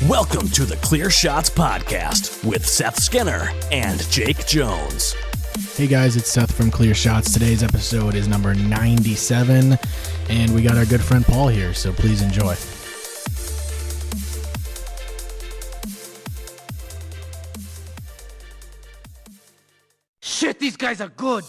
Welcome to the Clear Shots Podcast with Seth Skinner and Jake Jones. Hey guys, it's Seth from Clear Shots. Today's episode is number 97, and we got our good friend Paul here, so please enjoy. Shit, these guys are good.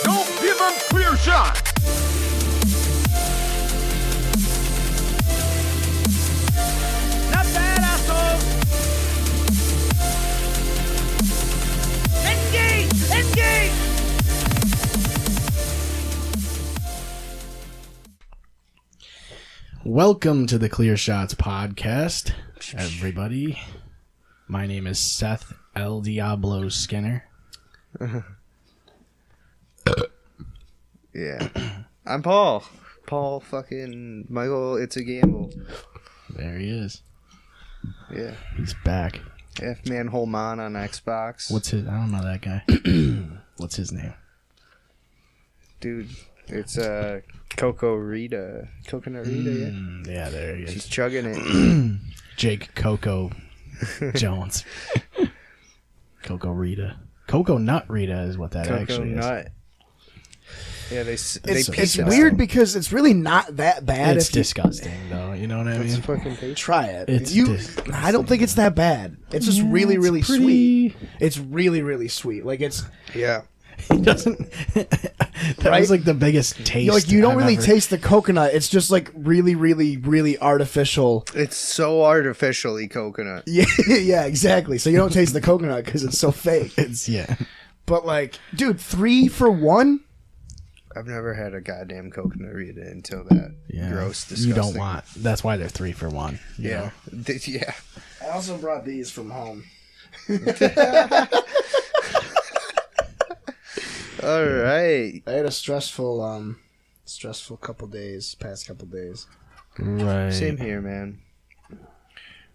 Don't give them clear shots. Not bad, asshole. Engage! Engage! Welcome to the Clear Shots Podcast, everybody. My name is Seth El Diablo Skinner. Yeah. I'm Paul. Paul fucking Michael, it's a gamble. There he is. Yeah. He's back. F-Man Holman on Xbox. What's his... I don't know that guy. What's his name? Dude, it's Coco Rita. Coconut Rita, yeah. Yeah, there he She's is. chugging it. Jake Coco Jones. Coco Rita. Coco Nut Rita is what that Coco actually is. Nut. Yeah, they It's picked it weird up. because it's really not that bad. It's if you disgusting, though. You know what I It's mean? fucking tasty. try it. It's I don't think it's that bad. It's just really, really pretty- sweet. It's really, really sweet. Like it's Yeah. He doesn't. That Right? was like the biggest taste. you don't I've really ever- taste the coconut. It's just like really, really, really artificial. It's so artificially coconut. Yeah, yeah, exactly. So you don't taste the coconut because it's so fake. It's But like, dude, 3 for 1. I've never had a goddamn coconut Rita until that gross, disgusting. You don't want. That's why they're 3 for 1. you Yeah. know? Yeah. I also brought these from home. All right. I had a stressful past couple days. Right. Same here, man.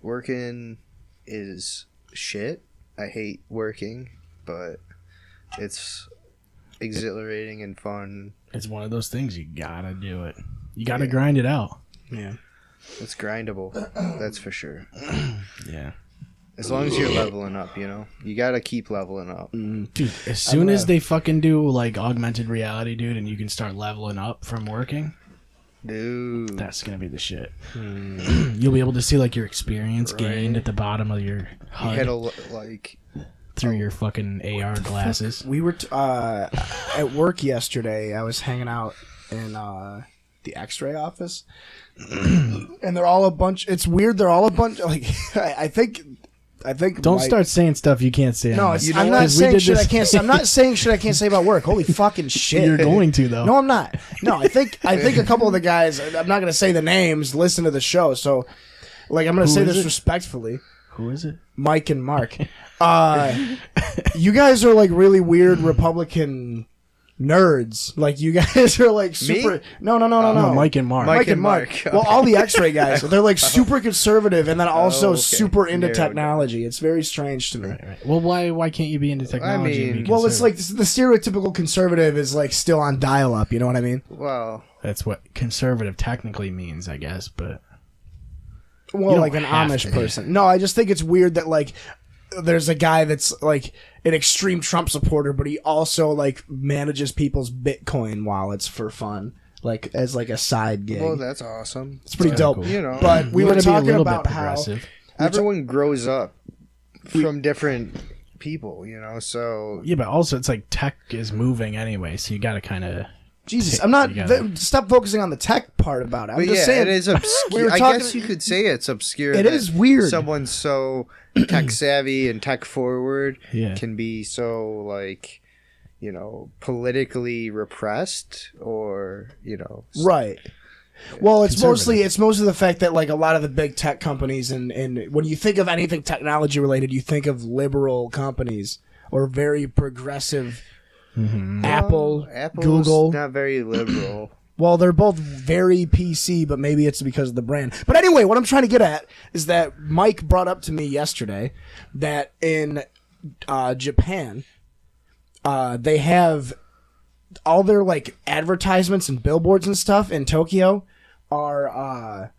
Working is shit. I hate working, but it's exhilarating and fun. It's one of those things. You gotta do it. You gotta grind it out. Yeah. It's grindable. That's for sure. Yeah. As long as you're leveling up, you know? You gotta keep leveling up. Dude, as soon as they fucking do like augmented reality, dude, and you can start leveling up from working, Dude. that's gonna be the shit. You'll be able to see like your experience gained at the bottom of your You HUD had a, like... through your fucking AR glasses. We were at work yesterday. I was hanging out in the X-ray office, and they're all a bunch. It's weird. They're all a bunch. Like I think. Don't Mike- start saying stuff you can't say. No, on it's, this. I'm not 'Cause we saying did shit I this- can't say. I'm not saying shit I can't say about work. Holy fucking shit! You're going to though. No, I'm not. No, I think a couple of the guys. I'm not gonna say the names. Listen to the show. So, like, I'm gonna Who say is this it? respectfully. Who is it? Mike and Mark. You guys are like really weird Republican nerds. Like you guys are like super. No. No, Mike and Mark. Mike and Mark. Well, all the X-ray guys. They're like super conservative and then also okay. super into Yeah, technology. It's very strange to me. Right. Well, why can't you be into technology? and mean- be Well, it's like conservative? the stereotypical conservative is like still on dial-up. You know what I mean? Well, That's what conservative technically means, I guess. But Well, don't like an have Amish to. person. No, I just think it's weird that like there's a guy that's like an extreme Trump supporter, but he also like manages people's Bitcoin wallets for fun, like as like a side gig. well, that's awesome. It's pretty dope. cool. You know, But we you were want to be a talking little about bit how progressive. everyone grows up from different people, you know, so... Yeah, but also it's like tech is moving anyway, so you got to kind of. Jesus, I'm not. You gotta- Stop focusing on the tech part about it. I'm But just yeah, saying it is obscure. we were I talking- guess you could say it's obscure. It that is weird. Someone so tech savvy and tech forward Yeah. can be so like, you know, politically repressed or, you know, right. Well, it's Conservative. mostly the fact that like a lot of the big tech companies and when you think of anything technology related, you think of liberal companies or very progressive. Apple, Apple's Google. not very liberal. Well, they're both very PC, but maybe it's because of the brand. But anyway, what I'm trying to get at is that Mike brought up to me yesterday that in Japan, they have all their like advertisements and billboards and stuff in Tokyo are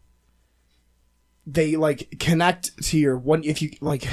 they like connect to your one if you like.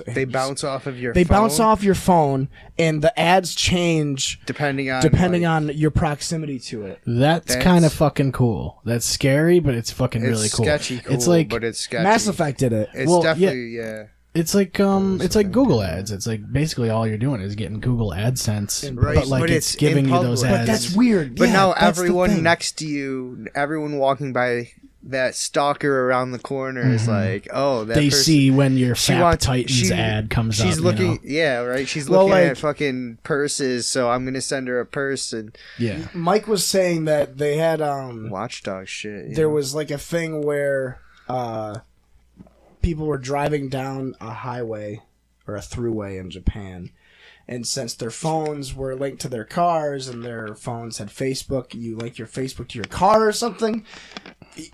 They bounce off of your. They phone, bounce off your phone, and the ads change depending depending like, on your proximity to it. That's kind of fucking cool. That's scary, but it's fucking It's really cool. sketchy cool, It's like but it's sketchy. Mass Effect did it. It's Well, definitely yeah. it's like Google ads. It's like basically all you're doing is getting Google AdSense, Right, but like but it's it's giving in you those public. ads. But that's weird. But Yeah, now that's the everyone thing. next to you, everyone walking by that stalker around the corner is like, oh, that they person, see when your she Fap wants- Titans she- ad comes up. She's looking, you know? yeah, right. She's Well, looking like- at fucking purses, so I'm gonna send her a purse and Yeah. Mike was saying that they had watchdog shit. you there know? was like a thing where people were driving down a highway or a throughway in Japan, and since their phones were linked to their cars and their phones had Facebook, you link your Facebook to your car or something.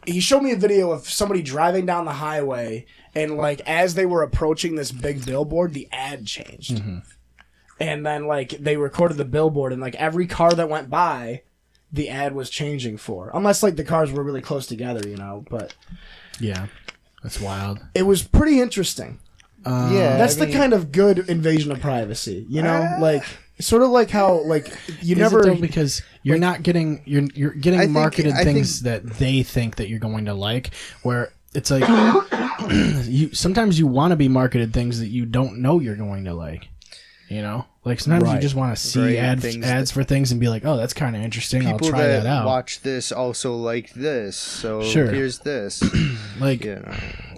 He showed me a video of somebody driving down the highway, and like as they were approaching this big billboard, the ad changed. And then like they recorded the billboard, and like every car that went by, the ad was changing for. Unless like the cars were really close together, you know, but Yeah. That's wild. it was pretty interesting. yeah. That's I the mean, kind of good invasion of privacy, you know? Like sort of like how like you Is never it though, because you're not getting you're getting I think- marketed I things that they think that you're going to like, where it's like you sometimes you want to be marketed things that you don't know you're going to like. You know, like sometimes you Right. just want to see Right, ads things for things and be like, oh, that's kind of interesting. I'll people try that out. watch this also like this, so Sure. here's this. Like, You know.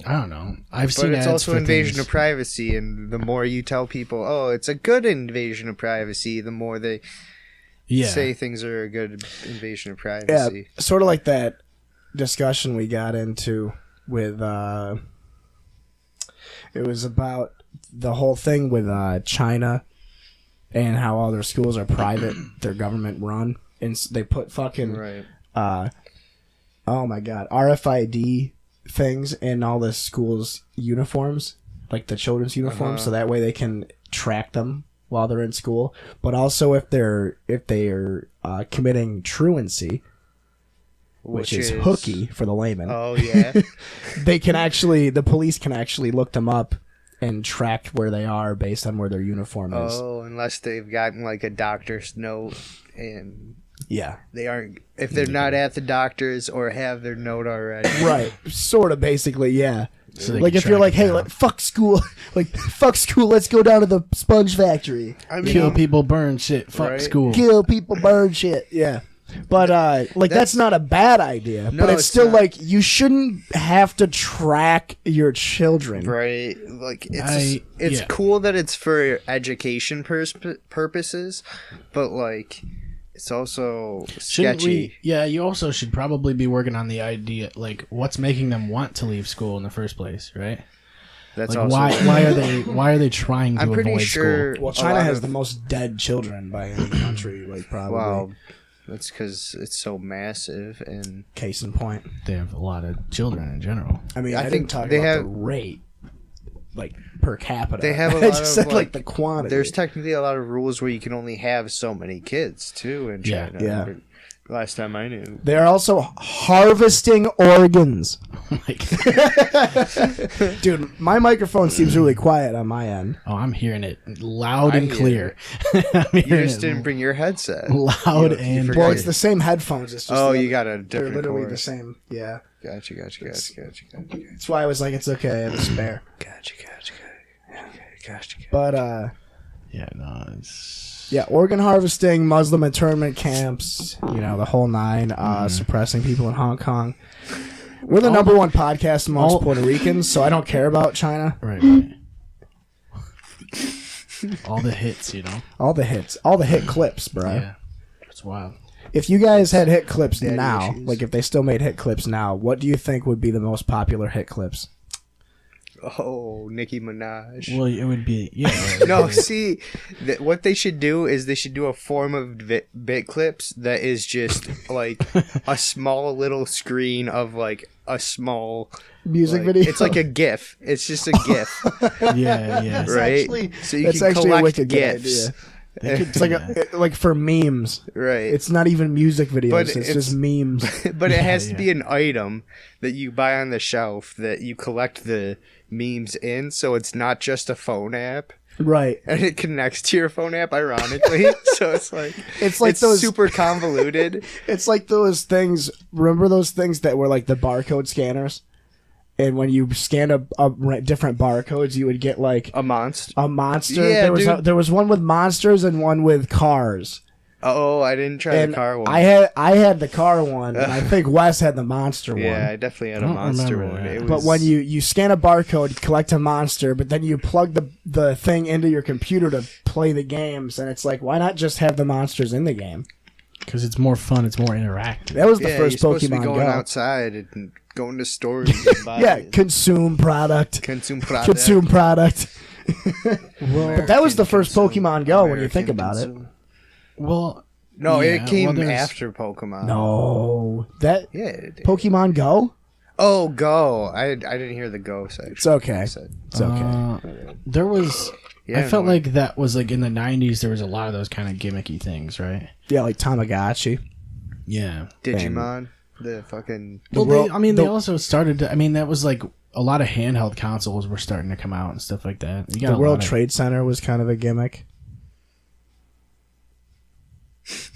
I don't know. I've But seen it's ads also for invasion things. of privacy, and the more you tell people, oh, it's a good invasion of privacy, the more they Yeah. say things are a good invasion of yeah, privacy. sort of like that discussion we got into with it was about the whole thing with China and how all their schools are private, they're government run, and they put fucking Right. oh my god, RFID things in all the schools' uniforms, like the children's uniforms, so that way they can track them while they're in school. But also if they are committing truancy, which is hooky for the layman, Oh yeah. the police can actually look them up and track where they are based on where their uniform is. Oh, unless they've gotten like a doctor's note and Yeah. they aren't, if they're not at the doctor's or have their note already. Right. Sort of, basically, yeah. So they Like can if you're track like, it hey, down. fuck school, let's go down to the sponge factory. I mean, Kill people, burn shit, fuck Right. school. Kill people, burn shit. Yeah. But like that's not a bad idea. No, but it's it's still not. like you shouldn't have to track your children. right? Like it's yeah. cool that it's for education purposes, but like it's also Shouldn't sketchy. we? Yeah, you also should probably be working on the idea, like what's making them want to leave school in the first place, right? That's Like also why are they trying to I'm pretty avoid sure. Well, a China lot has of- the most dead children by any country, like probably. Wow, that's because it's so massive, and Case in point. school? They have a lot of children in general. I mean, I I, think didn't talk they about have- the rate, like per capita. they have a I lot just of said like like the quantity. There's technically a lot of rules where you can only have so many kids too in Yeah. China. Yeah. Last time I knew. They're also harvesting organs. Like, Dude, my microphone seems really quiet on my end. oh, I'm hearing it loud I and hear clear. I'm You hearing just it didn't bring your headset. loud You and forgot. Well, it's the same headphones. It's just Oh, that you got a they're different. literally the cord. same. Yeah. Gotcha. That's why I was like, it's okay, I have a spare. Gotcha. But yeah, no, it's yeah, organ harvesting, Muslim internment camps, you know, the whole nine, Mm-hmm. suppressing people in Hong Kong. We're the number one podcast amongst all- Puerto Ricans, so I don't care about China. right. All the hits, you know. All the hit clips, bro. Yeah, it's wild. If you guys had hit clips Daddy now, issues. like if they still made hit clips now, what do you think would be the most popular hit clips? Oh, Nicki Minaj. Well, it would be No, see, what they should do is they should do a form of bit clips that is just like a small little screen of like a small Music like, video. It's like a GIF. It's just a GIF, Yeah. right? actually- so you that's can actually a collect wicked good GIFs, idea. It's like like for memes. right? It's not even music videos. But It's it's- just memes. But it has to yeah. be an item that you buy on the shelf that you collect the memes in, so it's not just a phone app. Right. And it connects to your phone app, ironically. So it's like It's those- super convoluted. It's like those things. Remember those things that were like the barcode scanners? And when you scanned different barcodes, you would get like A monster. a monster. Yeah, there dude. was one with monsters and one with cars. Oh, I didn't try And the car one. I had the car one, and I think Wes had the monster yeah, I one. definitely had a I don't monster remember one. that. It was, But when you scan a barcode, collect a monster, but then you plug the thing into your computer to play the games, and it's like, why not just have the monsters in the game? Because it's more fun. It's more interactive. That was the yeah, first you're supposed to be Pokemon going Go. outside and going to stores and buy Yeah, consume product. consume product. Consume product. Well, But that was the first Consume. Pokemon Go when you American think about it. consume. well, No, yeah, it came well, there's- after Pokemon. No, that Yeah. It did. Pokemon Go. Oh, Go. I didn't hear the Go section. It's okay. I said. It's okay. There was. Yeah, I felt no, like that was like in the 90s. There was a lot of those kind of gimmicky things, right? Yeah, like Tamagotchi. Yeah. Digimon. The fucking. Well, world- they also started to. I mean, that was like a lot of handheld consoles were starting to come out and stuff like that. You got The a World lot of- Trade Center was kind of a gimmick.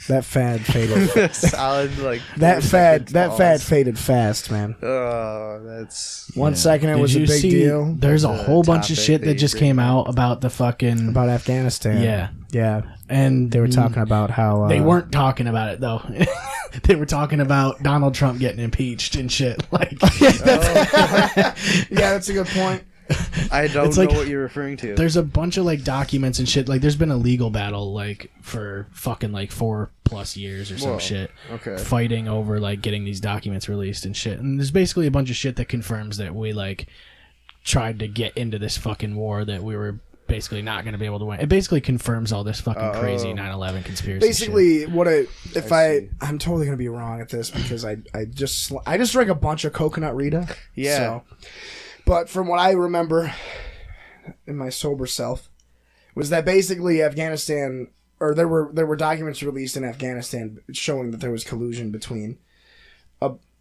That fad faded. solid, like. that 4 fad seconds that pause. fad faded fast, man. Oh, that's. 1 second it Did was a you big see- deal There's a That's a whole bunch of topic shit that that you just bring came up. out about the fucking about Afghanistan. yeah, Yeah. and They were talking about how They weren't talking about it though. They were talking about Donald Trump getting impeached and shit. Like Yeah, that's a good point. I don't It's know like- what you're referring to. there's a bunch of like documents and shit. Like there's been a legal battle like for fucking like 4+ years or some Whoa, shit. okay. Fighting over like getting these documents released and shit. And there's basically a bunch of shit that confirms that we like tried to get into this fucking war that we were basically not going to be able to win. It basically confirms all this fucking crazy 9/11 conspiracy shit. Basically, I'm totally gonna be wrong at this because I just drank a bunch of coconut Rita. Yeah. So, but from what I remember in my sober self, was that basically Afghanistan, or there were documents released in Afghanistan showing that there was collusion between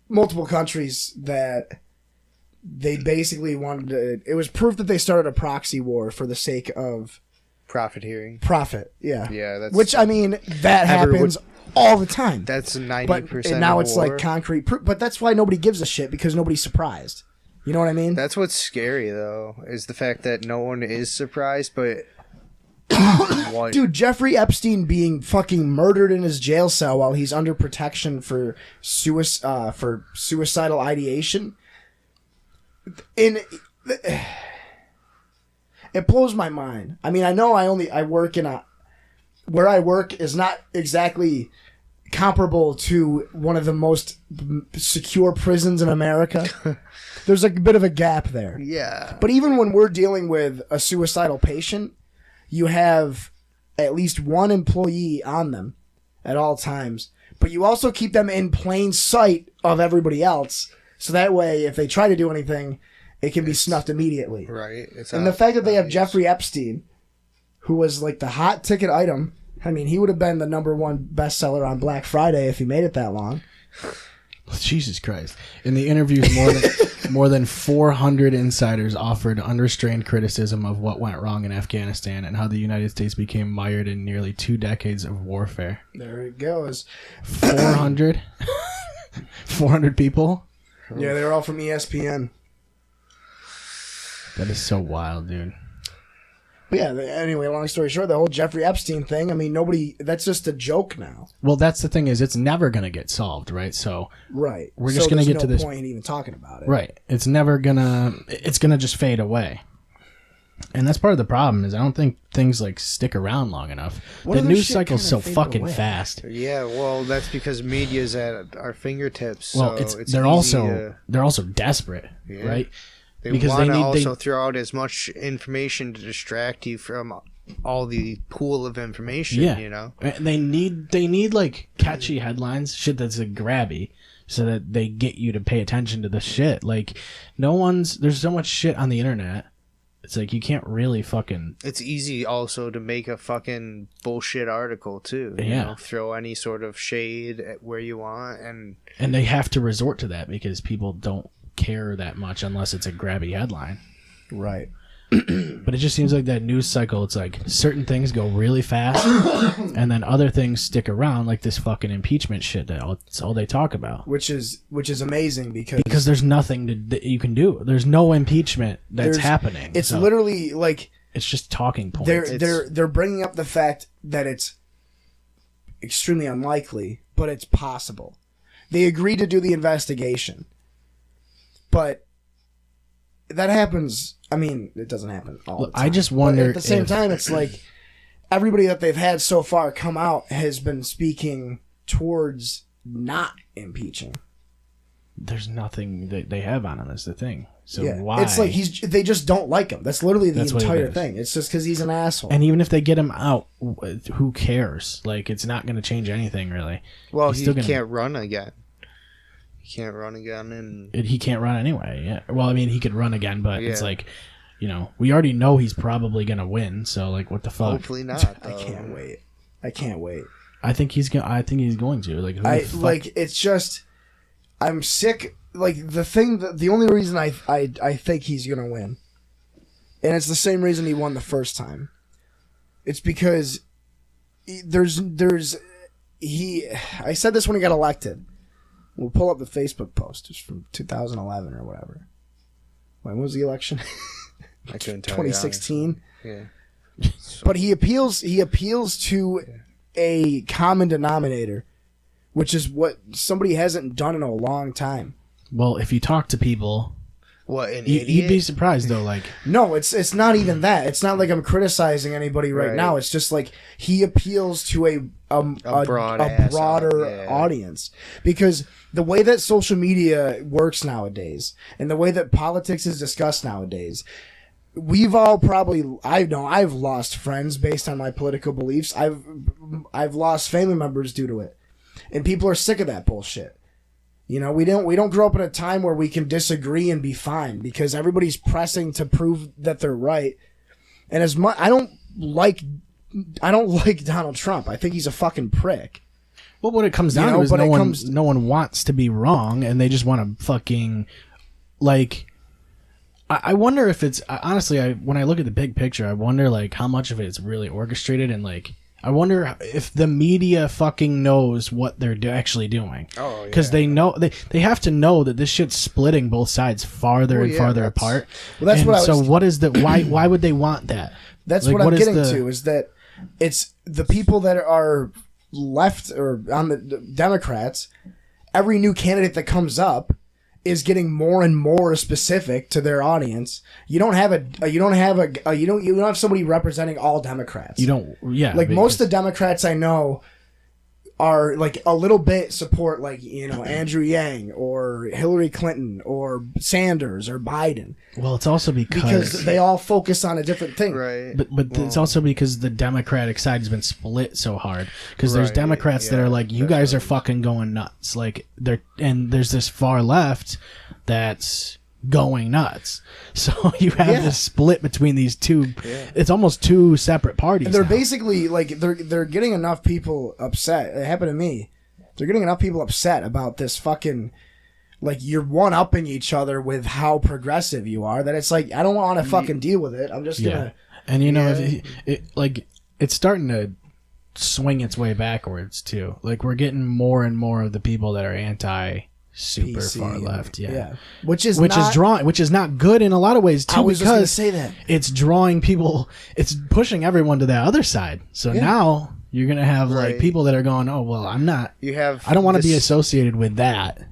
multiple countries that. They basically wanted to. It was proof that they started a proxy war for the sake of Profiteering. profit. Yeah. Yeah, that's. Which I mean, that Everyone- happens all the time. That's 90%. But and now of it's war. like concrete proof. But that's why nobody gives a shit because nobody's surprised. You know what I mean? That's what's scary, though, is the fact that no one is surprised, but. What? Dude, Jeffrey Epstein being fucking murdered in his jail cell while he's under protection for suicidal ideation. It blows my mind. I mean, I know I work in where I work is not exactly comparable to one of the most secure prisons in America. There's a bit of a gap there. Yeah. But even when we're dealing with a suicidal patient, you have at least one employee on them at all times. But you also keep them in plain sight of everybody else. So that way, if they try to do anything, it can be snuffed immediately. Right. It's And the fact that they have obvious. Jeffrey Epstein, who was like the hot ticket item, I mean, he would have been the #1 bestseller on Black Friday if he made it that long. Jesus Christ. In the interviews, more than 400 insiders offered unrestrained criticism of what went wrong in Afghanistan and how the United States became mired in nearly 2 decades of warfare. There it goes. 400? 400 people? Yeah, they were all from ESPN. That is so wild, dude. But yeah, anyway, long story short, the whole Jeffrey Epstein thing, I mean, that's just a joke now. Well, that's the thing is it's never going to get solved, right? So, Right. We're just gonna get to this- no point in even talking about it. right. It's never going to... It's going to just fade away. And that's part of the problem is I don't think things like stick around long enough. What The other news shit cycle's kinda so faded fucking away? fast. Yeah, well, that's because media's at our fingertips. Well, So it's they're easy they're also desperate, Yeah. right? They because want they to need- also throw out as much information to distract you from all the pool of information. Yeah. You know. And they need like catchy headlines, shit that's like grabby, so that they get you to pay attention to the shit. Like there's so much shit on the internet. It's like you can't really fucking. It's easy also to make a fucking bullshit article too. You Yeah. know, throw any sort of shade at where you want, And they have to resort to that because people don't care that much unless it's a grabby headline. Right. But it just seems like that news cycle, it's like certain things go really fast and then other things stick around, like this fucking impeachment shit that's all they talk about. Which is amazing because Because there's nothing that you can do. There's no impeachment that's happening. It's So literally like it's just talking points. they're bringing up the fact that it's extremely unlikely, but it's possible. They agreed to do the investigation, but that happens. I mean, it doesn't happen all the Look, time. I just But wonder at the same if- time, it's like everybody that they've had so far come out has been speaking towards not impeaching. There's nothing that they have on him. That's the thing. So Yeah, why? it's like they just don't like him. That's literally the That's what it entire is. thing. It's just because he's an asshole. And even if they get him out, who cares? Like, it's not going to change anything, really. well, He's he still gonna- can't run again. He can't run again, and He can't run anyway. Yeah. Well, I mean, he could run again, but it's Yeah. like, we already know he's probably going to win. So, like, what the fuck? hopefully not. I though. can't wait. I can't wait. I think he's going. I think he's going to. Like, who the fuck? Like it's just I'm sick. Like the only reason I think he's gonna win, and it's the same reason he won the first time. It's because I said this when he got elected. We'll pull up the Facebook post. It's from 2011 or whatever. When was the election? I couldn't tell you, 2016. Yeah. But he appeals to a common denominator, which is what somebody hasn't done in a long time. Well, if you talk to people, What an you'd idiot! be surprised though. Like, No, it's not even that. It's not like I'm criticizing anybody right Right. now. It's just like he appeals to a broader audience, because the way that social media works nowadays and the way that politics is discussed nowadays, we've all probably I've lost friends based on my political beliefs. I've lost family members due to it, and people are sick of that bullshit. You know, we don't grow up in a time where we can disagree and be fine because everybody's pressing to prove that they're right. And as much I don't like Donald Trump. I think he's a fucking prick. well, what it comes down know, to is but no one wants to be wrong, and they just want to fucking like. I wonder if it's honestly. When I look at the big picture, I wonder like how much of it is really orchestrated, and like I wonder if the media fucking knows what they're actually doing. Oh, yeah. Because they know they have to know that this shit's splitting both sides farther Well, and yeah, farther that's- apart. Well, that's and what I was- so what is the why would they want that? That's Like, what I'm is getting the- to, is that it's the people that are left or on the Democrats. Every new candidate that comes up is getting more and more specific to their audience. You don't have somebody representing all Democrats. You don't, yeah. Like most of the because- Democrats I know are like a little bit support Andrew Yang or Hillary Clinton or Sanders or Biden, well, it's also because they all focus on a different thing. Right. But it's also because the Democratic side has been split so hard. Because there's Right, Democrats that yeah, are like, you guys are fucking going nuts. Like and there's this far left that's going nuts. So you have Yeah. this split between these two. It's almost two separate parties. They're now. basically like they're getting enough people upset. It happened to me. They're getting enough people upset about this fucking, like, you're one upping each other with how progressive you are, that it's like, I don't want to fucking deal with it. I'm just Yeah. gonna. And if it's starting to swing its way backwards too. Like we're getting more and more of the people that are anti super PC far and- left. Yeah. Which is not, Which is not good in a lot of ways too, I was just gonna because say that. it's drawing people, it's pushing everyone to the other side. So now you're gonna have like Right. people that are going, oh well, I don't want to be this- associated with that.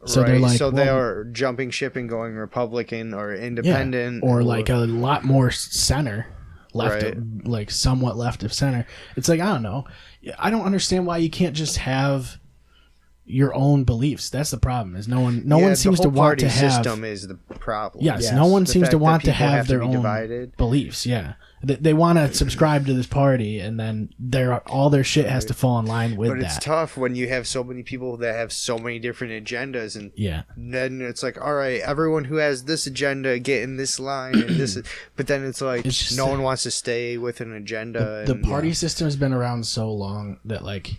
So right. they're like, so they well, are jumping ship and going Republican or yeah, independent, or like a lot more center left, Right. like somewhat left of center. It's like, I don't know. I don't understand why you can't just have your own beliefs. That's the problem. Is no one Yeah, seems the to whole want party to have. system is the problem. Yes, no one The seems fact to that want to people have their be own divided. beliefs. Yeah, they want to subscribe to this party, and then all their shit has to fall in line with But it's that. tough when you have so many people that have so many different agendas, and Yeah, then it's like, all right, everyone who has this agenda get in this line, and this. But then it's like It's just no one wants to stay with an agenda. the and, party system has been around so long that like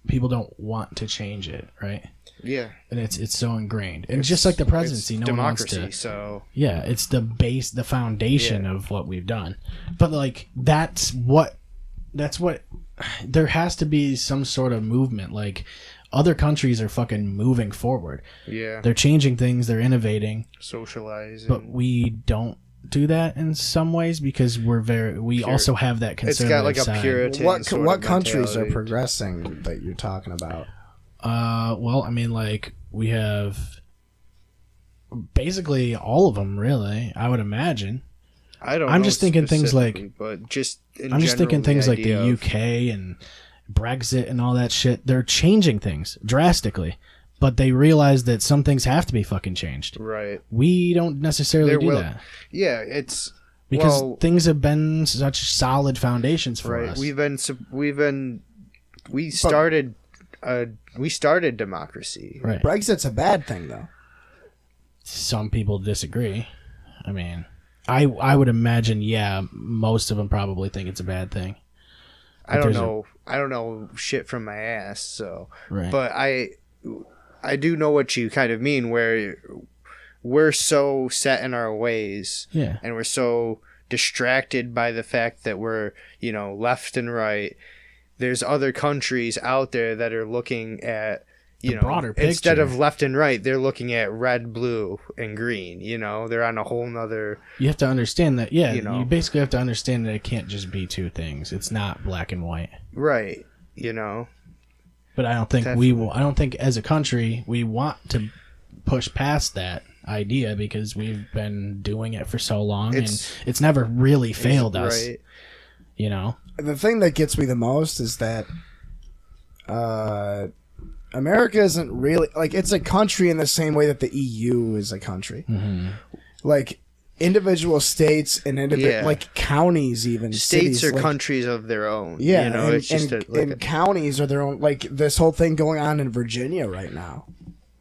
people don't want to change it, right? yeah, And it's so ingrained, and just like the presidency, it's no one wants democracy. to. So Yeah, it's the base, the foundation of what we've done. But like that's what there has to be some sort of movement. Like other countries are fucking moving forward. yeah, They're changing things, they're innovating, socializing. but we don't do that in some ways because we also have that It's conservative got like a side. puritan. What sort what of countries are mentality. progressing that you're talking about? Well, I mean, like we have basically all of them, really. I would imagine. I don't. I'm know just thinking things like- specifically, but just I'm just thinking things like the idea of- UK and Brexit and all that shit. They're changing things drastically, but they realize that some things have to be fucking changed. right? We don't necessarily There do will- that Yeah, it's because well, things have been such solid foundations for right. us. We started democracy. Right. Brexit's a bad thing, though. Some people disagree. I mean, I would imagine, yeah, most of them probably think it's a bad thing. I don't there's know. I don't know shit from my ass. So, Right. but I do know what you kind of mean. Where we're so set in our ways, Yeah. and we're so distracted by the fact that we're left and right. There's other countries out there that are looking at broader instead picture. of left and right, they're looking at red, blue, and green. They're on a whole nother. You have to understand that, yeah, You know. you basically have to understand that it can't just be two things. It's not black and white. Right. But I don't think Definitely. I don't think as a country we want to push past that idea because we've been doing it for so long and it's never really failed us. Right. The thing that gets me the most is that America isn't really like it's a country in the same way that the EU is a country. Mm-hmm. Like individual states and Yeah. like counties, even States cities, are like, countries of their own. Yeah, it's just and counties are their own. Like this whole thing going on in Virginia right now.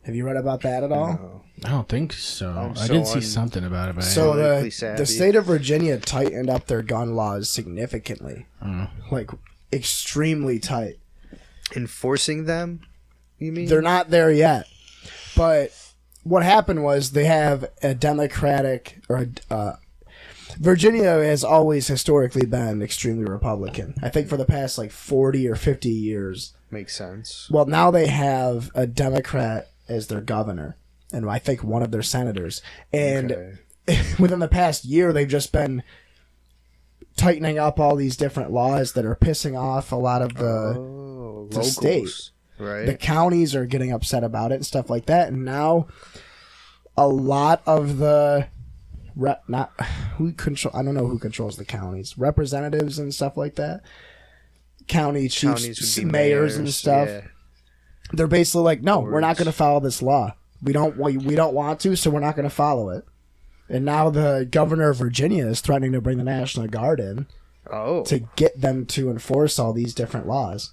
Have you read about that at all? I don't think so. I'm I so did see something about it, but So politically the savvy. state of Virginia tightened up their gun laws significantly, like extremely tight. enforcing them. You mean They're not there yet, but what happened was they have a Democratic Virginia has always historically been extremely Republican. I think for the past like 40 or 50 years. Makes sense. Well, now they have a Democrat as their governor, and I think one of their senators. And Okay. within the past year, they've just been tightening up all these different laws that are pissing off a lot of the the state. right? the counties are getting upset about it and stuff like that. And now a lot of the I don't know who controls the counties, representatives and stuff like that. County chiefs, Counties would be mayors and stuff. Yeah. They're basically like, no, we're not Boards. going to follow this law. We don't want to, so we're not going to follow it. And now the governor of Virginia is threatening to bring the National Guard in Oh, to get them to enforce all these different laws,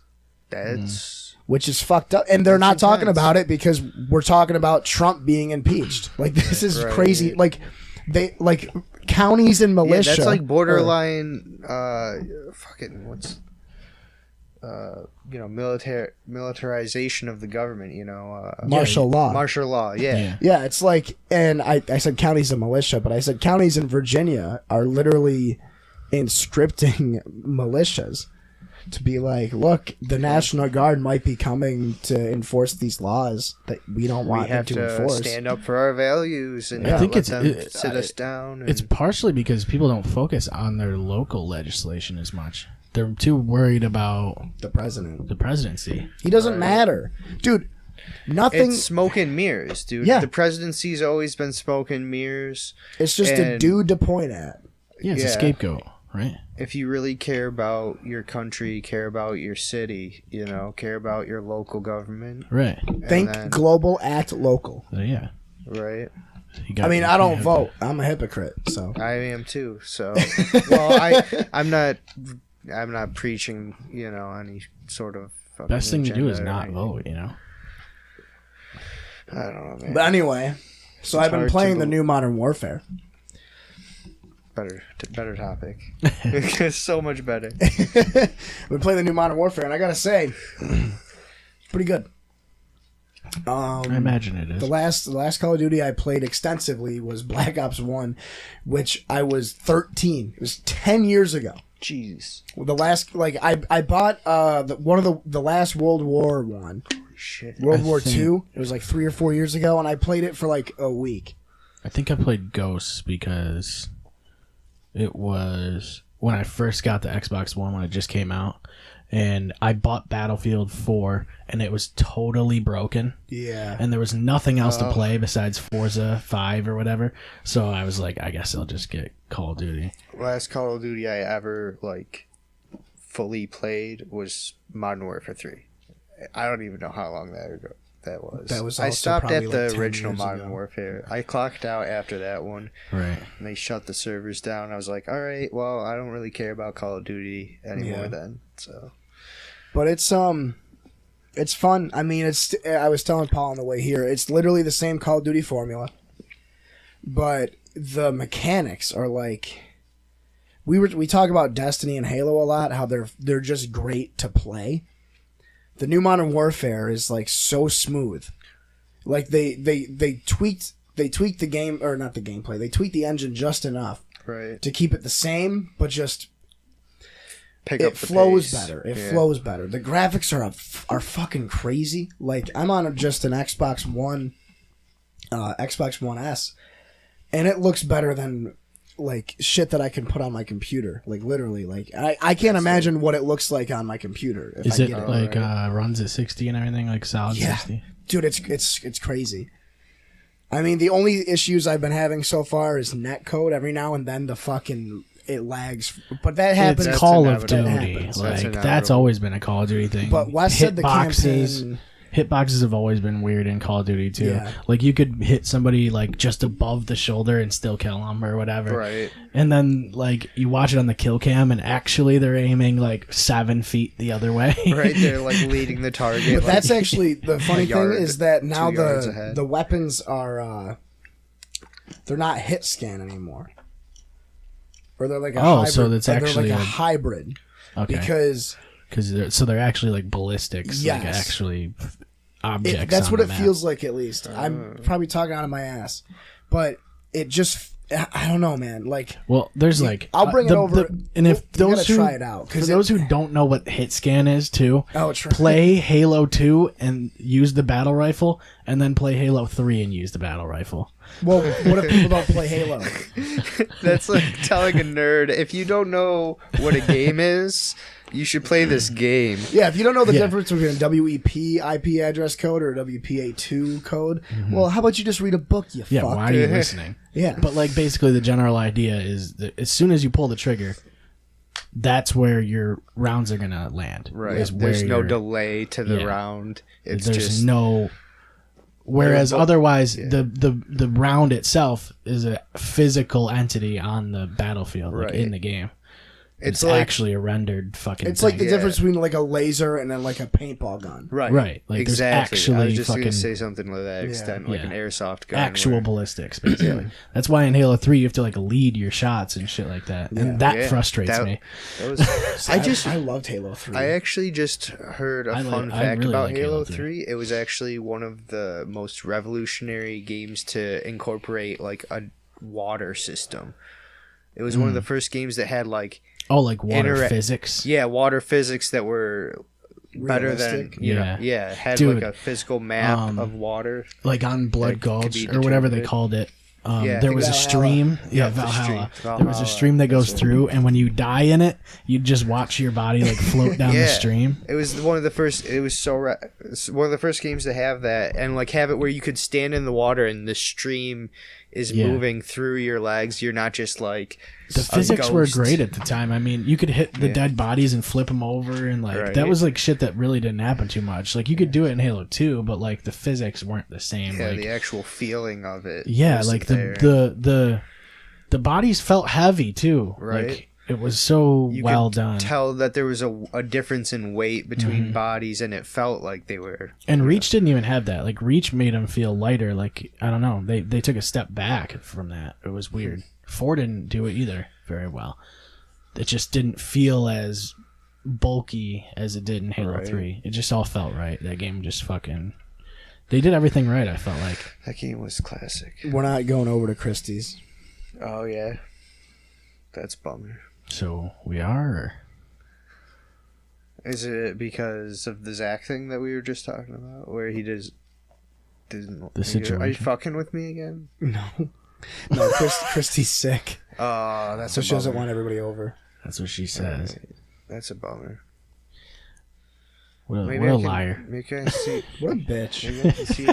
that's which is fucked up. And they're not That's talking intense. about it because we're talking about Trump being impeached. Like this is Right. crazy. Like they like counties and yeah, militia. that's like or- borderline. Fucking what's militarization of the government. martial law. Martial law. Yeah. Yeah, it's like, and I said counties and militia, but I said counties in Virginia are literally inscripting militias to be like, look, the National Guard might be coming to enforce these laws that we don't We want them have to to enforce. stand up for our values and I think let it's- them sit us down. And, it's partially because people don't focus on their local legislation as much. They're too worried about The president, the presidency. he doesn't matter, dude. Nothing. it's smoke and mirrors, dude. Yeah. The presidency's always been smoke and mirrors. It's just a and- dude to point at. Yeah, it's a Yeah. scapegoat. right? if you really care about your country, care about your city, care about your local government, Right. Think then- global, act local. So, yeah. right? You got- I mean, I you don't have vote. I'm a hypocrite. So I am too. So, well, I'm not preaching, any sort of. to- Best thing to do is agenda or not anything. vote. You know. I don't know, man. But anyway, so I've been hard to playing the bel- new Modern Warfare. Better topic. So much better. I've been playing the new Modern Warfare, and I gotta say, it's pretty good. I imagine it is. The last Call of Duty I played extensively was Black Ops 1, which I was 13. It was 10 years ago. Jeez. The last, I bought one of the last World War one, Shit. World War think- II. It was like 3 or 4 years ago, and I played it for like a week. I think I played Ghosts because it was when I first got the Xbox One when it just came out, and I bought Battlefield 4, and it was totally broken, Yeah. and there was nothing else to play besides Forza 5 or whatever. So I was like, I guess I'll just get Call of Duty. Last Call of Duty I ever fully played was Modern Warfare 3. I don't even know how long that was. That was I also stopped probably at the like 10 original years Modern ago. Warfare. I clocked out after that one, Right. and they shut the servers down. I was like, all right, well, I don't really care about Call of Duty anymore Yeah. then. So But it's fun. I mean, I was telling Paul on the way here, it's literally the same Call of Duty formula, but the mechanics are like we talk about Destiny and Halo a lot, how they're just great to play. The new Modern Warfare is like so smooth. Like they tweaked the game, or not the gameplay. They tweaked the engine just enough right, to keep it the same, but just pick up it the flows pace. better. It Yeah. flows better. The graphics are fucking crazy. Like I'm on just an Xbox One, Xbox One S, and it looks better than like shit that I can put on my computer. Like literally, like I can't imagine what it looks like on my computer. If Is I it get like runs at 60 and everything, like solid Yeah. 60? Dude, it's crazy. I mean, the only issues I've been having so far is netcode. Every now and then it lags, but that happens. It's Call of inevitable. Duty. Happens. Like That's that's inevitable. always been a Call of Duty thing. But Wes said the Hitboxes- campaign. Hitboxes have always been weird in Call of Duty too. Yeah. Like you could hit somebody like just above the shoulder and still kill them or whatever. Right. And then like you watch it on the kill cam and actually they're aiming like 7 feet the other way. Right, they're leading the target. But that's actually the funny thing yard- is that now 2 yards ahead. the weapons are they're not hit scan anymore, or they're like a Oh, hybrid, so that's or they're actually like a a- hybrid Okay. because They're actually like ballistics. Like Yes. actually objects. that's on what the it map. feels like. At least I'm probably talking out of my ass, but it just I don't know, man. Like Well, there's like I'll bring it over. and if we gotta those who try it out, 'cause for those who don't know what hit scan is too, Oh, it's right. play Halo 2 and use the battle rifle, and then play Halo 3 and use the battle rifle. Well, what if people don't play Halo? That's like telling a nerd, if you don't know what a game is, you should play this game. Yeah, if you don't know the Yeah. difference between a WEP IP address code or a WPA2 code, well, how about you just read a book, you Yeah, fuck? why are you listening? Yeah. But like basically the general idea is that as soon as you pull the trigger, that's where your rounds are gonna land. Right. Is where There's no your- delay to the Yeah. round. It's There's just no. Whereas Well, otherwise, the round itself is a physical entity on the battlefield, like Right. in the game. it's It's like actually a rendered fucking. It's like the thing. difference between like a laser and then like a paintball gun. right. Right, like, there's exactly. I actually was just fucking- gonna say something to that extent, like Yeah. an airsoft gun. actual where- ballistics, basically. That's why in Halo 3 you have to like lead your shots and shit like that, and that Yeah, frustrates that- me. that was, I loved Halo 3. I actually just heard a I fun like- I fact really about like Halo Halo 3. It was actually one of the most revolutionary games to incorporate like a water system. It was one of the first games that had like Oh, like water Intera- physics. water physics that were better than Realistic? Yeah. had Dude, like a physical map of water. Like on Blood That could Gulch be or whatever they determined. called it. Yeah, I there think was a Valhalla. stream. Yeah, the Valhalla. stream. There was a Valhalla. stream that goes through, and when you die in it, you just watch your body like float down the Yeah. stream. It was one of the first. It was one of the first games to have that, and like have it where you could stand in the water and the stream is Yeah. moving through your legs. You're not just like The a physics were ghost. great at the time. I mean, you could hit the dead bodies and flip them over, and like that Right. was like shit that really didn't happen too much. Like you could do it in Halo 2, but like the physics weren't the same. Yeah, like, the actual feeling of it. yeah, wasn't like there. the bodies felt heavy too. Right. Like it was so You well could done. tell that there was a difference in weight between bodies, and it felt like they were. And Reach didn't even have that. Like Reach made them feel lighter. Like I don't know, they took a step back from that. It was weird. 4 didn't do it either very well. It just didn't feel as bulky as it did in Halo Right. 3. It just all felt right. That game just fucking. They did everything right. I felt like. That game was classic. We're not going over to Christie's. Oh yeah, that's a bummer. So we are. Or? Is it because of the Zach thing that we were just talking about, where he didn't? The situation. Are you fucking with me again? No, Christie's sick, Oh, that's so a she doesn't bummer. want everybody over. That's what she says. That's a bummer. What a, Maybe what a I can, liar. Maybe I can see. What a bitch. Maybe I can see.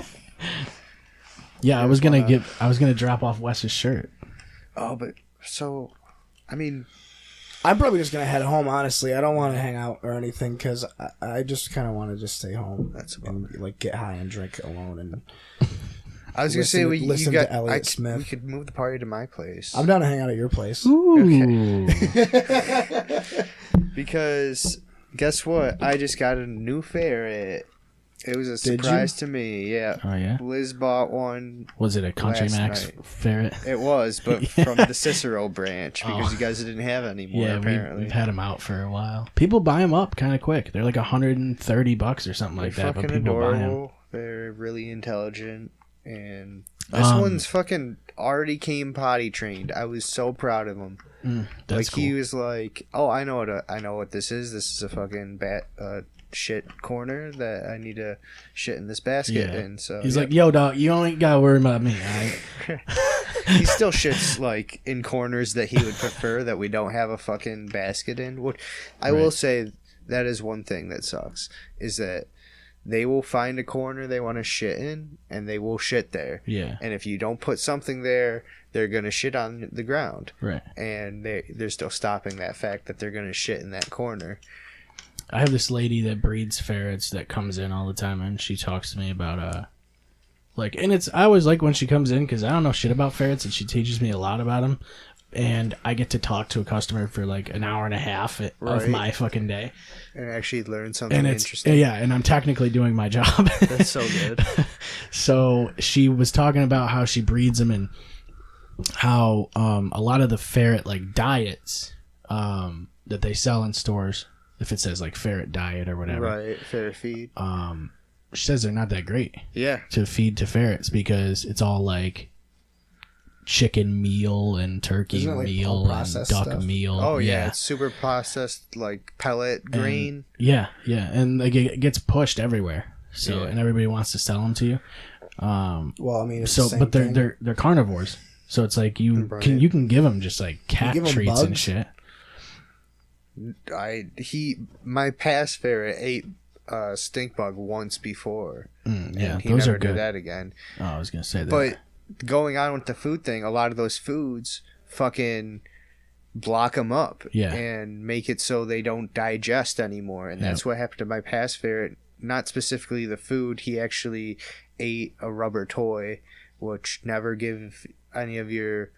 Yeah, I was gonna wanna- I was gonna drop off Wes's shirt. Oh, but so, I mean, I'm probably just gonna head home. Honestly, I don't want to hang out or anything because I just kind of want to just stay home. That's a bummer. and like get high and drink alone. And I was gonna Listen say to- we you listen got. to Elliott Smith. We could move the party to my place. I'm down to hang out at your place. Ooh. Because guess what? I just got a new ferret. It was a Did you? surprise to me. Yeah. Oh yeah. Liz bought one. Was it a Country Last Max night. ferret? It was, but from the Cicero branch because Oh. you guys didn't have any more. Yeah, apparently. we've had them out for a while. People buy them up kind of quick. They're like $130 or something like They're that. But fucking people buy them. adorable. They're really intelligent, and this Um, one's fucking already came potty trained. I was so proud of him. That's Like cool. he was like, "Oh, I know what this is. This is a fucking shit corner that I need to shit in this basket." Yeah. And so He's yeah. like, "Yo, dog, you ain't gotta worry about me." He still shits like in corners that he would prefer that we don't have a fucking basket in. What I will Right. say, that is one thing that sucks, is that they will find a corner they want to shit in and they will shit there. Yeah, And if you don't put something there, they're gonna shit on the ground. right. And they're still stopping that fact that they're gonna shit in that corner. I have this lady that breeds ferrets that comes in all the time, and she talks to me about like, and it's I always like when she comes in because I don't know shit about ferrets, and she teaches me a lot about them, and I get to talk to a customer for like an hour and a half of Right. my fucking day, And actually learn something and it's interesting. yeah, and I'm technically doing my job. That's so good. So she was talking about how she breeds them and how a lot of the ferret like diets that they sell in stores, if it says like ferret diet or whatever, Right, fair feed. she says they're not that great Yeah. to feed to ferrets because it's all like chicken meal and turkey Isn't it, like, all meal and processed duck stuff? meal. Oh yeah, it's super processed like pellet grain. Yeah, and like it gets pushed everywhere. So Yeah. and everybody wants to sell them to you. Well, I mean, it's So the same but thing. they're carnivores. So it's like you Right. can give them just like cat give 'em treats and bugs? shit. My past ferret ate stink bug once before. Yeah, and he those never are good. did that again. Oh, I was gonna say that. But going on with the food thing, a lot of those foods fucking block them up Yeah. and make it so they don't digest anymore. And that's what happened to my past ferret. Not specifically the food. He actually ate a rubber toy, which never give any of your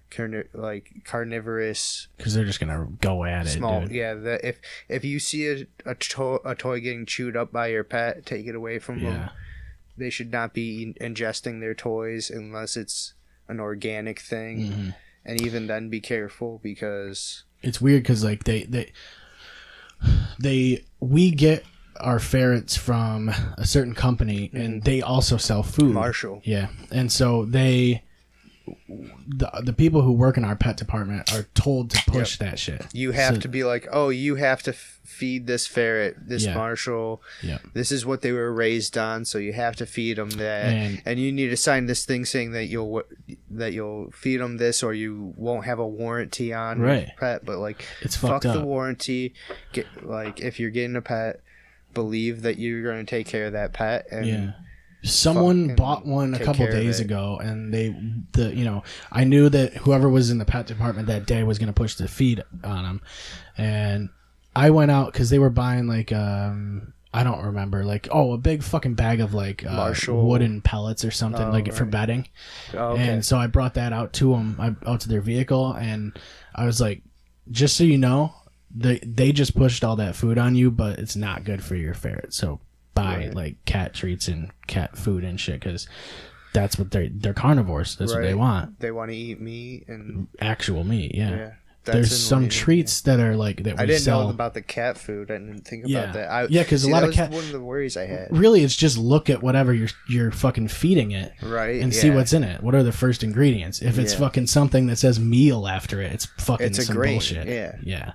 carnivorous because they're just gonna go at it, small. dude. Yeah, if you see a toy getting chewed up by your pet, take it away from them. Yeah. They should not be ingesting their toys unless it's an organic thing. And even then, be careful because It's weird because like we get our ferrets from a certain company and they also sell food. Marshall. Yeah, and so the people who work in our pet department are told to push that shit. you have So- to be like, oh, you have to feed this ferret, this Yeah. Marshall. Yeah. This is what they were raised on, so you have to feed them that, And- and you need to sign this thing saying that you'll feed them this, or you won't have a warranty on Right. your pet. But like, It's fuck fucked the up. warranty. If you're getting a pet, believe that you're going to take care of that pet, and Yeah. Someone fucking bought one a take couple care of days it. ago, and I knew that whoever was in the pet department that day was going to push the feed on them, and I went out because they were buying like I don't remember, like a big fucking bag of like Marshall. wooden pellets or something for bedding, Oh, okay. and so I brought that out to them, out to their vehicle, and I was like, just so you know, they just pushed all that food on you, but it's not good for your ferret, so buy like cat treats and cat food and shit, because that's what they're carnivores. That's what they want. They want to eat meat and Actual meat. Yeah. that's There's some annoying. treats that are like that we I didn't sell. know about the cat food. I didn't think Yeah. about that. Yeah, 'cause a see, lot that of was cat- one of the worries I had. Really, it's just look at whatever you're fucking feeding it, Right, and see yeah. what's in it. What are the first ingredients? If it's Yeah. fucking something that says meal after it, it's fucking It's a some grain, bullshit. yeah.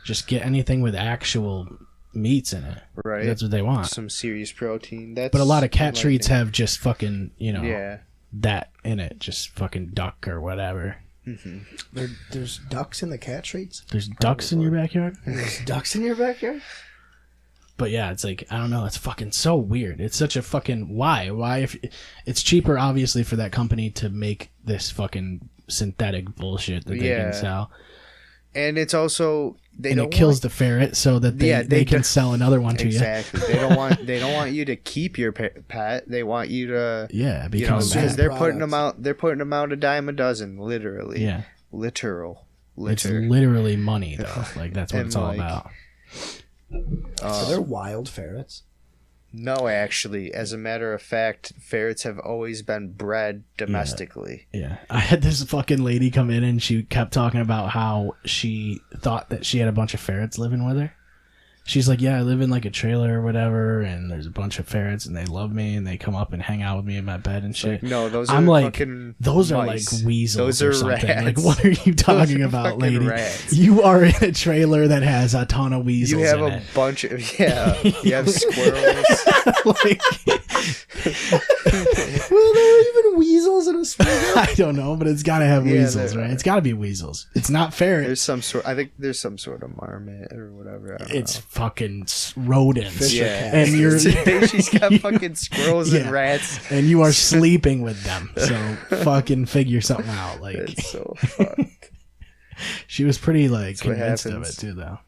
Just get anything with actual meats in it. Right. That's what they want. Some serious protein. That's But a lot of cat like treats it. have just fucking Yeah. that in it, just fucking duck or whatever. There's ducks in the cat treats. There's ducks in your backyard. There's ducks in your backyard. But yeah, it's like, I don't know, it's fucking so weird. It's such a fucking why if it's cheaper obviously for that company to make this fucking synthetic bullshit that they Yeah. can sell, And it's also they and don't it kills want, the ferret so that they they can don't- sell another one to exactly. They don't want you to keep your pet. They want you to you. Yeah, you know become Sold because bad. they're products. putting them out. They're putting them out a dime a dozen, literally. Yeah, Literal. it's Litter. literally money though. Like that's what And, it's all like, about. Are there wild ferrets? No, actually, as a matter of fact, ferrets have always been bred domestically. Yeah, I had this fucking lady come in and she kept talking about how she thought that she had a bunch of ferrets living with her. She's like, yeah, I live in like a trailer or whatever, and there's a bunch of ferrets, and they love me, and they come up and hang out with me in my bed and shit. No, those are I'm like, fucking those are mice. like weasels Those are or something. rats. Like, what are you talking are about, fucking lady? rats. You are in a trailer that has a ton of weasels You have in a it. bunch of you have squirrels. Like, Well, there are even weasels in a squirrel. I don't know, but it's got to have Yeah, weasels, there right? are. It's got to be weasels. It's not ferret. There's some sort. I think there's some sort of marmot or whatever. I don't It's know. fucking rodents. Fisher Yeah, cats. And you're she's got fucking squirrels Yeah. and rats. and you are sleeping with them. So fucking figure something out. Like It's so fucked. she was pretty like what convinced of it happens. too, though.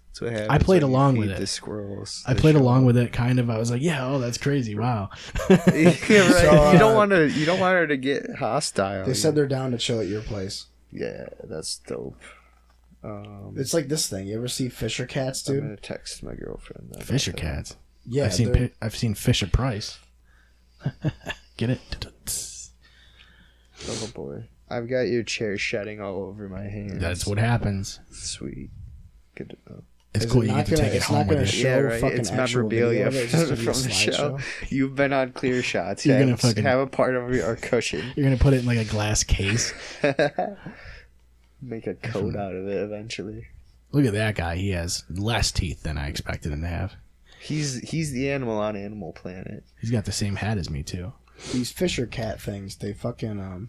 That's what happens I played when you along feed with it. The squirrels. I played along with it, kind of. I was like, yeah, oh, that's crazy. Wow. Yeah, right. So, you don't want to. You don't want her to get hostile. They said they're down to chill at your place. Yeah, that's dope. It's like this thing. You ever see Fisher cats, I'm dude? gonna text my girlfriend. about Fisher that. cats. Yeah, I've seen Fisher Price. Get it? Oh boy, I've got your chair shedding all over my hands. That's what happens. Sweet. Good to know. It's Is cool. it You not get to gonna- take it it's home not gonna with you. show Yeah, right. fucking It's actual memorabilia video of it, it's just from gonna be the a show. slideshow? You've been on Clear Shots. You're have, gonna fucking- have a part of our cushion. You're gonna put it in like a glass case. Make a coat out of it eventually. Look at that guy. He has less teeth than I expected him to have. He's the animal on Animal Planet. He's got the same hat as me too. These Fisher cat things, they fucking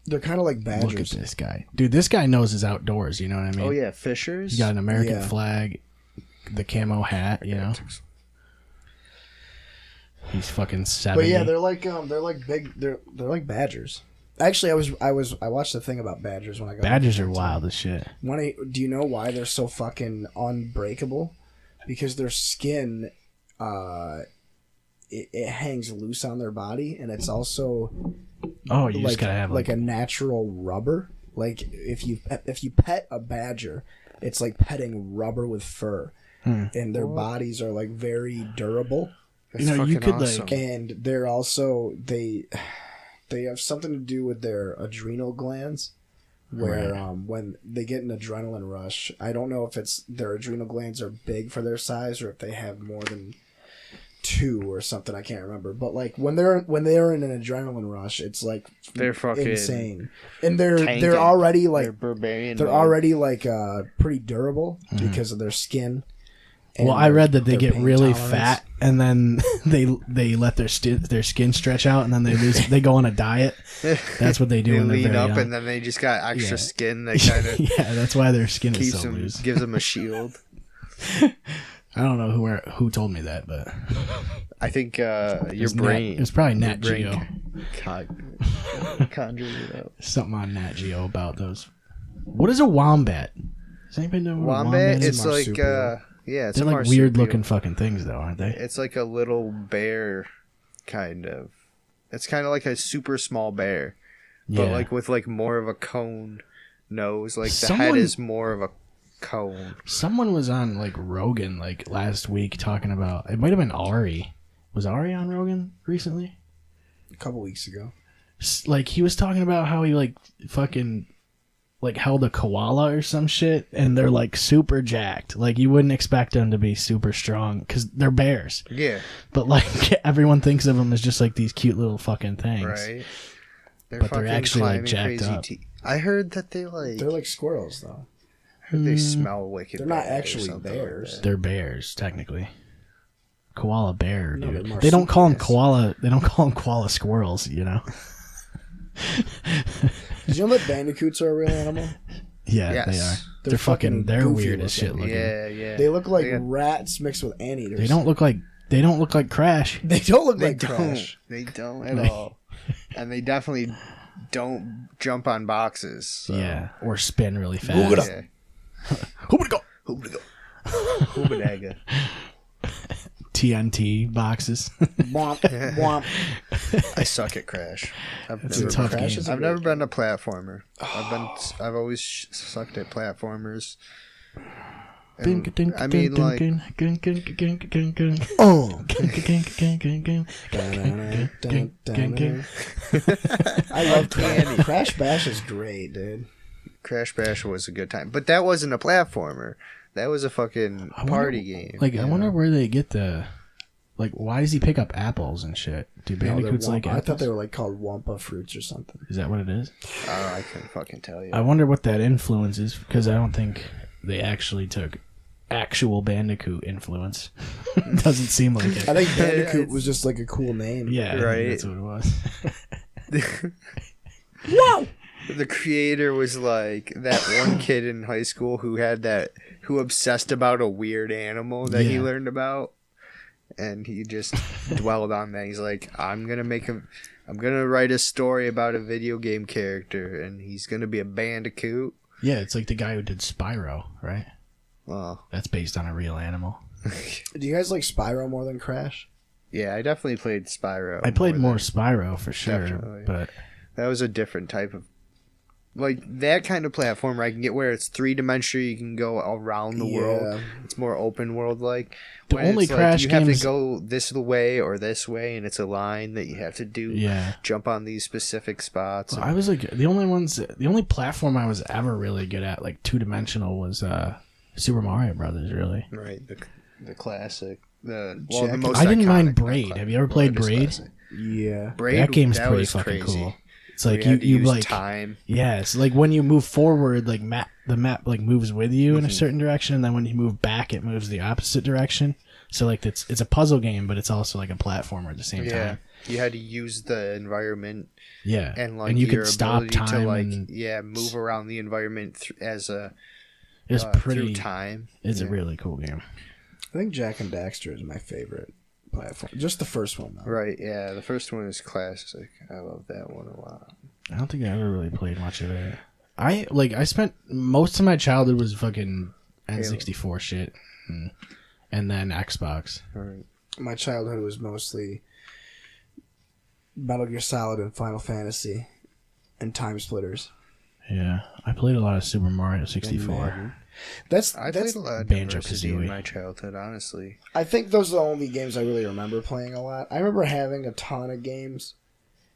they're kind of like Look at badgers. this guy, dude. This guy knows his outdoors. You know what I mean? Oh yeah, Fishers. He's got an American Yeah. flag, the camo hat. You know. He's fucking 70. But yeah, they're like big. They're like badgers. Actually, I watched a thing about badgers when I got Badgers are wild as shit. Do you know why they're so fucking unbreakable? Because their skin, it hangs loose on their body, and it's also Oh, you like just gotta have like a natural rubber. Like if you pet a badger, it's like petting rubber with fur, and their bodies are like very durable. That's you know, you fucking could, awesome. like- And they're also they have something to do with their adrenal glands, where when they get an adrenaline rush, I don't know if it's their adrenal glands are big for their size or if they have more than 2 or something. I can't remember, but like when they're in an adrenaline rush, it's like They're fucking insane, and they're tanking. already like They're barbarian. they're mode. already like pretty durable because of their skin. and Well, I read that they their get pain really tolerance. fat, and then they let their skin stretch out, and then they go on a diet. That's what they do They when they're lean very up young. and then they just got extra Yeah. skin that kind of Yeah, that's why their skin is keeps so them, loose. gives them a shield. I don't know who told me that, but I think your it's brain. it was probably your Nat brain Geo. conjured it up. Something on Nat Geo about those. What is a wombat? Does anybody know what a Wombat, wombat is? it's like yeah, it's They're a like marsupial. weird looking fucking things though, aren't they? It's like a little bear, kind of. It's kind of like a super small bear, but Yeah. like with like more of a cone nose. Like the Someone- head is more of a cone. Someone was on like Rogan like last week talking about it. Might have been Ari. Was Ari on Rogan recently? A couple weeks ago. Like he was talking about how he like fucking like held a koala or some shit, and they're like super jacked. Like you wouldn't expect them to be super strong because they're bears, Yeah, but like everyone thinks of them as just like these cute little fucking things. right. But they're actually, like, climbing jacked up. I heard that they like. They're like squirrels, though. heard they smell wicked. They're not bad or actually something like bears. that. They're bears technically. Koala bear, No, dude. they're They don't call them marsupials. koala. They don't call them koala squirrels. You know. Did you know that bandicoots are a real animal? Yeah, Yes. they are. They're They're fucking. fucking They're goofy weird as shit looking. looking. Yeah. They look like They got- rats mixed with anteaters. They don't look like. They don't look like Crash. They don't look They like don't. Crash. They don't at all. And they definitely don't jump on boxes. So. Yeah, or spin really fast. Yeah. Who would go? Hoobadaga. TNT boxes. Womp, womp. I suck at Crash. It's a tough Crash game. is a I've great never been a platformer. I've always sucked at platformers. And, I mean, like, Oh. I I love Crash. Crash Bash is great, dude. Crash Bash was a good time, but that wasn't a platformer. That was a fucking party game. Like, I wonder where they get the. Like, why does he pick up apples and shit? Do No, they're bandicoots like Wampa. I apples? thought they were like called Wampa fruits or something. Is that what it is? Oh, I couldn't fucking tell you. I wonder what that influence is, because I don't think they actually took actual Bandicoot influence. Doesn't seem like it. I think Bandicoot was just like a cool name. Yeah, I think Right. that's what it was. Whoa! The creator was like that one kid in high school who obsessed about a weird animal that he Yeah. learned about, and he just dwelled on that. He's like, I'm gonna write a story about a video game character, and he's gonna be a bandicoot. Yeah, it's like the guy who did Spyro, right? Well, That's based on a real animal. Do you guys like Spyro more than Crash? yeah, I definitely played Spyro. I played more than- Spyro for sure, Definitely. but That was a different type of, like, that kind of platform where I can get where it's 3-dimensional. You can go around the world. It's more open world like. The only Crash you have games- to go this way or this way, and it's a line that you have to do. yeah. Jump on these specific spots. I was like the only platform I was ever really good at, like 2-dimensional, was Super Mario Brothers. Really, Right, the classic. The Jack- most I didn't mind iconic, Braid. not Have you ever classic. played Well, it is Braid? classic. Yeah. Braid, that game's pretty was fucking crazy. cool. It's like We had to you use like time. yeah, it's like when you move forward, like the map like moves with you Mm-hmm. in a certain direction, and then when you move back, it moves the opposite direction. So like it's a puzzle game, but it's also like a platformer at the same Yeah, time. you had to use the environment Yeah, and like you your could stop ability time. to like and move around the environment as a it's through pretty. time. It's a Yeah. really cool game. I think Jack and Daxter is my favorite platform. Just the first one, though. Right, yeah. The first one is classic. I love that one a lot. I don't think I ever really played much of it. I spent most of my childhood was fucking N64 shit, and then Xbox. Right. My childhood was mostly Metal Gear Solid and Final Fantasy and Time Splitters. Yeah, I played a lot of Super Mario 64. Madden. That's I that's. played a lot of Banjo-Kazooie. diversity in my childhood, honestly. I think those are the only games I really remember playing a lot. I remember having a ton of games,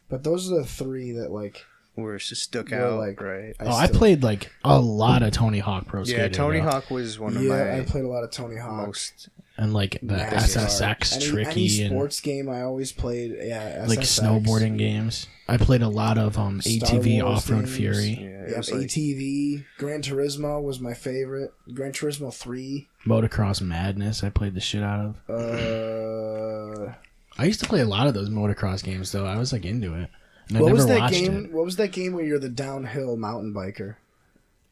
but those are the three that like. Where it's just stuck Were, out, like, right? I still- played like a lot of Tony Hawk Pro Skater. Yeah, Tony though. Hawk was one of Yeah, I my played a lot of Tony Hawk. most. and like the NASCAR. SSX Any Tricky and sports game I always played. Yeah, like SSX. snowboarding games. I played a lot of Star ATV Wars Off Road games. Fury, Yeah, it Yep, was like, ATV. Gran Turismo was my favorite. Gran Turismo 3. Motocross Madness. I played the shit out of. I used to play a lot of those motocross games though. I was like into it. And I What never was that watched game? it. What was that game where you're the downhill mountain biker?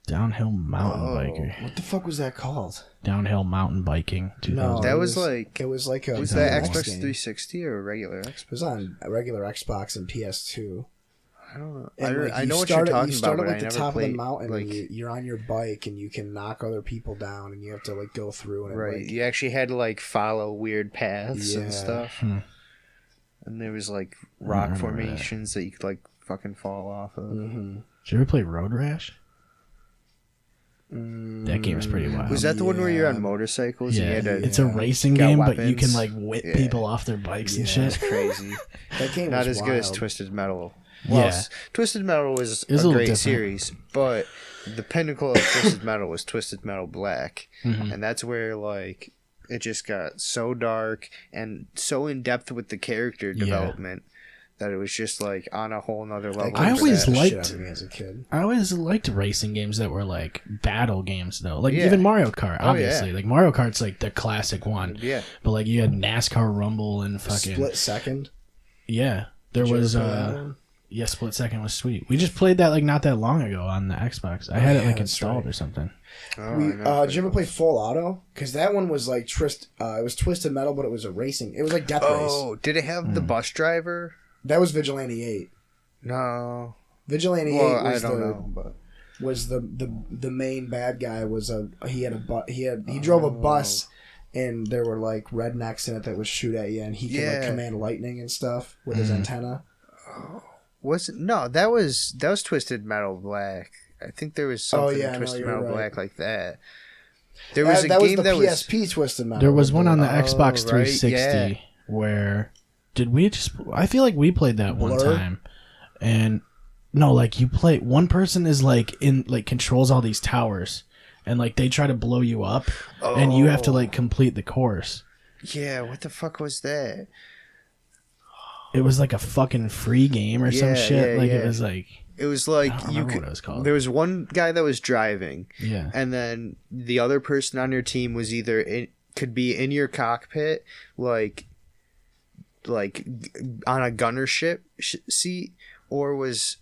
Downhill mountain biker. What the fuck was that called? Downhill mountain biking. No, That it was like... it was like a Was that DX Xbox game. 360 or a regular Xbox? It was on a regular Xbox and PS2. I don't know. And, like, I know you what start you're at- talking you start about, at but like I the never top played... of the mountain, like, and you're on your bike, and you can knock other people down, and you have to like go through and right. Like, You actually had to like follow weird paths Yeah. and stuff. Hmm. And there was like I rock remember formations that you could like fucking fall off of. mm-hmm. Did you ever play Road Rash? That game is pretty wild. Was that the one where you're on Yeah. motorcycles? Yeah, and you had to, it's a racing got game, but you weapons? can like whip Yeah. people off their bikes and Yeah. shit. It's crazy. That game Not was as good as wild. Twisted Metal. Yeah. Well, Twisted Metal was It was a a little great different. series, but the pinnacle of Twisted Metal was Twisted Metal Black, Mhm. and that's where like it just got so dark and so in depth with the character Yeah. development that it was just like on a whole nother level. That I game for always that. scared the shit liked- out of me as a kid. I always liked racing games that were like battle games though. Like Yeah. even Mario Kart, Oh, obviously. yeah. Like Mario Kart's like the classic one. Yeah, But like you had NASCAR Rumble and fucking Split Second. yeah. There Did you was ever play that one? yeah, Split Second was sweet. We just played that like not that long ago on the Xbox. I had it yeah, like that's installed right. or something. Oh, We, I know. did you ever play Full Auto? Because that one was like it was Twisted Metal, but it was a racing. It was like Death Race. Oh, did it have the bus driver? That was Vigilante 8. No. Vigilante Well, 8 I was don't know, but was the main bad guy. Was he drove a bus, and there were like rednecks in it that would shoot at you, and he could like Yeah. command lightning and stuff with his antenna. was it? No, that was Twisted Metal Black. I think there was something yeah, no, Twisted you're Metal right. Black like that. There was a that game was the that was PSP Twisted Metal. There was one on the Oh, Xbox right, 360 yeah. where did we just I feel like we played that one Blur? time. And no, like you play one person is like in like controls all these towers and like they try to blow you up and you have to like complete the course. Yeah, what the fuck was that? It was like a fucking free game or some Yeah, shit. yeah, Like yeah. it was like It was like I don't you remember could. what it was called. There was one guy that was driving, yeah. and then the other person on your team was either could be in your cockpit, like on a gunner ship seat, or was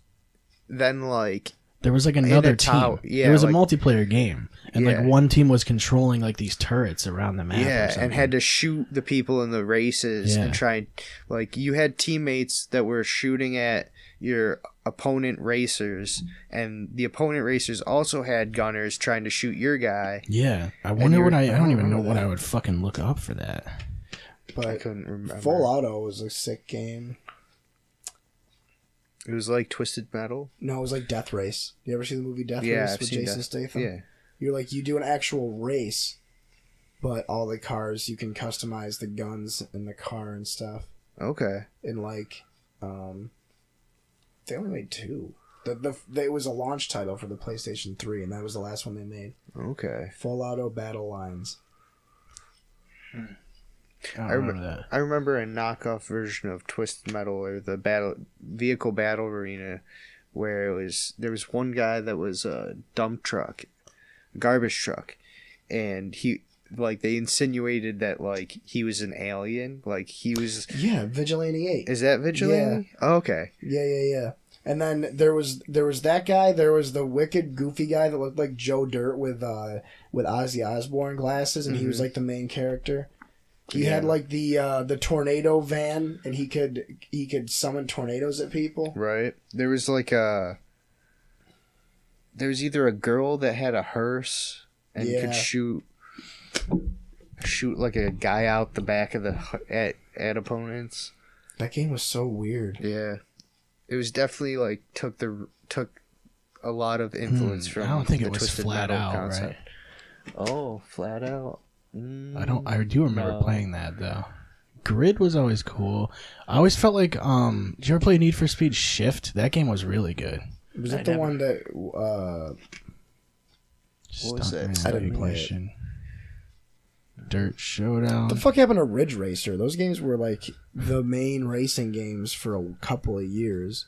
then like There was like another tower. team. Yeah, it was like- a multiplayer game, and Yeah. like one team was controlling like these turrets around the map. or yeah, something. and had to shoot the people in the races Yeah. and try like you had teammates that were shooting at your opponent racers, and the opponent racers also had gunners trying to shoot your guy. Yeah, I wonder you what were- I don't even know what I would fucking look up for that. I But couldn't remember. Full Auto was a sick game. It was like Twisted Metal. No, it was like Death Race. You ever see the movie Death Yeah, Race I've with seen Jason that. Statham? Yeah. You're like, you do an actual race, but all the cars, you can customize the guns in the car and stuff. Okay. And like, they only made 2. It was a launch title for the PlayStation 3, and that was the last one they made. Okay. Full Auto Battle Lines. I don't remember that. I remember a knockoff version of Twisted Metal or the vehicle battle arena where there was one guy that was a dump truck, garbage truck, and they insinuated that like he was an alien, like he was. Yeah, Vigilante 8. Is that Vigilante? Yeah. Oh, okay. Yeah. And then there was that guy. There was the wicked goofy guy that looked like Joe Dirt with Ozzy Osbourne glasses, and he was like the main character. He had like the tornado van, and he could summon tornadoes at people. Right. There was like there was either a girl that had a hearse and Yeah. could shoot like a guy out the back of at opponents. That game was so weird. Yeah. It was definitely like took a lot of influence from I don't think the it was Twisted Flat Metal Out, concept. right? Oh, Flat Out. I do remember No. playing that though. Grid was always cool. I always felt like did you ever play Need for Speed Shift? That game was really good. Was it the one that What was that? Stuntman I didn't play it. Ignition. Dirt Showdown. the fuck happened to Ridge Racer? Those games were like the main racing games for a couple of years,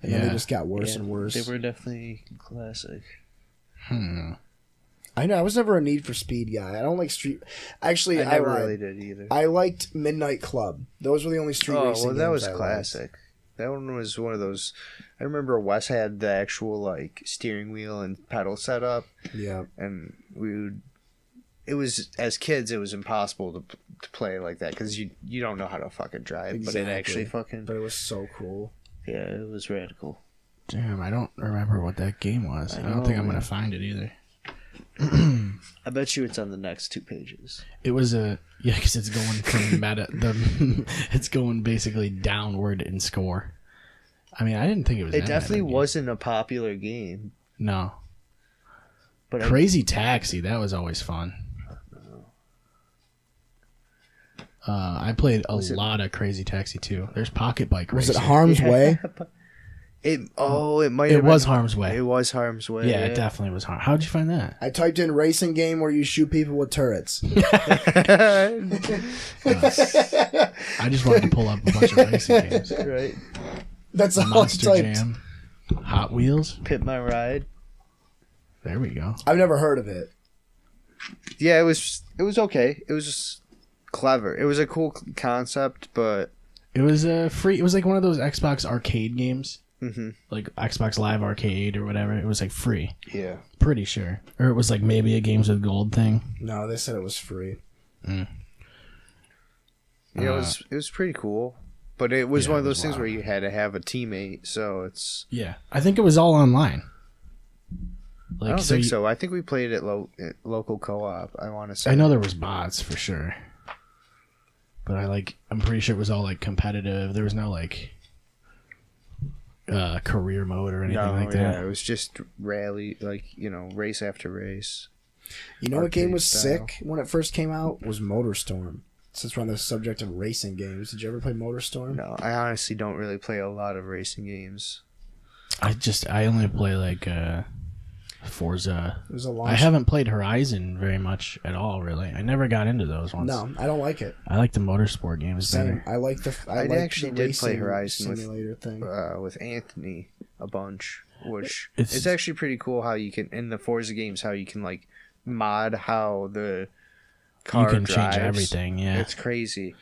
and then they Yeah. just got worse and worse. They were definitely classic. I know. I was never a Need for Speed guy. I don't like street. Actually, I I never lied. really did either. I liked Midnight Club. Those were the only street Oh, racing well, that games was I liked. classic. That one was one of those. I remember Wes had the actual like steering wheel and pedal setup, Yeah. and we would. It was as kids, it was impossible to play like that because you don't know how to fucking drive, but it actually fucking. But it was so cool. Yeah, it was radical. Damn, I don't remember what that game was. I don't think I'm gonna find it either. I bet you it's on the next 2 pages. It was because it's going from it's going basically downward in score. I mean, I didn't think it was. It that definitely bad of a game. wasn't a popular game, No. but Crazy Taxi, that was always fun. I played a lot of Crazy Taxi too. There's Pocket Bike Was Racing. it Harm's Way? it might. It have was been- Harm's Way. It was Harm's Way. Yeah, it definitely was Harm. How'd you find that? I typed in racing game where you shoot people with turrets. I just wanted to pull up a bunch of racing games. Right. That's all I Monster typed. Jam, Hot Wheels. Pit My Ride. There we go. I've never heard of it. Yeah, it was okay. It was just clever. It was a cool concept, but It was free. It was like one of those Xbox arcade games, mhm. like Xbox Live Arcade or whatever. It was like free. Yeah. Pretty sure, or it was like maybe a Games with Gold thing. No, they said it was free. Yeah, it was pretty cool. But it was Yeah, one of it was those things wild. where you had to have a teammate, so it's Yeah, I think it was all online. I don't think so. I think we played it at local co-op, I want to say. I know there was bots for sure, but I'm pretty sure it was all like competitive. There was no like career mode or anything like that. Yeah, it was just rally, race after race. You know what game Arcade was style. sick when it first came out? Was MotorStorm. Since we're on the subject of racing games, did you ever play MotorStorm? No, I honestly don't really play a lot of racing games. I only play like Forza. It was a launch. I haven't played Horizon very much at all, really. I never got into those ones. No, I don't like it. I like the motorsport games Same. better. I like the. I I like actually the did play racing Horizon simulator thing. With Anthony a bunch, which It's- it's actually pretty cool how you can in the Forza games how you can like mod how the car You can drives. change everything, yeah. It's crazy.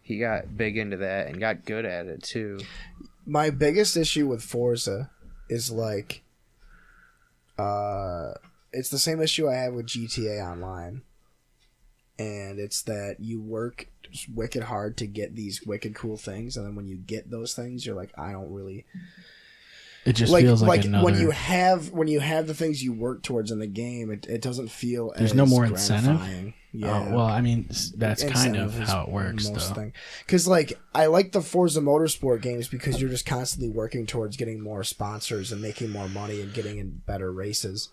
He got big into that and got good at it too. My biggest issue with Forza is like, it's the same issue I have with GTA Online, and it's that you work just wicked hard to get these wicked cool things, and then when you get those things, you're like, I don't really It just feels like another. when you have the things you work towards in the game, it doesn't feel. There's as no more incentive? gratifying. Yeah. Oh, well, I mean, that's kind of Incentive is how it works, though. Because like I like the Forza Motorsport games because you're just constantly working towards getting more sponsors and making more money and getting in better races.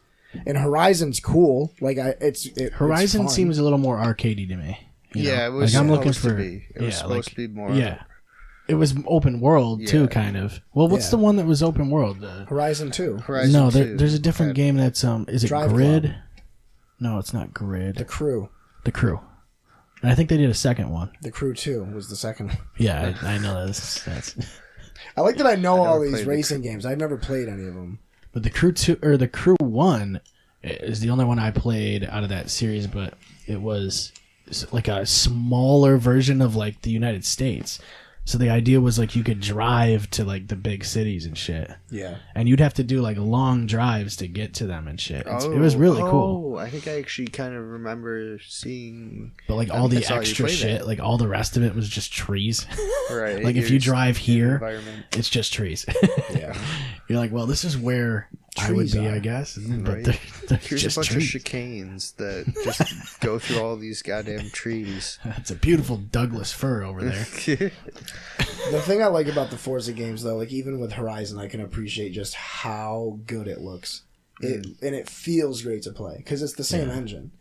And Horizon's cool. Like Horizon it's fun. seems a little more arcadey to me. you know? Yeah, it was Like, I'm looking supposed for. to be. It was yeah, supposed like, to be more. Yeah, it was open world too, Yeah. kind of. Well, what's Yeah. the one that was open world? Horizon 2. Horizon No, 2 there's a different had- game that's is it Drive Grid? Club. No, it's not Grid. The Crew. The Crew. And I think they did a second one. The Crew 2 was the second one. Yeah, I know that's. I like that I know all never these played the racing games. I've never played any of them. But the Crew 2 or the Crew 1 is the only one I played out of that series, but it was like a smaller version of like the United States. So the idea was like you could drive to like the big cities and shit. Yeah. And you'd have to do like long drives to get to them and shit. It was really cool. Oh, I think I actually kind of remember seeing. But like I all think the I saw you extra play shit, that. like all the rest of it was just trees. Right. Like if you're you just drive in the here, environment. it's just trees. Yeah. You're like, well, this is where I would Trees be, are. I guess. But Right. they're Here's just a bunch trees. of chicanes that just go through all these goddamn trees. That's a beautiful Douglas fir over there. The thing I like about the Forza games, though, like even with Horizon, I can appreciate just how good it looks. And it feels great to play because it's the same engine.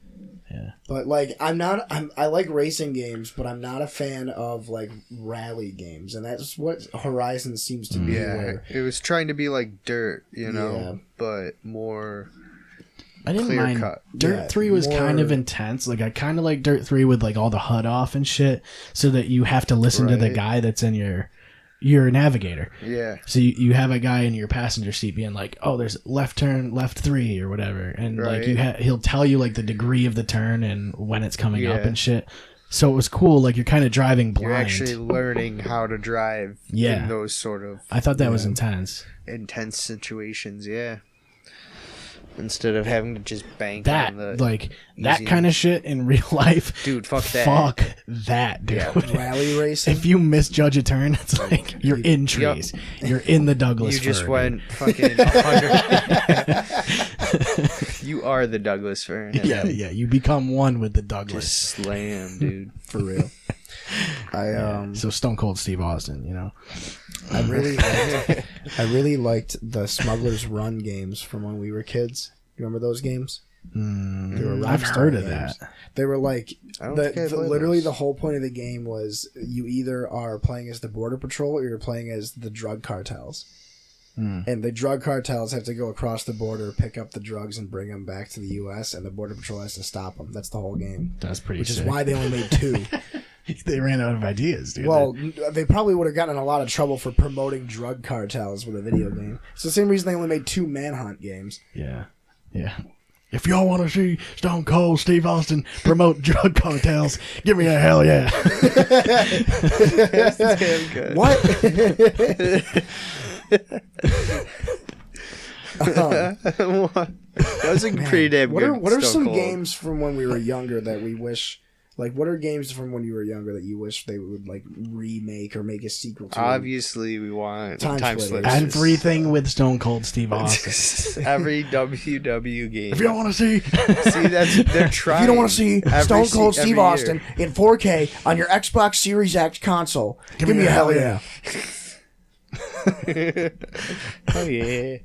Yeah. But like I like racing games, but I'm not a fan of like rally games, and that's what Horizon seems to be. Yeah, Where, it was trying to be like Dirt, Yeah. but more. I didn't Clear mind. cut. Dirt Yeah, 3 was kind of more- intense. Like I kind of like Dirt 3 with like all the HUD off and shit, so that you have to listen to the Right. guy that's in your navigator. Yeah, So you have a guy in your passenger seat being like, "Oh, there's left turn, left 3 or whatever," and like Right. he'll tell you like the degree of the turn and when it's coming up Yeah. and shit. So it was cool. Like you're kind of driving blind. You're actually learning how to drive Yeah. in those sort of I thought that was intense. intense situations. Yeah. Instead of having to just bank That on the that easy- kind of shit in real life, Dude, fuck that. Fuck that, dude. Yeah. Rally racing. If you misjudge a turn, it's like you're in trees. You're in the Douglas. You just fir, went fucking 100. You are the Douglas fir. dude. Yeah, yeah. You become one with the Douglas. Just slam, dude. For real. So Stone Cold Steve Austin, you know. I really liked the Smuggler's Run games from when we were kids. You remember those games? They were I've rock heard of games. that. They were like I don't think I played literally those. the whole point of the game was you either are playing as the border patrol or you're playing as the drug cartels. And the drug cartels have to go across the border, pick up the drugs, and bring them back to the U.S. And the border patrol has to stop them. That's the whole game. That's pretty Which sick. is why they only made 2. They ran out of ideas, dude. Well, they probably would have gotten in a lot of trouble for promoting drug cartels with a video game. It's the same reason they only made 2 Manhunt games. Yeah. Yeah. If y'all want to see Stone Cold Steve Austin promote drug cartels, give me a hell yeah. Damn good. What? That was a pretty damn What good. are Stone some Cold. games from when we were younger that we wish, like, what are games from when you were younger that you wish they would, like, remake or make a sequel to? Obviously, we want Time Time Splitters. Splitters. Everything with Stone Cold Steve Austin. Every WW game. If y'all want to see, See, they're trying. If you don't want to see every Stone Cold every Steve year. Austin in 4K on your Xbox Series X console, give me a hell yeah. Oh yeah.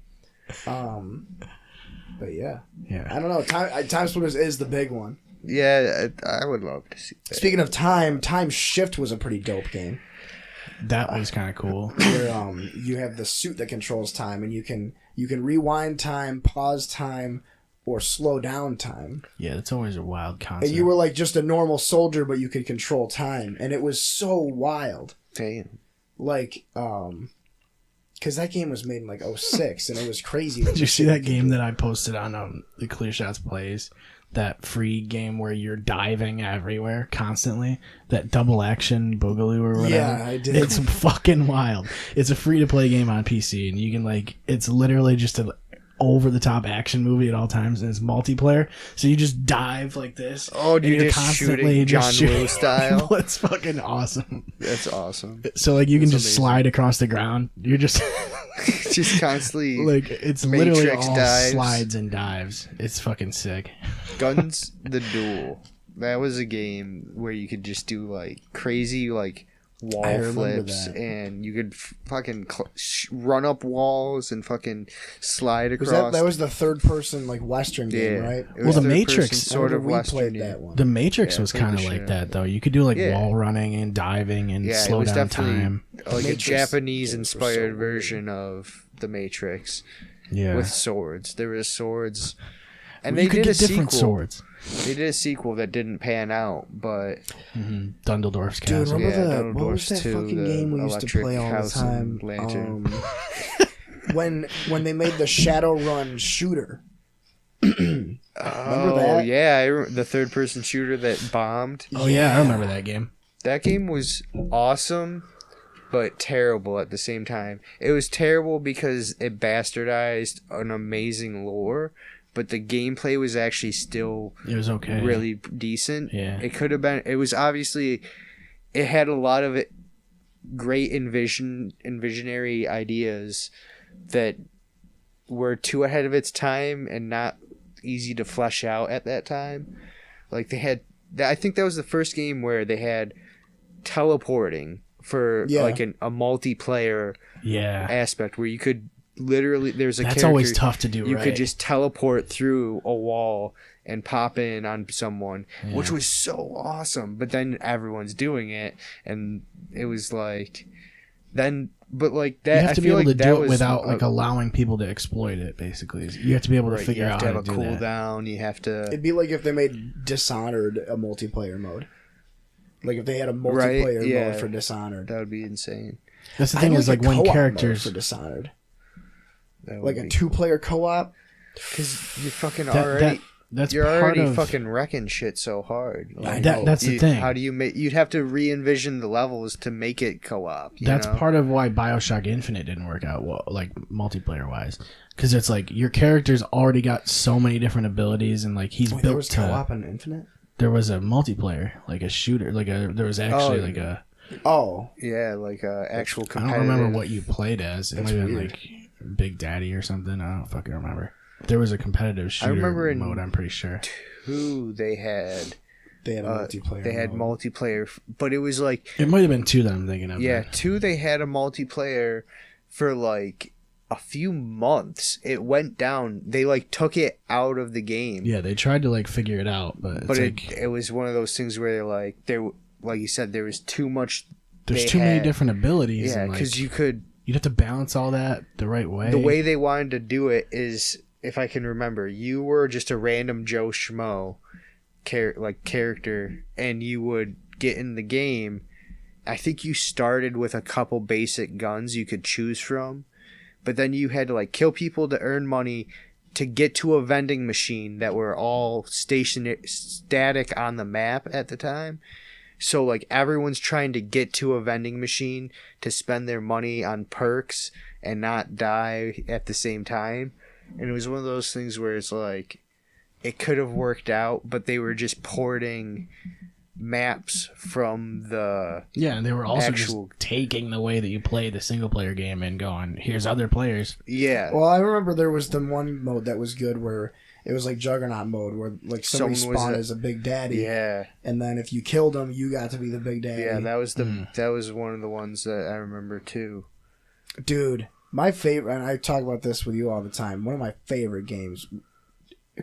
But yeah, yeah, I don't know. Time Splitters is the big one. Yeah, I would love to see that. Speaking of Time Shift was a pretty dope game. that was kind of cool. Where you have the suit that controls time, and you can rewind time, pause time, or slow down time. Yeah, it's always a wild concept. And you were like just a normal soldier, but you could control time, and it was so wild. Damn. Like, because that game was made in like 06, and it was crazy. Did you see that game that I posted on the Clear Shots Plays? That free game where you're diving everywhere constantly. That double action boogaloo or whatever. Yeah, I did. It's fucking wild. It's a free to play game on PC, and you can it's literally just an over the top action movie at all times, and it's multiplayer. So you just dive like this. Oh, and dude, you're just shooting John Woo style. It's fucking awesome. That's awesome. So you can just amazing. slide across the ground. You're just Just constantly it's literally Matrix all dives. slides and dives. It's fucking sick. Guns the Duel. That was a game where you could just do crazy wall I remember flips, that. and you could fucking run up walls and fucking slide Was across. that was the third person Western game, right? It was the third Matrix- person sort of we Western. played Yeah. that one. The Matrix Yeah, was played kind of the like shit that though. You could do Yeah. wall running and diving and Yeah, it slow was down definitely time. like a Matrix Japanese games were inspired so weird. version of the Matrix Yeah, with swords. There was swords, and you they could did a get different sequel. swords. They did a sequel that didn't pan out, but Dundledorf's Dude, Castle. remember Yeah, what was Dundledorf's that 2, fucking the game we used to Electric play all the House time? and Lantern. When they made the Shadowrun shooter. Remember Oh that? yeah, the third person shooter that bombed. Oh yeah, I remember that game. That game was awesome, but terrible at the same time. It was terrible because it bastardized an amazing lore, but the gameplay was actually still It was okay. really decent. Yeah. It could have been. It was obviously. It had a lot of great envisionary ideas that were too ahead of its time and not easy to flesh out at that time. Like they had. I think that was the first game where they had teleporting for Yeah. a multiplayer Yeah, aspect where you could literally there's a that's character always tough to do. you right? could just teleport through a wall and pop in on someone, which was so awesome. But then everyone's doing it, and it was like, then, but like that. You have I to be feel able like to that do it was without a- allowing people to exploit it. Basically, you have to be able to right, figure you have out to how have to a do that. cooldown. You have to. It'd be like if they made Dishonored a multiplayer mode. Like if they had a Right, multiplayer yeah. mode for Dishonored. That would be insane. That's the I'd thing is a like when co-op mode characters for Dishonored, That like a 2-player co-op. because you fucking that, already. that's you're part already of fucking wrecking shit so hard. Like, that's the thing. How do you make? You'd have to re-envision the levels to make it co-op. That's part of why BioShock Infinite didn't work out well, like multiplayer wise, because it's like your character's already got so many different abilities, and like he's Wait, built there was to. co-op in Infinite? There was a multiplayer, like a shooter, there was actually like a. Oh. Yeah, like actual I competitive. don't remember what you played as. It might have been like Big Daddy or something. I don't fucking remember. There was a competitive shooter remember mode. I'm pretty sure. Who they had. They had a multiplayer. They had mode. multiplayer, but it was like It might have been 2 that I'm thinking of. yeah, then. 2 they had a multiplayer for like a few months. It went down. They like took it out of the game. Yeah, they tried to like figure it out, but it's like it was one of those things where like like you said, there was too much. there's they too many had. different abilities. Yeah, and, because like, you'd have to balance all that the right way. the way they wanted to do it is, if I can remember, you were just a random Joe Schmo character, and you would get in the game. I think you started with a couple basic guns you could choose from, but then you had to like kill people to earn money to get to a vending machine that were all static on the map at the time. So like everyone's trying to get to a vending machine to spend their money on perks and not die at the same time. And it was one of those things where it's like it could have worked out, but they were just porting maps from the and they were also actual just taking the way that you play the single player game and going, here's other players. yeah. Well, I remember there was the one mode that was good where it was like Juggernaut mode, where like somebody Someone was spawned a- as a big daddy, Yeah. and then if you killed him, you got to be the big daddy. Yeah, that was that was one of the ones that I remember too. Dude, my favorite, and I talk about this with you all the time. One of my favorite games,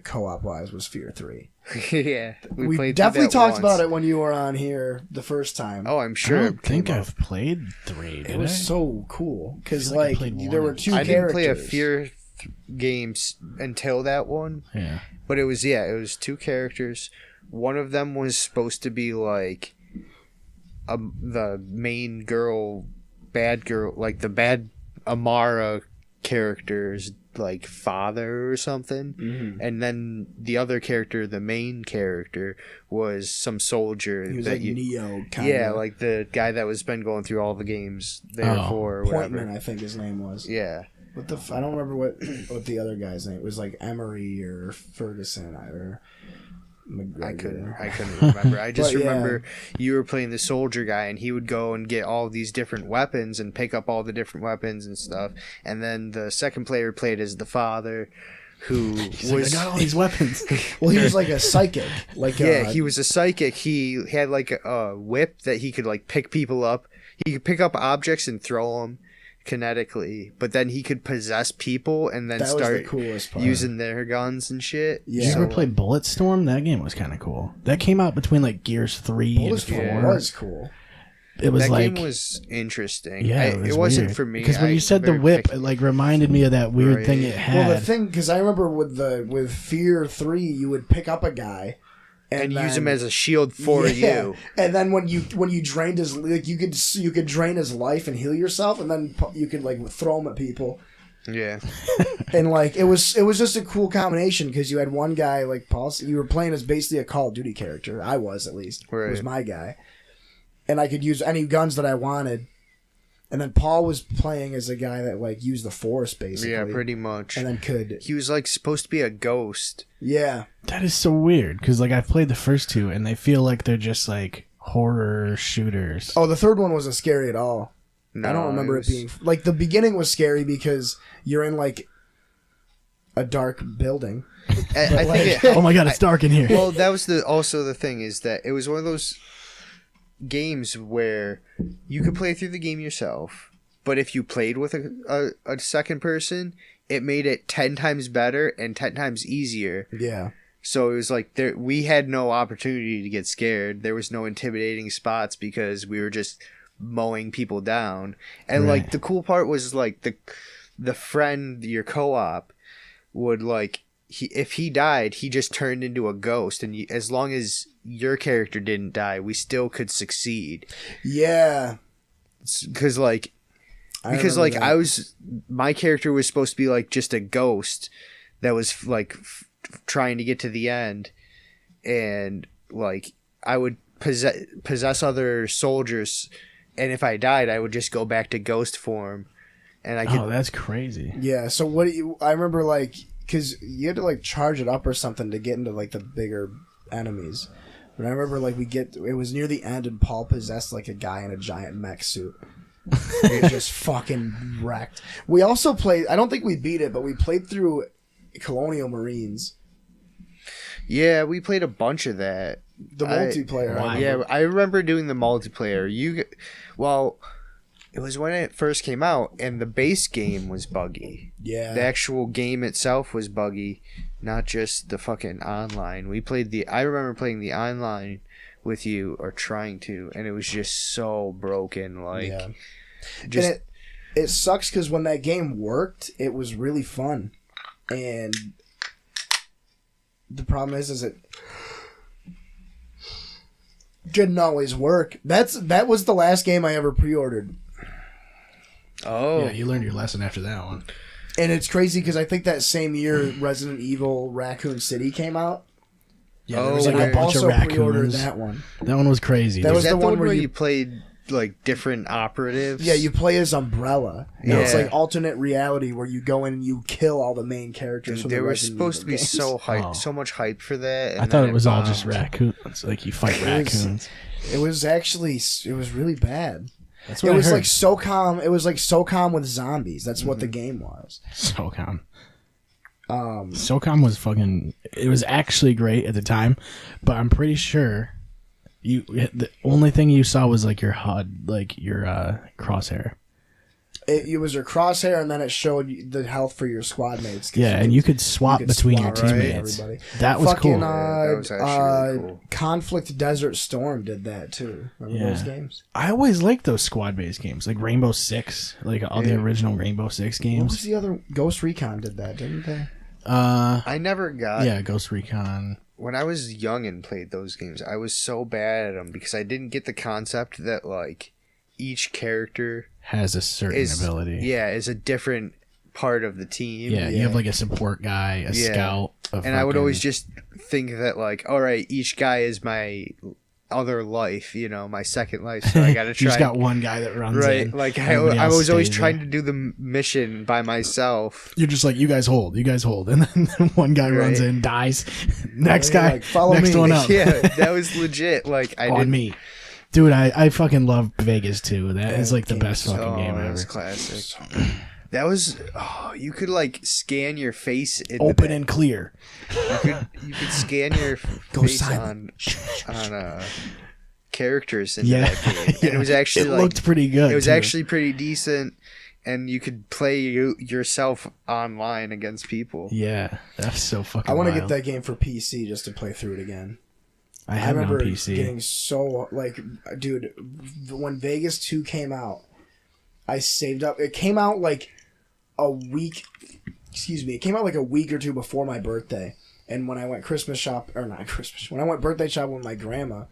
co-op wise, was Fear 3. Yeah. We played through definitely that talked once. about it when you were on here the first time. Oh, I'm I sure. don't think came up. I've played 3. Did it was I? so cool because I feel like I like played one there were and- two I characters. didn't play a Fear games until that one. Yeah. But it was 2 characters. One of them was supposed to be like the main girl, bad girl, like the bad Amara character's like father or something. Mm-hmm. And then the other character, the main character, was some soldier He was that like Neo, kind of. yeah, like the guy that was been going through all the games therefore or Pointman, whatever. I think his name was. Yeah. What the? I don't remember what the other guy's name was. Like Emery or Ferguson or McGregor. I couldn't remember. I just But, yeah. remember you were playing the soldier guy, and he would go and get all these different weapons and pick up all the different weapons and stuff. And then the second player played as the father, who He's like, was I got all these weapons. Well, he was like a psychic. Like he was a psychic. He had like a whip that he could like pick people up. He could pick up objects and throw them kinetically, but then he could possess people and then that was the start coolest part. using their guns and shit. Yeah. Did you ever So, play Bulletstorm? That game was kind of cool. That came out between like Gears 3 Bulletstorm and 4. was cool. It was that like game was interesting. yeah, it wasn't weird. for me because when I you said the very whip, picky. it like reminded me of that weird Right. thing it had. Well, the thing, because I remember with Fear 3, you would pick up a guy and then, use him as a shield for Yeah. you. And then when you drained his, like you could drain his life and heal yourself, and then you could like throw him at people. Yeah. And like it was just a cool combination because you had one guy like Paul. You were playing as basically a Call of Duty character. I was, at least. Right. It was my guy, and I could use any guns that I wanted. And then Paul was playing as a guy that like used the Force basically. Yeah, pretty much. And then could He was like supposed to be a ghost. yeah. that is so weird because like I've played the first 2 and they feel like they're just like horror shooters. Oh, the third one wasn't scary at all. No, I don't remember was- it being like the beginning was scary because you're in like a dark building. I like- think it, Oh my god, it's dark in here. well, that was also the thing is that it was one of those games where you could play through the game yourself, but if you played with a second person, it made it 10 times better and 10 times easier. Yeah. So it was like we had no opportunity to get scared. There was no intimidating spots because we were just mowing people down. And like Right. the cool part was like the friend, your co-op, would like if he died, he just turned into a ghost, and as long as your character didn't die, we still could succeed. Yeah. Because like I because remember like that. my character was supposed to be like just a ghost that was like trying to get to the end, and like I would possess other soldiers, and if I died, I would just go back to ghost form, and I could. Oh, that's crazy. Yeah. So I remember like because you had to like charge it up or something to get into like the bigger enemies. But I remember like it was near the end and Paul possessed like a guy in a giant mech suit. It just fucking wrecked. We also played. I don't think we beat it, but we played through Colonial Marines. Yeah, we played a bunch of that. The multiplayer. Yeah, I remember doing the multiplayer. It was when it first came out, and the base game was buggy. Yeah. The actual game itself was buggy, not just the fucking online. I remember playing the online with you, or trying to, and it was just so broken. Like, Yeah. just And it sucks because when that game worked, it was really fun, and the problem is it didn't always work. That was the last game I ever pre-ordered, Yeah, you learned your lesson after that one. and it's crazy because I think that same year Resident Evil Raccoon City came out, Yeah, there was Oh, like and a I bunch of also pre-ordered raccoons. that one. That one was crazy. That dude. was is that the one where you you- played like different operatives? Yeah, you play as Umbrella. And it's Yeah. like alternate reality where you go in and you kill all the main characters. Dude, from there the was Resident supposed to Evil be games. so hype, Oh. so much hype for that. And I thought then it was all bombed. just raccoons. Like you fight raccoons. It was really bad. That's It what I was heard. like SOCOM. It was like SOCOM with zombies. That's what the game was. SOCOM. SOCOM was fucking. It was actually great at the time, but I'm pretty sure the only thing you saw was like your HUD, like your crosshair. It was your crosshair, and then it showed you the health for your squad mates. 'Cause Yeah, and you could swap between your swap between teammates. everybody. That was Fucking, cool. that was actually really cool. Conflict Desert Storm did that too. Remember those games? I always liked those squad-based games, like Rainbow Six, like all the original Rainbow Six What games. was the other? Ghost Recon did that, didn't they? I never got. Yeah, Ghost Recon. When I was young and played those games, I was so bad at them because I didn't get the concept that like each character Has a certain ability. is a different part of the team. Yeah, you have like a support guy, a scout, And I would always just think that like, all right, each guy is my other life, my second life. So I got to You try. just got one guy that runs right, in. like Everybody I else was always stays trying there. to do the mission by myself. You're just like, you guys hold, and then one guy runs Right. in, dies. Next you're guy, like, follow next me. one up. Yeah, that was legit. Like I on didn't. me. Dude, I fucking love Vegas too. That is like the game best is fucking game that ever. was classic. That was you could like scan your face in Open and clear. you could scan your face on characters in Yeah. that game. And it was actually It like looked pretty good. it was too. actually pretty decent, and you could play yourself online against people. Yeah, that's so fucking I want to wild. get that game for PC just to play through it again. I I have it on remember PC. getting so like, dude, when Vegas 2 came out, I saved up. It came out like a week. Excuse me. It came out like a week or two before my birthday. And when I went when I went birthday shopping with my grandma,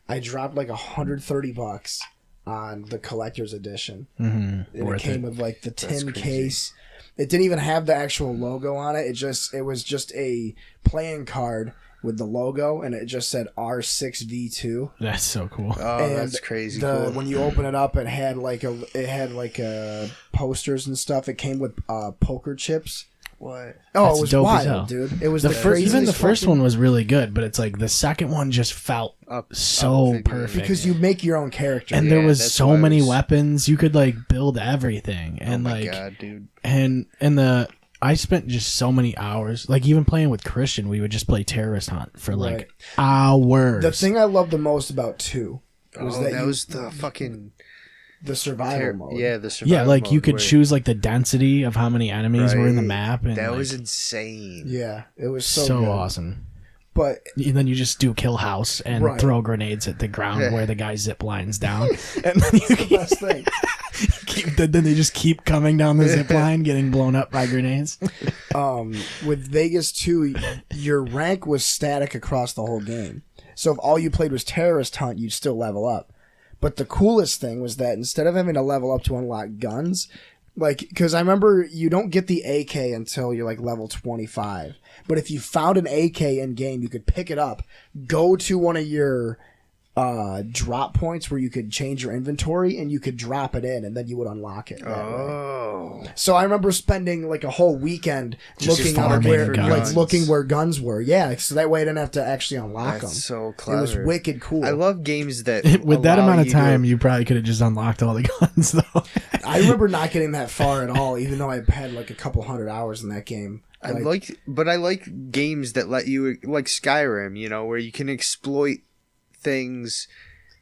I dropped like $130 on the collector's edition. And it Worth came it. with like the tin crazy. case. It didn't even have the actual logo on it. It was just a playing card with the logo, and it just said R6V2. That's so cool. Oh, And that's crazy cool. When you open it up, it had posters and stuff. It came with poker chips. What? Oh, That's it was dope as hell. wild, dude. It was The the first, even the craziest first fucking- one was really good, but it's like the second one just felt so figure. perfect. because you make your own character. and there Yeah, was that's so why I many was- weapons. You could like build everything, Oh and my like god, dude. and I spent just so many hours. Like even playing with Christian, we would just play Terrorist Hunt for like Right. hours. The thing I loved the most about 2 was Oh, that was the fucking the survival mode. yeah, the survival yeah, like you mode could where- choose like the density of how many enemies were in the Right. map, and That like, was insane. Yeah, it was so so, good. awesome. But And then you just do kill house and Right. throw grenades at the ground Yeah. where the guy zip lines down, and then you the best thing. then they just keep coming down the zip line, getting blown up by grenades. With Vegas 2, your rank was static across the whole game. So if all you played was Terrorist Hunt, you'd still level up. But the coolest thing was that instead of having to level up to unlock guns, Like, because I remember you don't get the AK until you're like level 25. But if you found an AK in game, you could pick it up, go to one of your drop points where you could change your inventory, and you could drop it in, and then you would unlock it. Oh. So I remember spending like a whole weekend looking at farming where, guns. like looking where guns were. Yeah, so that way I didn't have to actually unlock them. That's so It clever. was wicked cool. I love games that With that allow amount of you to- time, you probably could have just unlocked all the guns, though. I remember not getting that far at all, even though I had like a couple hundred hours in that game. I like games that let you, like Skyrim, you know, where you can exploit things.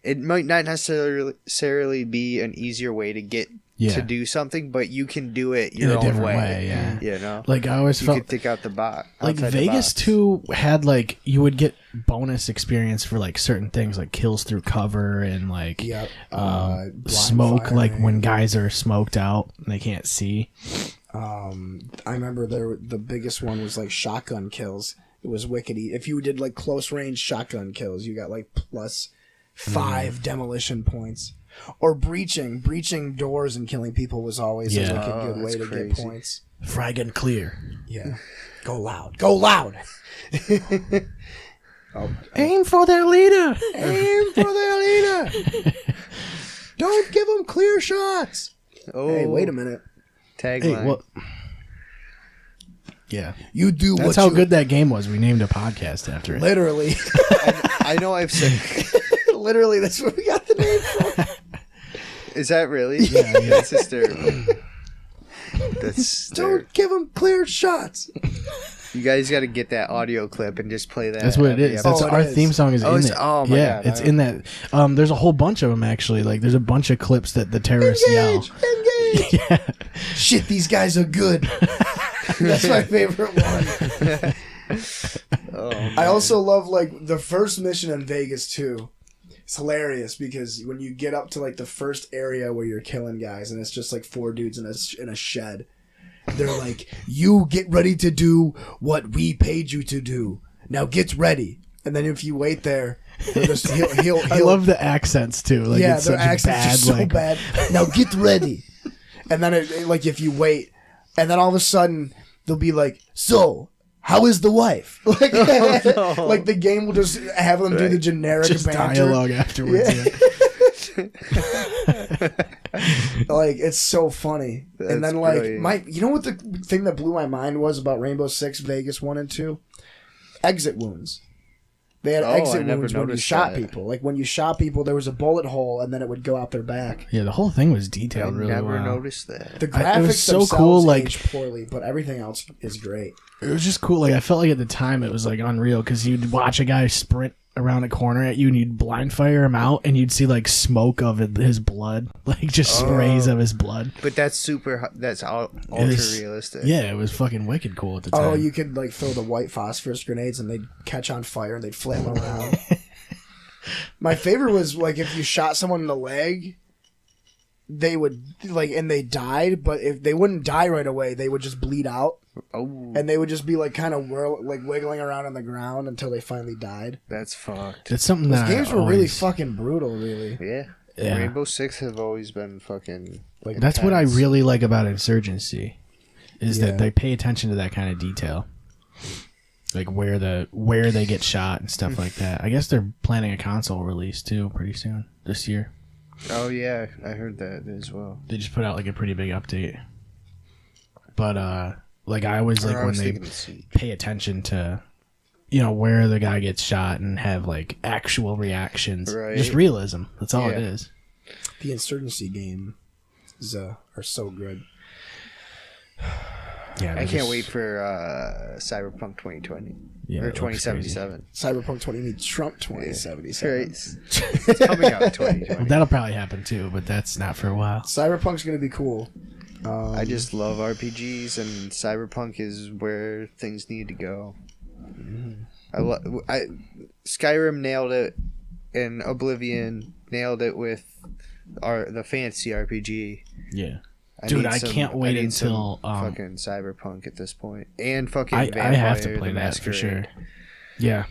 It might not necessarily be an easier way to get to do something, but you can do it your In a own different way. way, yeah. You know, Like, I always you felt could think out the box. like Vegas 2 had like you would get bonus experience for like certain things like kills through cover and like Yep. Blind smoke, like firing. when guys are smoked out and they can't see. I remember the biggest one was like shotgun kills. It was wicked. If you did like close range shotgun kills, you got like plus 5 demolition points. Or breaching doors and killing people was always Yeah. like a good way that's to get crazy. points. Frag and clear. Yeah. Go loud. Go loud. Aim for their leader. Aim for their leader. Don't give them clear shots. Oh, Hey, wait a minute. Tagline. Hey, well, yeah, You do that's what how you good that game was. We named a podcast after it. Literally. I know I've said. Literally, that's where we got the name from. Is that really? Yeah. That's hysterical. That's hysterical. Don't give them clear shots. You guys got to get that audio clip and just play that. That's what it every is. That's Oh, it our is. theme song is Oh, in it's- it. oh my yeah, God, it's I- in that. There's a whole bunch of them actually. Like there's a bunch of clips that the terrorists Engage. yell. Shit, these guys are good. That's my favorite one. I also love like the first mission in Vegas too. It's hilarious because when you get up to like the first area where you're killing guys and it's just like 4 dudes in a shed, they're like, "You get ready to do what we paid you to do. Now get ready." And then if you wait there, he'll just, he'll I love the accents too. Like yeah, it's their such accents bad are so like, bad. Now get ready. And then like if you wait, and then all of a sudden they'll be like, "So, how is the wife?" Like, like the game will just have them do the generic just banter. dialogue afterwards. Yeah. Like it's so funny. And That's then like brilliant. you know what the thing that blew my mind was about Rainbow Six Vegas 1 and 2? Exit wounds. They had Oh, I exit never wounds when you noticed shot that. people. Like when you shot people, there was a bullet hole, and then it would go out their back. Yeah, the whole thing was I detailed really never well. noticed that. The It graphics was so themselves cool, like- aged poorly, but everything else is great. It was just cool. Like I felt like at the time it was like unreal because you'd watch a guy sprint around a corner at you and you'd blind fire him out and you'd see like smoke of his blood, like just sprays of his blood. But that's that's ultra was- realistic. Yeah, it was fucking wicked cool at the time. Oh, you could like throw the white phosphorus grenades and they'd catch on fire and they'd flip around. My favorite was like if you shot someone in the leg, they would like and they died, but if they wouldn't die right away, they would just bleed out Oh, and they would just be like kind of like wiggling around on the ground until they finally died. that's fucked. It's something Those that games I were really always- fucking brutal, really. Yeah. Yeah. Rainbow Six have always been fucking. Like That's what I intense. really like about Insurgency, is Yeah. that they pay attention to that kind of detail, like where they get shot and stuff like that. I guess they're planning a console release too pretty soon this year. Oh yeah, I heard that as well. They just put out like a pretty big update. But like I always like Or I when was they thinking the Siege. pay attention to, you know, where the guy gets shot and have like actual reactions, Right. just realism. That's all it Yeah. is. The Insurgency games are so good. Yeah, I can't wait for Cyberpunk 2020 Yeah, or it looks 2077. Cyberpunk 20 Trump 2077. Right. It's coming out in 2020. That'll probably happen too, but that's not for a while. Cyberpunk's gonna be cool. I just love RPGs, and Cyberpunk is where things need to go. Skyrim nailed it, and Oblivion nailed it with the fantasy RPG. Yeah. Dude, I can't wait need some until, fucking Cyberpunk at this point, and fucking I have to Vampire play the that for Masquerade. sure. Yeah.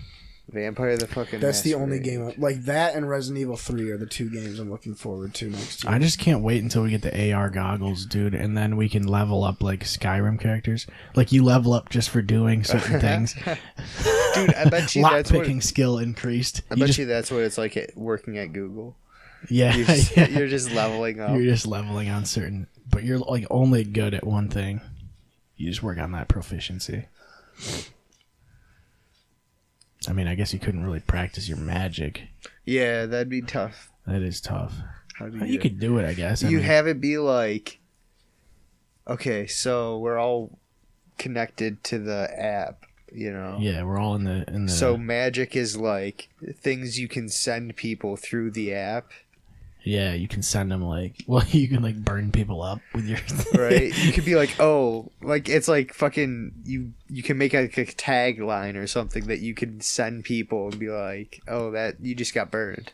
Vampire the fucking That's the only Masquerade. game. Like that and Resident Evil 3 are the 2 games I'm looking forward to next year. I just can't wait until we get the AR goggles, dude, and then we can level up like Skyrim characters. Like you level up just for doing certain things. Dude, I bet you Lock that's what. picking skill increased. I bet you that's what it's like working at Google. Yeah, You're just, yeah. you're just leveling up. You're just leveling on certain, but you're like only good at one thing. You just work on that proficiency. I mean, I guess you couldn't really practice your magic. Yeah, that'd be tough. That is tough. How do You could do it, I guess. I You mean, have it be like, okay, we're all connected to the app, you know. yeah, we're all in the. So magic is like things you can send people through the app, yeah, you can send them like. Well, you can like burn people up with your. right? You could be like, oh, like it's like fucking you can make like a tagline or something that you can send people and be like, oh, that you just got burned.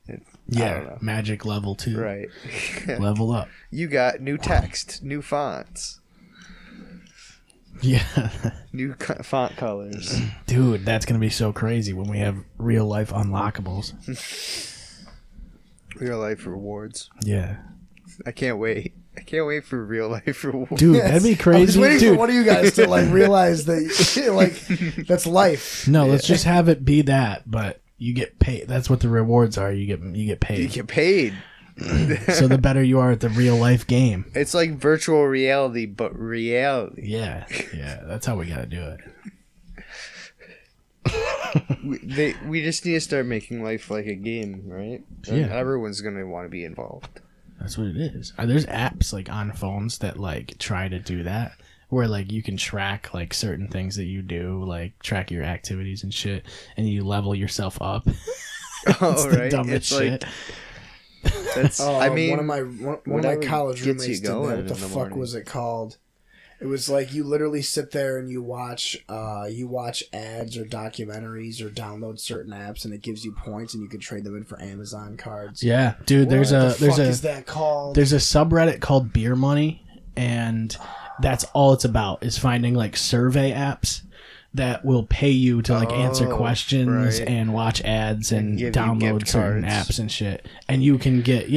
I don't Yeah, know. magic level 2. Right. Level up. You got new text, new fonts, Yeah. new font colors. Dude, that's going to be so crazy when we have real life unlockables. Real life rewards. Yeah. I can't wait. I can't wait for real life rewards. Dude, that'd be I was crazy. waiting Dude, for one of you guys to like realize that like that's life. no, let's just have it be that, but you get paid. That's what the rewards are. You get You paid. get paid. So the better you are at the real life game. It's like virtual reality, but reality. Yeah. Yeah, that's how we got to do it. We just need to start making life like a game, right? And Yeah. everyone's gonna want to be involved. That's what it is. There's apps like on phones that like try to do that, where like you can track like certain things that you do, like track your activities and shit, and you level yourself up. Oh, It's the right. dumbest It's shit. like that's. Oh, I mean, one of my whatever college gets you roommates did that. going What in the the fuck morning. was it called? It was like you literally sit there and you watch ads or documentaries or download certain apps, and it gives you points, and you can trade them in for Amazon cards. Yeah, dude. What the fuck There's is that called? a subreddit called Beer Money, and that's all it's about is finding like survey apps that will pay you to like answer Oh, questions right. and watch ads and give you download gift certain cards. apps and shit. And you can get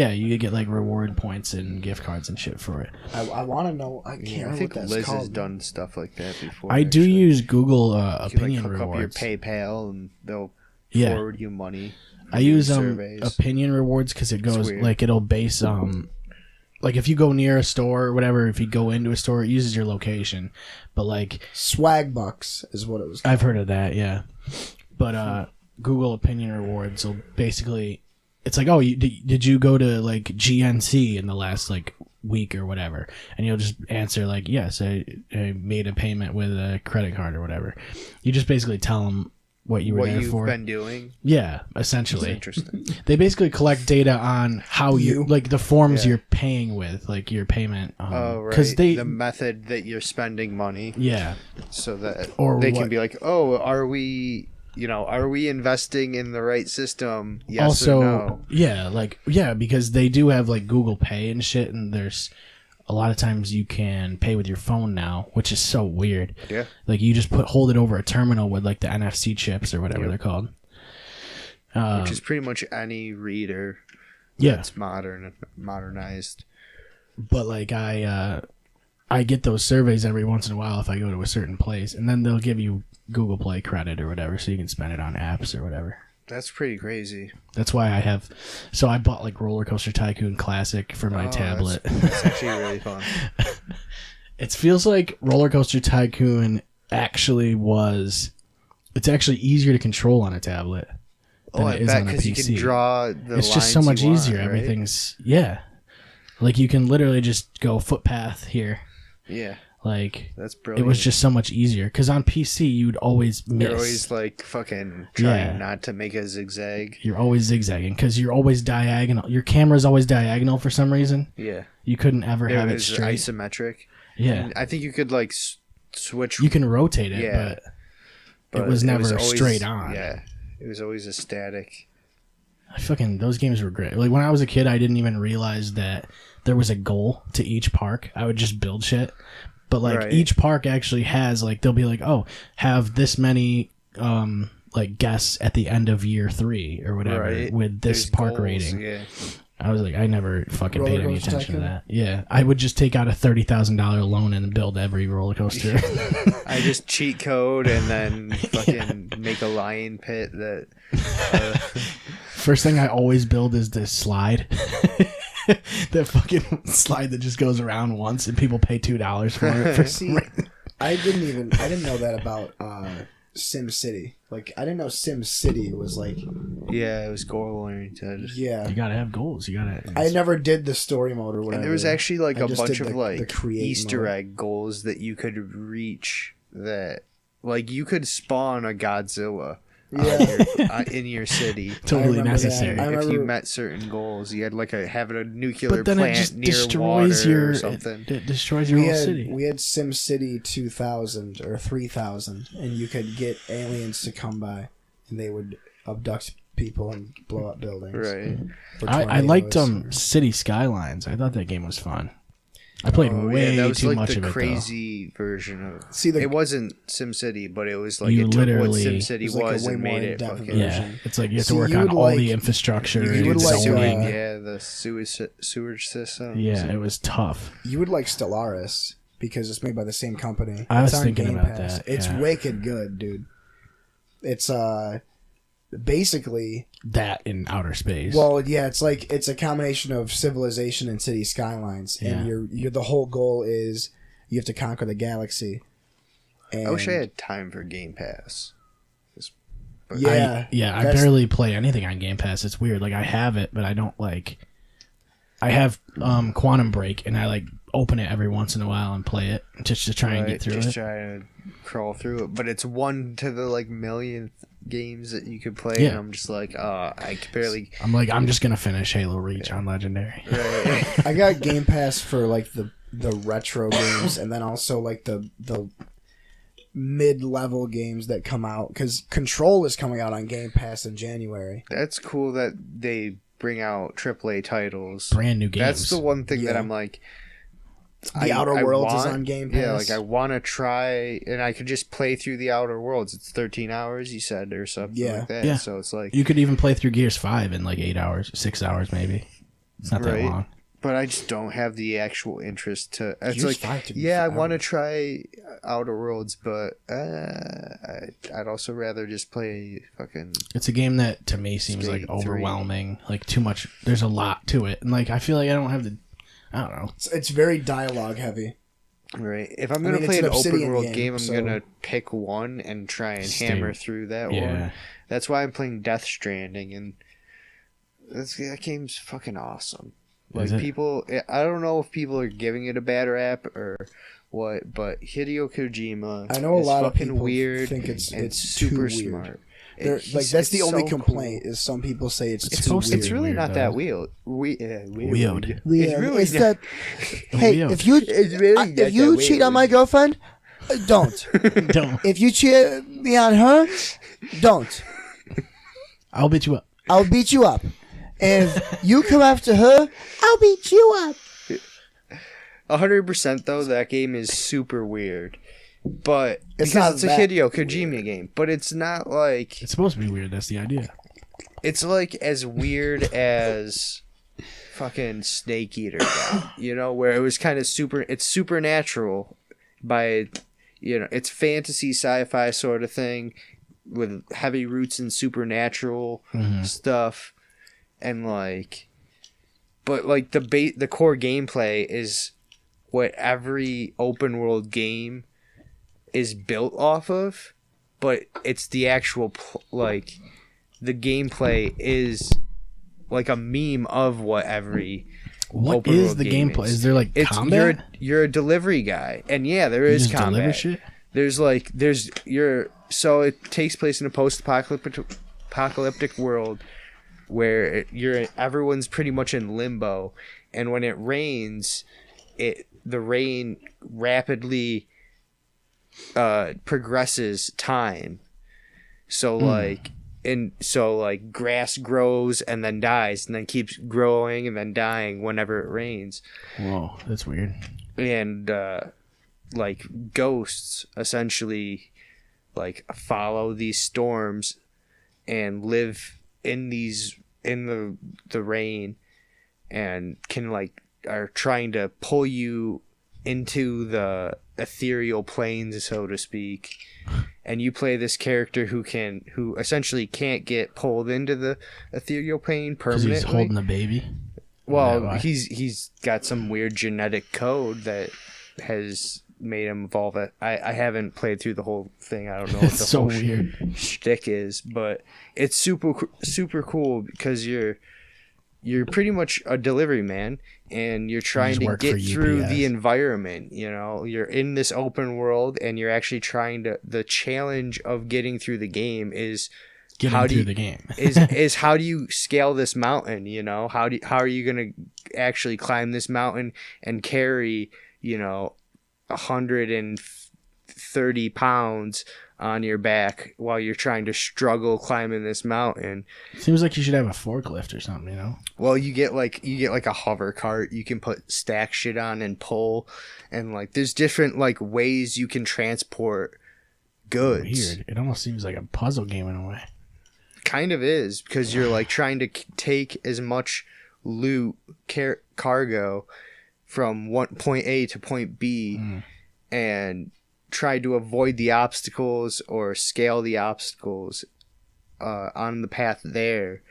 like reward points and gift cards and shit for it. I want to know. I can't I remember think what that's Liz has called. done stuff like that before. I do actually. use Google You can, like, opinion hook up your rewards. PayPal and they'll Yeah. forward you money. I use surveys. opinion rewards because it goes weird. like it'll base like if you go near a store or whatever, if you go into a store, it uses your location. But like Swag Bucks is what it was called. I've heard of that, yeah. But Google opinion rewards will basically, it's like, oh, did you go to like GNC in the last like week or whatever? And you'll just answer like, yes, I made a payment with a credit card or whatever. You just basically tell them what you were What there you've for. been doing. Yeah, It's essentially. interesting. They basically collect data on how you like the forms Yeah. you're paying with, like your payment. Oh, right. Because they, the method that you're spending money, yeah, so that Or they what- can be like, oh, are we investing in the right system? Yes also, or no? yeah, because they do have like Google Pay and shit, and there's a lot of times you can pay with your phone now, which is so weird. Yeah. Like you just hold it over a terminal with like the NFC chips or whatever they're called. Which is pretty much any reader Yeah, that's modernized. but like I get those surveys every once in a while if I go to a certain place, and then they'll give you Google Play credit or whatever, so you can spend it on apps or whatever. That's pretty crazy. That's why I bought like Roller Coaster Tycoon Classic for my tablet. That's actually really fun. It feels like Roller Coaster Tycoon it's actually easier to control on a tablet than Oh, I it is bet on a because you PC. can draw the It's just so lines much you want, easier. right? Everything's like you can literally just go footpath here. Yeah, Like that's it brilliant. was just so much easier because on PC you'd always miss. You're always like fucking trying Yeah. not to make a zigzag. You're always zigzagging because you're always diagonal. Your camera's always diagonal for some reason. Yeah, You couldn't ever have it was straight. isometric. Yeah, And I think you could like switch. you can rotate it, Yeah. but it was never always- straight on. Yeah, it was always a static. Those games were great. Like when I was a kid, I didn't even realize that there was a goal to each park. I would just build shit. But like Right. each park actually has like they'll be like, oh, have this many like guess at the end of year 3 or whatever Right. with this There's park goals, rating. Yeah. I was like, I never fucking Roller paid any coaster attention to tycoon? that. Yeah, I would just take out a $30,000 loan and build every roller coaster. I just cheat code and then fucking make a lion pit that. First thing I always build is this slide. That fucking slide that just goes around once and people pay $2 for it. For See, I didn't know that about Sim City. Like, I didn't know Sim City was like, Yeah, it was goal oriented. yeah. you gotta have goals. You gotta. I never did the story mode or whatever. And there was actually like I a just bunch did of the like create Easter mode. egg goals that you could reach. That like you could spawn a Godzilla in your city. Totally remember that. necessary. I If you remember- met certain goals, you had like having a nuclear But then it plant just near destroys water your or something. It destroys your we whole had city. we had Sim City 2000 or 3000, and you could get aliens to come by, and they would abduct people and blow up buildings. Right. Or I liked tornadoes or- City Skylines. I thought that game was fun. I played Oh, way that was too like much the of it crazy version of. See, It wasn't SimCity, but it was like You it took what literally- SimCity It was like a was way and more made it in-depth fucking. version. though. Yeah, it's like you have to See, work you on would all like- the infrastructure you would and like, zoning. yeah, the sewage system. Yeah, it was tough. You would like Stellaris because it's made by the same company. I was It's on thinking Game about Pass. that, It's yeah. wicked good, dude. It's basically, That in outer space. well, yeah, it's a combination of Civilization and City Skylines, and you're the whole goal is you have to conquer the galaxy. And I wish I had time for Game Pass. Yeah, I that's- barely play anything on Game Pass. It's weird. Like I have it, but I don't like. I have Quantum Break, and I like open it every once in a while and play it just to try and get through just it. try to crawl through it, but it's one to the like millionth games that you could play, Yeah. and I'm just like, I can barely. I'm like, I'm just gonna finish Halo Reach on Legendary. Right. I got Game Pass for like the retro games, and then also like the mid-level games that come out, because Control is coming out on Game Pass in January. That's cool that they bring out AAA titles. Brand new games. That's the one thing that Yeah. I'm like. The Outer Worlds is on Game Pass. Yeah, like I want to try, and I could just play through the Outer Worlds. It's 13 hours, you said, or something Yeah. like that. Yeah. So it's like, You could even play through Gears 5 in like 8 hours, 6 hours maybe. It's not that Right. long. but I just don't have the actual interest to. It's Gears like, 5 took me yeah, I forever. want to try Outer Worlds, but I'd also rather just play fucking. It's a game that to me seems like Skate 3. overwhelming, like too much. There's a lot to it, and like I feel like I don't have the. I don't know. It's very dialogue heavy. Right. If I'm I gonna mean, play it's an an open Obsidian world game, game, I'm so- gonna pick one and try and Stay- hammer through that Yeah. one. That's why I'm playing Death Stranding, and that game's fucking awesome. Like Is it? people, I don't know if people are giving it a bad rap or what, but Hideo Kojima. I know a is lot of fucking people weird think it's and too super weird. smart. They're, He's- like that's the it's only so complaint cool. is some people say it's It's too supposed to weird. It's really weird, not though. that weird. Weird. Weird. It's really not, that, hey, Weird. if you It's really not if you that cheat on weird. my girlfriend, don't. Don't. If you cheat me on her, don't. I'll beat you up. I'll beat you up. And if you come after her, I'll beat you up. 100% though, that game is super weird. But It's because not it's a that Hideo Kojima game, but it's not like It's supposed to be weird. That's the idea. it's like as weird as fucking Snake Eater got, you know, where it was kind of it's supernatural by, you know, it's fantasy sci-fi sort of thing with heavy roots in supernatural stuff, and like, but like the core gameplay is what every open world game is built off of, but it's the actual like the gameplay is like a meme of what every What open is world the game gameplay? Is there like it's combat? you're a delivery guy, and yeah, there You is just deliver combat. shit? So it takes place in a post-apocalyptic world where everyone's pretty much in limbo, and when it rains, the rain rapidly progresses time. So like grass grows and then dies and then keeps growing and then dying whenever it rains. Whoa, that's weird. And like ghosts essentially like follow these storms and live in the rain, and can like are trying to pull you into the ethereal planes, so to speak. And you play this character who essentially can't get pulled into the ethereal plane Because permanently. he's holding a baby. Well, why? he's got some weird genetic code that has made him evolve. I haven't played through the whole thing. I don't know what the It's so whole weird. shtick is, but it's super cool because you're pretty much a delivery man, and you're trying just to work get for through UPS. the environment. You know, you're in this open world, and you're actually trying to. The challenge of getting through the game is Getting how do through you, the game. is how do you scale this mountain? You know, how are you gonna actually climb this mountain and carry 130 pounds on your back while you're trying to struggle climbing this mountain? Seems like you should have a forklift or something, you know? Well, you get like a hover cart you can put stack shit on and pull, and like there's different like ways you can transport goods. Weird. It almost seems like a puzzle game in a way. Kind of is, because you're like trying to take as much loot cargo from point A to point B and try to avoid the obstacles or scale the obstacles on the path there.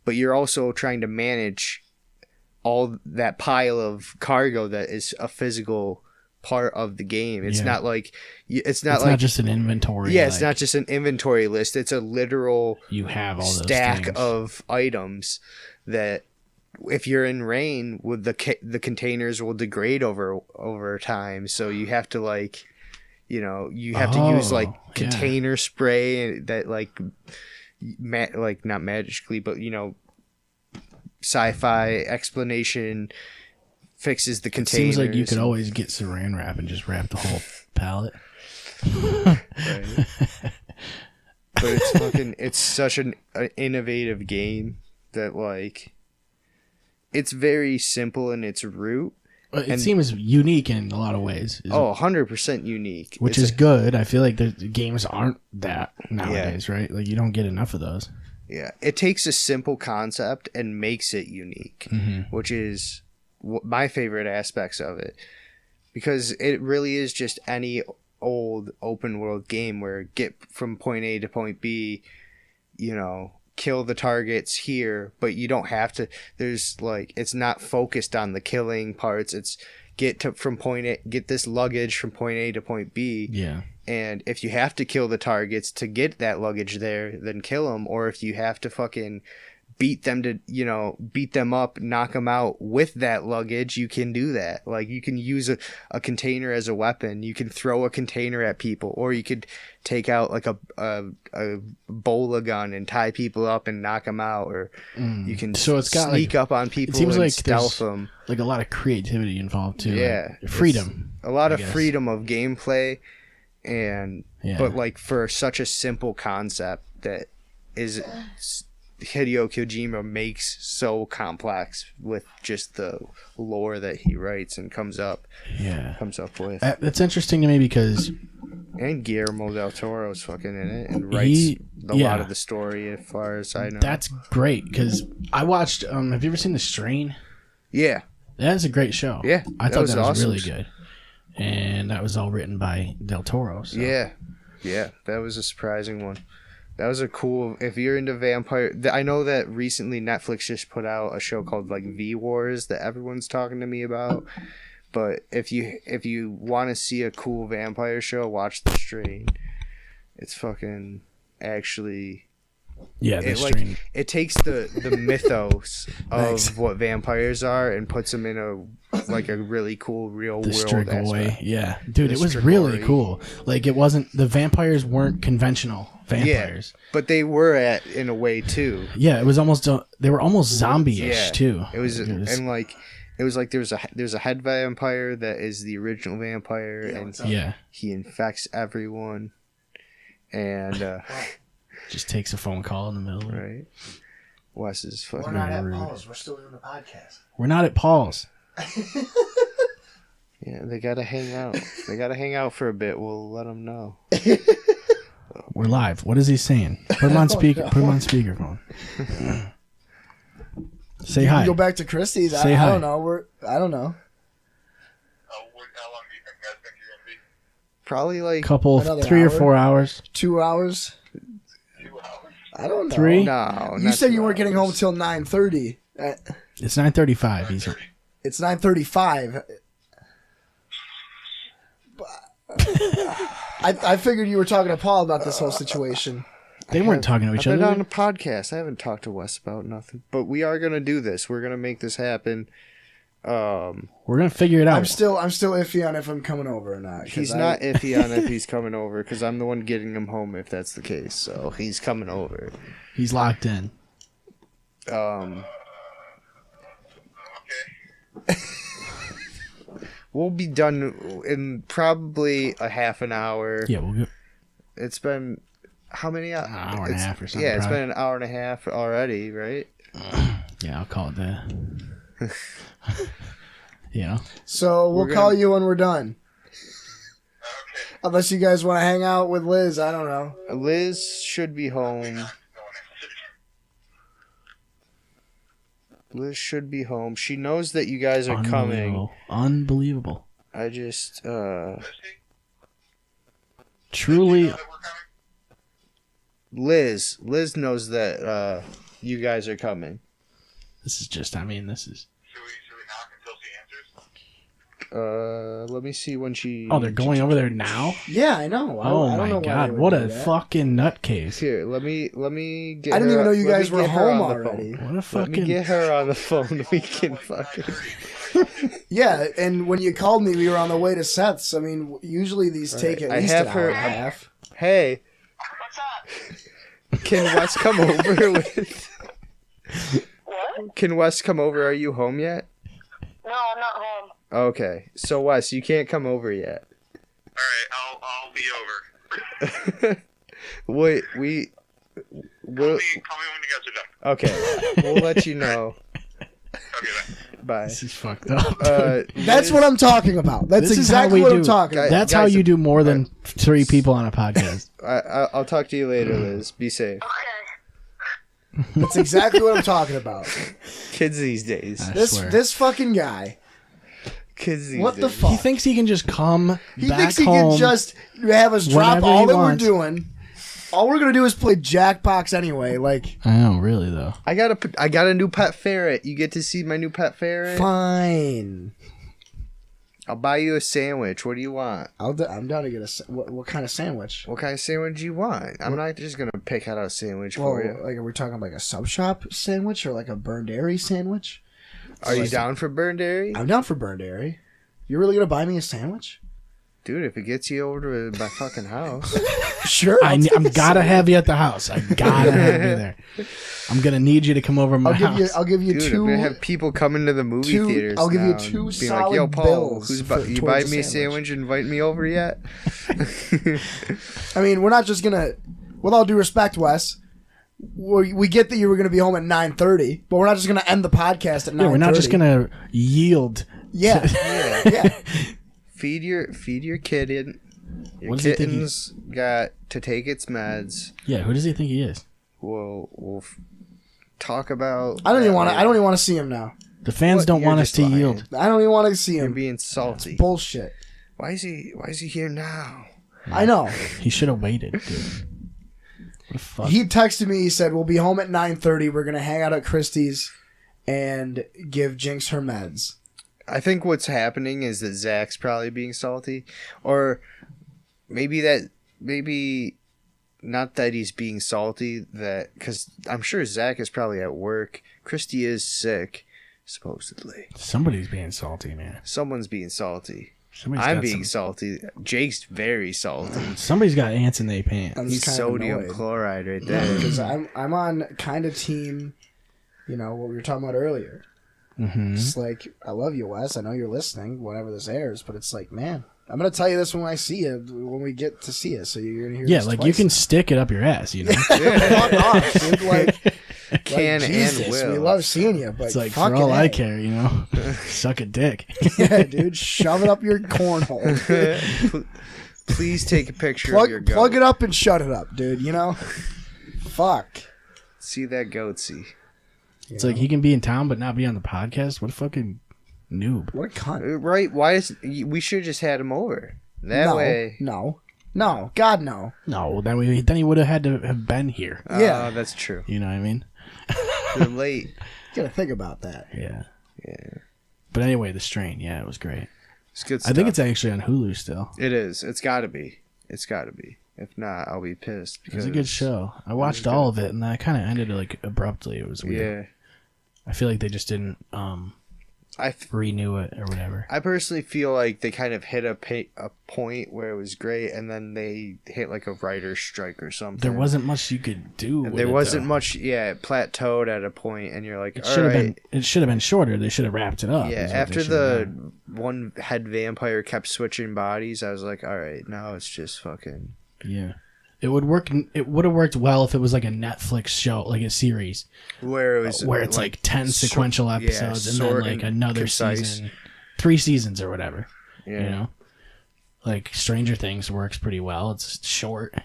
But you're also trying to manage all that pile of cargo that is a physical part of the game. It's Yeah. not like It's not just an inventory. yeah, it's like, not just an inventory list. It's a literal you have all those stack things. of items that, if you're in rain, with the containers will degrade over time. So you have to like, you have to use like Oh, yeah. container spray that like, like not magically, but sci-fi explanation fixes the It containers. seems like you could always get saran wrap and just wrap the whole pallet. Right. But it's such an innovative game that like it's very simple in its root. But it And- seems unique in a lot of ways. Oh, 100% unique. Which It's is a- good. I feel like the games aren't that nowadays, right? Like you don't get enough of those. yeah. It takes a simple concept and makes it unique, Mm-hmm. which is my favorite aspects of it, because it really is just any old open world game where get from point A to point B, kill the targets here, but you don't have to. There's like, it's not focused on the killing parts. It's get this luggage from point A to point B. Yeah. And if you have to kill the targets to get that luggage there, then kill them. Or if you have to fucking beat them up, knock them out with that luggage, you can do that. Like, you can use a container as a weapon. You can throw a container at people, or you could take out like a bola gun and tie people up and knock them out, or you can So it's got, sneak like, up on people seems and like stealth there's them. like a lot of creativity involved too. Yeah, Like freedom. a lot I of guess. freedom of gameplay, and Yeah. but like for such a simple concept that is Hideo Kojima makes so complex with just the lore that he writes and comes up Yeah. with. That's interesting to me because And Guillermo del Toro's fucking in it and writes He- a yeah. lot of the story, as far as I know. that's great. Because I watched. Have you ever seen The Strain? Yeah, That's a great show. Yeah, I that thought was that was awesome. really good. And that was all written by Del Toro. So. yeah, that was a surprising one. That was a cool. If you're into vampire, I know that recently Netflix just put out a show called like V Wars that everyone's talking to me about. But if you want to see a cool vampire show, watch The Strain. It's fucking actually. Yeah, The It Strain. it takes the mythos Thanks. of what vampires are and puts them in a really cool real The world Strigoi way. aspect. Yeah. Dude, The it was really Strigoi. cool. Like, it wasn't. The vampires weren't conventional vampires. But they were in a way too. Yeah, it was almost. They were almost zombie-ish Yeah, too. It was there's a head vampire that is the original vampire, and Yeah. he infects everyone. And Just takes a phone call in the middle. Of it. right, Wes is We're fucking not at rude. Paul's. We're still doing the podcast. We're not at Paul's. yeah. They gotta hang out. They gotta hang out for a bit. We'll let them know. We're live. What is he saying? Put him on speaker. Put him on speakerphone. Say hi. Go back to Christie's. Say I hi. don't know. I don't know. How long do you guys think you're going to be? Probably like Couple, Another 3 or hour? 4 hours. 2 hours. 2 hours? I don't know. 3? no. You not said 2 you weren't getting home hours. till 9:30. It's 9:35. He's It's 9:35. I figured you were talking to Paul about this whole situation. They weren't talking to each I've been other. on a podcast. I haven't talked to Wes about nothing, but we are gonna do this. We're gonna make this happen. We're gonna figure it out. I'm still iffy on if I'm coming over or not. 'cause He's not iffy on if he's coming over because I'm the one getting him home if that's the case. So he's coming over. He's locked in. Okay. We'll be done in probably a half an hour. Yeah, we'll go. It's been how many hours? An hour and a half or something, Yeah, it's probably. been an hour and a half already, right? Yeah, I'll call it that. You know, So we'll We're call gonna- you when we're done. Okay. Unless you guys want to hang out with Liz, I don't know. Liz should be home. Going in. Liz should be home. She knows that you guys are coming. Unbelievable. I just Christy, Truly, you know that we're coming? Liz knows that you guys are coming. this is just. I mean, this is. Should we knock until she answers? Let me see when she. Oh, they're going over there now. Yeah, I know. Oh I don't know my why god, they would what do a that. fucking nutcase! Here, let me get. I didn't her- even know you let me guys were get her home on the phone. already. What a Let me fucking. get her on the phone. We can fucking. Yeah, and when you called me, we were on the way to Seth's. I mean, usually these take at I least have an hour her- and a half. Hey, What's up? can Wes come over with? What? Can Wes come over? Are you home yet? No, I'm not home. Okay, so Wes, you can't come over yet. All right, I'll be over. Wait, Call me when you guys are done. okay, we'll let you know. Okay, bye. Bye. This is fucked up. That's what I'm talking about. That's This is how exactly we what do. I'm talking about. That's guys- how you do more than 3 people on a podcast. I'll talk to you later, Liz. Be safe. Okay. That's exactly what I'm talking about. Kids these days. I This swear. this fucking guy. Kids these What the days. fuck? He thinks he can just come He back thinks he home. can just have us drop whenever all he that wants. we're doing. All we're gonna do is play Jackbox anyway. Like, I know, really though. I got a new pet ferret. You get to see my new pet ferret. fine. I'll buy you a sandwich. What do you want? I'm down to get what kind of sandwich? What kind of sandwich do you want? I'm not just gonna pick out a sandwich Well, for you. like, are we talking like a sub shop sandwich or like a Burned Airy sandwich? Are you down for Burned Airy? I'm down for Burned Airy. You really gonna buy me a sandwich? Dude, if it gets you over to my fucking house. Sure. I'm gotta have you at the house. I gotta have you there. I'm gonna need you to come over to my house. I'll give you Dude, I'm two. gonna have people coming to the movie two- theaters. I'll give you now two and be solid like, Yo, Paul, bills you towards buy a me a sandwich." sandwich and invite me over yet? I mean, we're not just gonna. With all due respect, Wes, we get that you were gonna be home at 9:30, but we're not just gonna end the podcast at 9:30. Yeah, we're not just gonna yield. Yeah, yeah. Feed your kitten. Your What does he think he- kitten's got to take its meds. Yeah, who does he think he is? We'll talk about. I don't even that want to. later. I don't even want to see him now. The fans What? don't You're want us just to lying. yield. I don't even want to see You're him. being salty. Bullshit. Why is he here now? I know. He should have waited, dude. What the fuck? He texted me. He said, "We'll be home at 9:30. We're gonna hang out at Christie's and give Jinx her meds." I think what's happening is that Zach's probably being salty, or maybe not that he's being salty, that because I'm sure Zach is probably at work. Christy is sick, supposedly. Somebody's being salty, man. Someone's being salty. Somebody's I'm got being salty. Jake's very salty. Somebody's got ants in their pants. I'm He's just kind of sodium annoyed chloride right there. because I'm on kind of team. You know what we were talking about earlier. Mm-hmm. It's like, I love you, Wes. I know you're listening whenever this airs, but it's like, man, I'm gonna tell you this when I see you, when we get to see you. So you're gonna hear. Yeah, this like twice you can now. stick it up your ass, you know. Fuck off, dude. Like, Can like, and Jesus, will. we love seeing you, but It's like fucking for all I A. care, you know. Suck a dick. Yeah, dude, shove it up your cornhole. Please take a picture of your goat. Plug it up and shut it up, dude. You know? Fuck. See that goatsy. It's like he can be in town but not be on the podcast. What a fucking noob. What a cunt. Right? Why is we should have just had him over that way? No. God, no. No, then he would have had to have been here. Yeah. That's true. You know what I mean? You're late. You gotta think about that. Yeah. Yeah, But anyway, The Strain, yeah, it was great. it's good stuff. I think it's actually on Hulu still. It is. It's got to be. It's got to be. If not, I'll be pissed. It was a good show. I watched all of it, and then I kind of ended like abruptly. It was weird. Yeah. I feel like they just didn't renew it or whatever. I personally feel like they kind of hit a point where it was great, and then they hit like a writer's strike or something. There wasn't much you could do. And with there it, wasn't though. much. Yeah, it plateaued at a point, and you're like, It all should have right. been. It should have been shorter. They should have wrapped it up. Yeah, is what they after should have the done. one head vampire kept switching bodies, I was like, all right, now it's just fucking. Yeah. It would work. It would have worked well if it was like a Netflix show, like a series, Where it was where it's like 10 sequential episodes and then short like and another concise. season, 3 seasons or whatever. Yeah. You know, like Stranger Things works pretty well. It's short,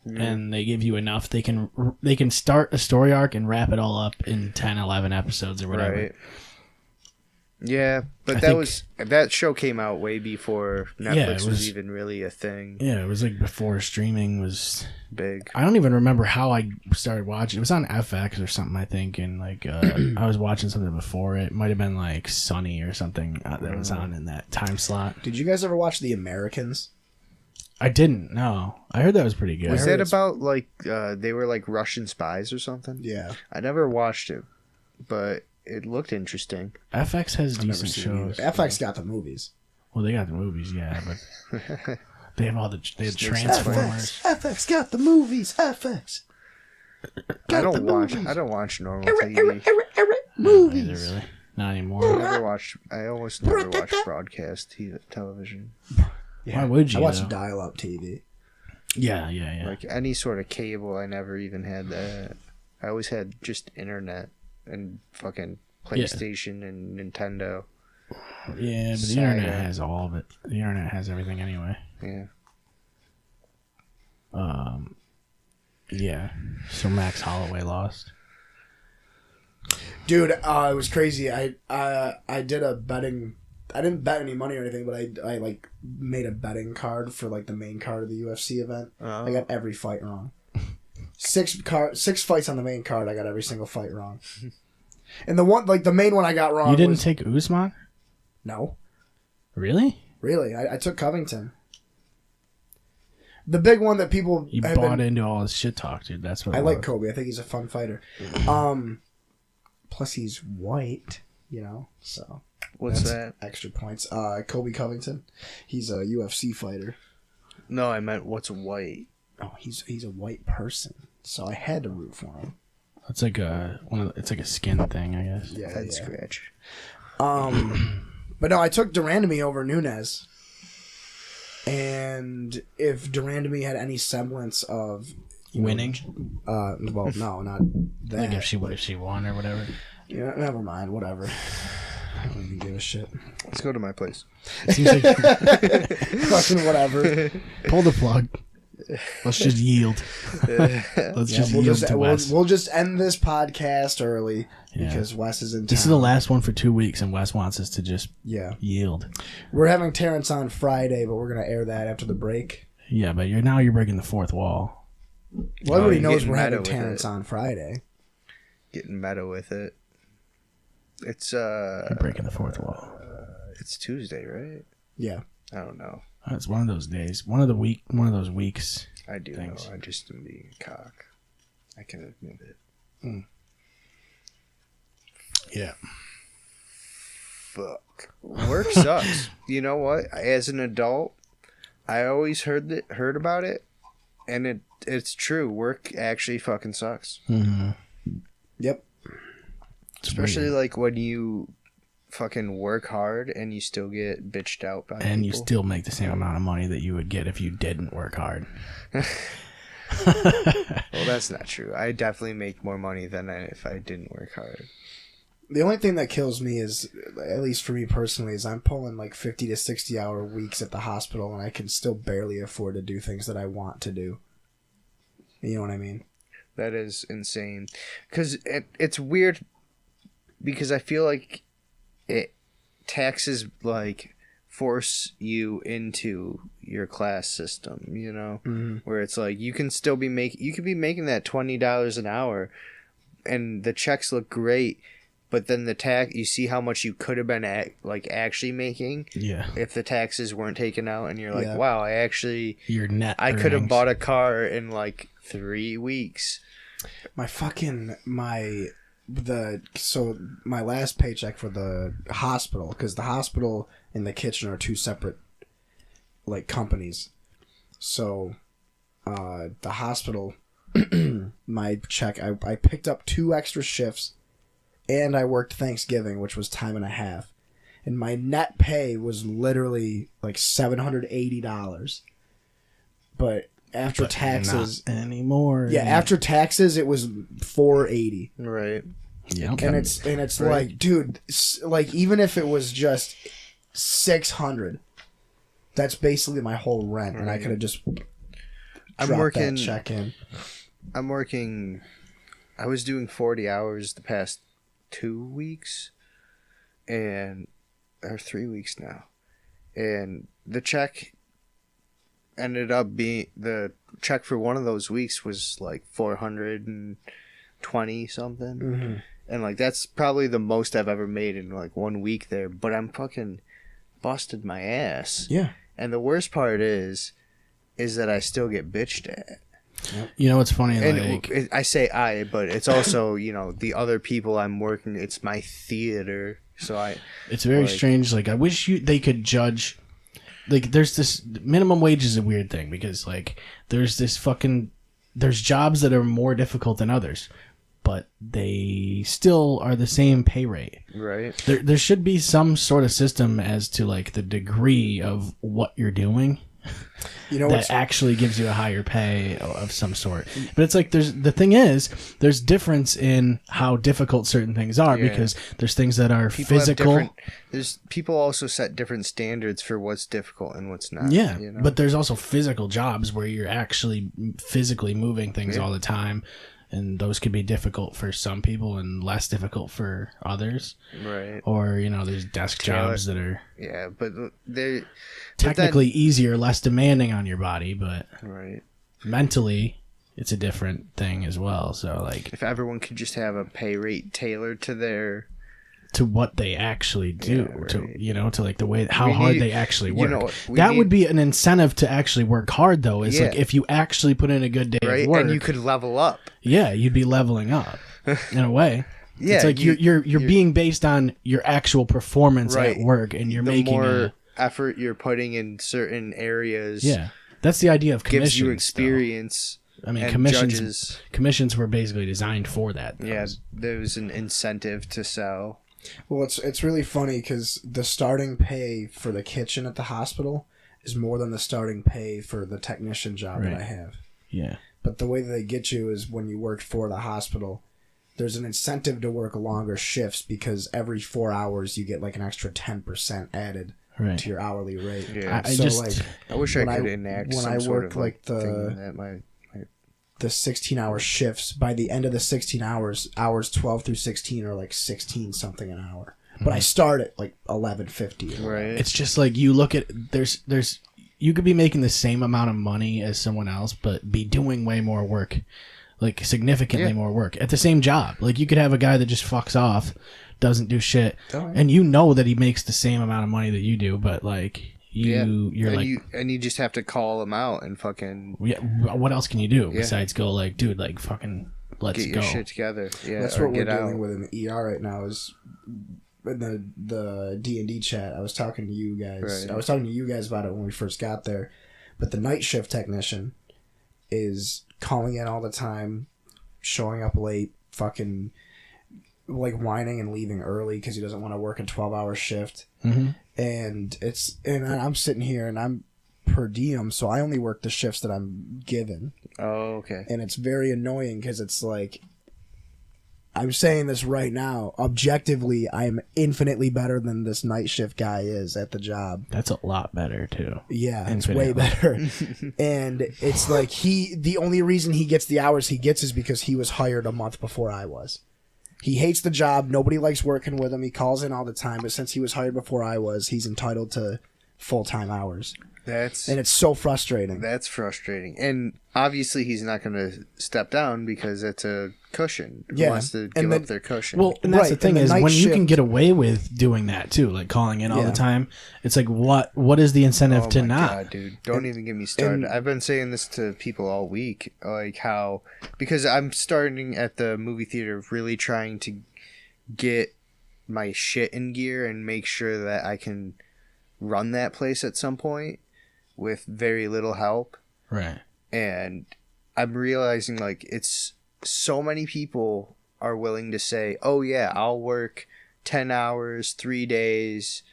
and they give you enough. They can start a story arc and wrap it all up in 10, 11 episodes or whatever. Right. Yeah, but that show came out way before Netflix was even really a thing. Yeah, it was like before streaming was big. I don't even remember how I started watching. It was on FX or something, I think, and like I was watching something before it. Might have been like Sunny or something that was on in that time slot. Did you guys ever watch The Americans? I didn't. No, I heard that was pretty good. Was that about like they were like Russian spies or something? Yeah. I never watched it, but it looked interesting. FX has Never decent seen it shows. either. FX got the movies. Well, they got the movies, yeah, but they have all the Transformers. FX got the movies. FX. I don't watch normal TV. Not either, really. Not anymore. I almost never watch broadcast television. Yeah. Why would you? I watched though? dial-up TV. Yeah. Like any sort of cable, I never even had that. I always had just internet and fucking PlayStation and Nintendo. Yeah, but the internet has all of it. The internet has everything anyway. Yeah. Yeah. So Max Holloway lost. Dude, it was crazy. I did a betting. I didn't bet any money or anything, but I like made a betting card for like the main card of the UFC event. I got every fight wrong. 6 fights on the main card. I got every single fight wrong. And the main one I got wrong. You didn't was, take Usman? No, Really? really. I took Covington. The big one that people You have bought been, into all his shit talk, dude. That's what I it like was. Kobe. I think he's a fun fighter. Plus he's white, you know, so What's that's that? extra points. Kobe Covington. He's a UFC fighter. No, I meant what's white. Oh, he's a white person, so I had to root for him. It's like it's like a skin thing, I guess. Yeah, Head yeah. scratch. But no, I took Durandamy over Nunes. And if Durandamy had any semblance of Winning? well, no, not that. Like if she won or whatever. Yeah, never mind. Whatever. I don't even give a shit. Let's go to my place. It seems like Fucking whatever. pull the plug. Let's just yield. Let's just yield to Wes. We'll just end this podcast early Yeah. because Wes is in town. This is the last one for 2 weeks, and Wes wants us to just yield. We're having Terrence on Friday, but we're gonna air that after the break. Yeah, but you're breaking the fourth wall. Well, everybody you're knows getting we're having meta with Terrence it. on Friday. Getting meta with it. It's You're breaking the fourth wall. it's Tuesday, right? Yeah. I don't know. It's one of those days. One of those weeks. I do Thanks. know. I just am being a cock. I can admit it. Yeah. Fuck. Work sucks. You know what? As an adult, I always heard about it, and it's true. Work actually fucking sucks. Mm-hmm. Yep. Especially like when you fucking work hard and you still get bitched out by And you people. still make the same amount of money that you would get if you didn't work hard. Well, that's not true. I definitely make more money than if I didn't work hard. The only thing that kills me is, at least for me personally, is I'm pulling like 50 to 60 hour weeks at the hospital, and I can still barely afford to do things that I want to do. You know what I mean? That is insane. Because it's weird, because I feel like taxes like force you into your class system, you know, where it's like you can still be making that $20 an hour, and the checks look great. But then the tax, you see how much you could have been actually making, if the taxes weren't taken out, and you're like, wow, your net. I could have bought a car in like 3 weeks. My last paycheck for the hospital, because the hospital and the kitchen are two separate like companies. So, the hospital, my check, I picked up 2 extra shifts. And I worked Thanksgiving, which was time and a half. And my net pay was literally like $780. But after taxes... Not anymore. Yeah, after taxes, it was $480. Right. Yeah. And it's like, dude, like, even if it was just $600, that's basically my whole rent. And I could have just dropped that check in. I was doing 40 hours the past 2 weeks, or 3 weeks now, and the check ended up being, the check for one of those weeks was like 420 something, and like that's probably the most I've ever made in like 1 week there. But I'm fucking busted my ass. Yeah. And the worst part is that I still get bitched at. You know what's funny? And I say I, but it's also, you know, the other people I'm working. It's my theater, so it's very strange. Like, I wish they could judge. Like, there's this minimum wage is a weird thing, because like there's jobs that are more difficult than others, but they still are the same pay rate. Right. There should be some sort of system as to like the degree of what you're doing. You know, that actually gives you a higher pay of some sort. But it's like there's difference in how difficult certain things are, because there's things that are physical. People also set different standards for what's difficult and what's not. Yeah, you know? But there's also physical jobs where you're actually physically moving things all the time. And those could be difficult for some people and less difficult for others. Right. Or, you know, there's desk jobs that are... Yeah, but they're... technically easier, less demanding on your body, but... Right. Mentally, it's a different thing as well. So, like... if everyone could just have a pay rate tailored to their... to what they actually do, right. to, you know, to like the way, how hard they actually work. You know, that would be an incentive to actually work hard, though. Is like if you actually put in a good day of work, and you could level up. Yeah, you'd be leveling up in a way. Yeah, it's like you're being based on your actual performance at work, and you're making more effort you're putting in certain areas. Yeah, that's the idea of commissions. Gives you experience. Though. I mean, and commissions were basically designed for that. Yeah, there's an incentive to sell. Well, it's really funny because the starting pay for the kitchen at the hospital is more than the starting pay for the technician job that I have. Yeah. But the way that they get you is when you work for the hospital, there's an incentive to work longer shifts, because every 4 hours you get like an extra 10% added to your hourly rate. Yeah. I wish I could enact when some I sort worked of like the 16-hour shifts, by the end of the 16 hours 12 through 16 are like 16 something an hour. But I start at like 11.50. Right. It's just like you look at there's you could be making the same amount of money as someone else, but be doing way more work, like significantly more work at the same job. Like you could have a guy that just fucks off, doesn't do shit, and you know that he makes the same amount of money that you do, but like. You just have to call them out and fucking... Yeah, what else can you do besides go like, dude, like fucking let's get your shit together. Yeah, that's what we're dealing with in the ER right now is in the D&D chat. I was talking to you guys. Right. I was talking to you guys about it when we first got there. But the night shift technician is calling in all the time, showing up late, fucking like whining and leaving early because he doesn't want to work a 12-hour shift. Mm-hmm. And I'm sitting here and I'm per diem, so I only work the shifts that I'm given. Oh, okay. And it's very annoying because it's like I'm saying this right now. Objectively, I'm infinitely better than this night shift guy is at the job. That's a lot better too. Yeah, it's way Infinitely. better. And it's like the only reason he gets the hours he gets is because he was hired a month before I was. He hates the job. Nobody likes working with him. He calls in all the time. But since he was hired before I was, he's entitled to full-time hours. And it's so frustrating. That's frustrating. And obviously he's not going to step down because it's a cushion. Who Yeah. wants to And give then- up their cushion? Well, and that's Right, the thing and the is night when you can shift- get away with doing that too, like calling in all Yeah. the time. It's like what is the incentive oh to my not? God, dude. Don't even get me started. I've been saying this to people all week. Like how... Because I'm starting at the movie theater really trying to get my shit in gear and make sure that I can run that place at some point with very little help. Right. And I'm realizing like it's so many people are willing to say, oh yeah, I'll work 10 hours 3 days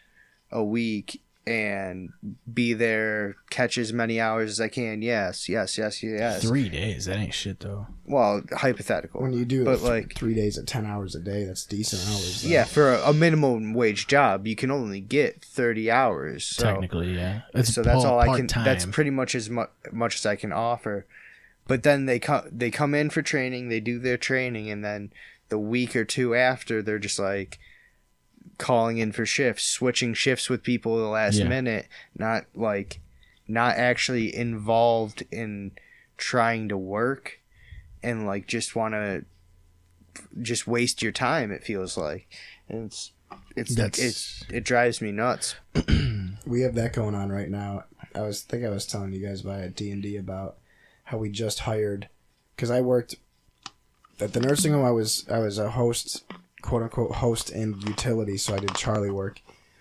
a week and be there, catch as many hours as I can. Yes 3 days. That ain't shit though. Well, hypothetical. When you do but like 3 days at 10 hours a day, that's decent hours. Though. yeah, for a minimum wage job, you can only get 30 hours. So, Technically, yeah. It's so that's all I can. part-time. That's pretty much as much as I can offer. But then they come in for training, they do their training, and then the week or two after, they're just like calling in for shifts, switching shifts with people at the last Yeah. minute, not actually involved in trying to work, and like just want to just waste your time. It feels like, and it drives me nuts. We have that going on right now. I was telling you guys about at D&D about how we just hired, because I worked at the nursing home. I was a host, quote unquote host and utility, so I did Charlie work.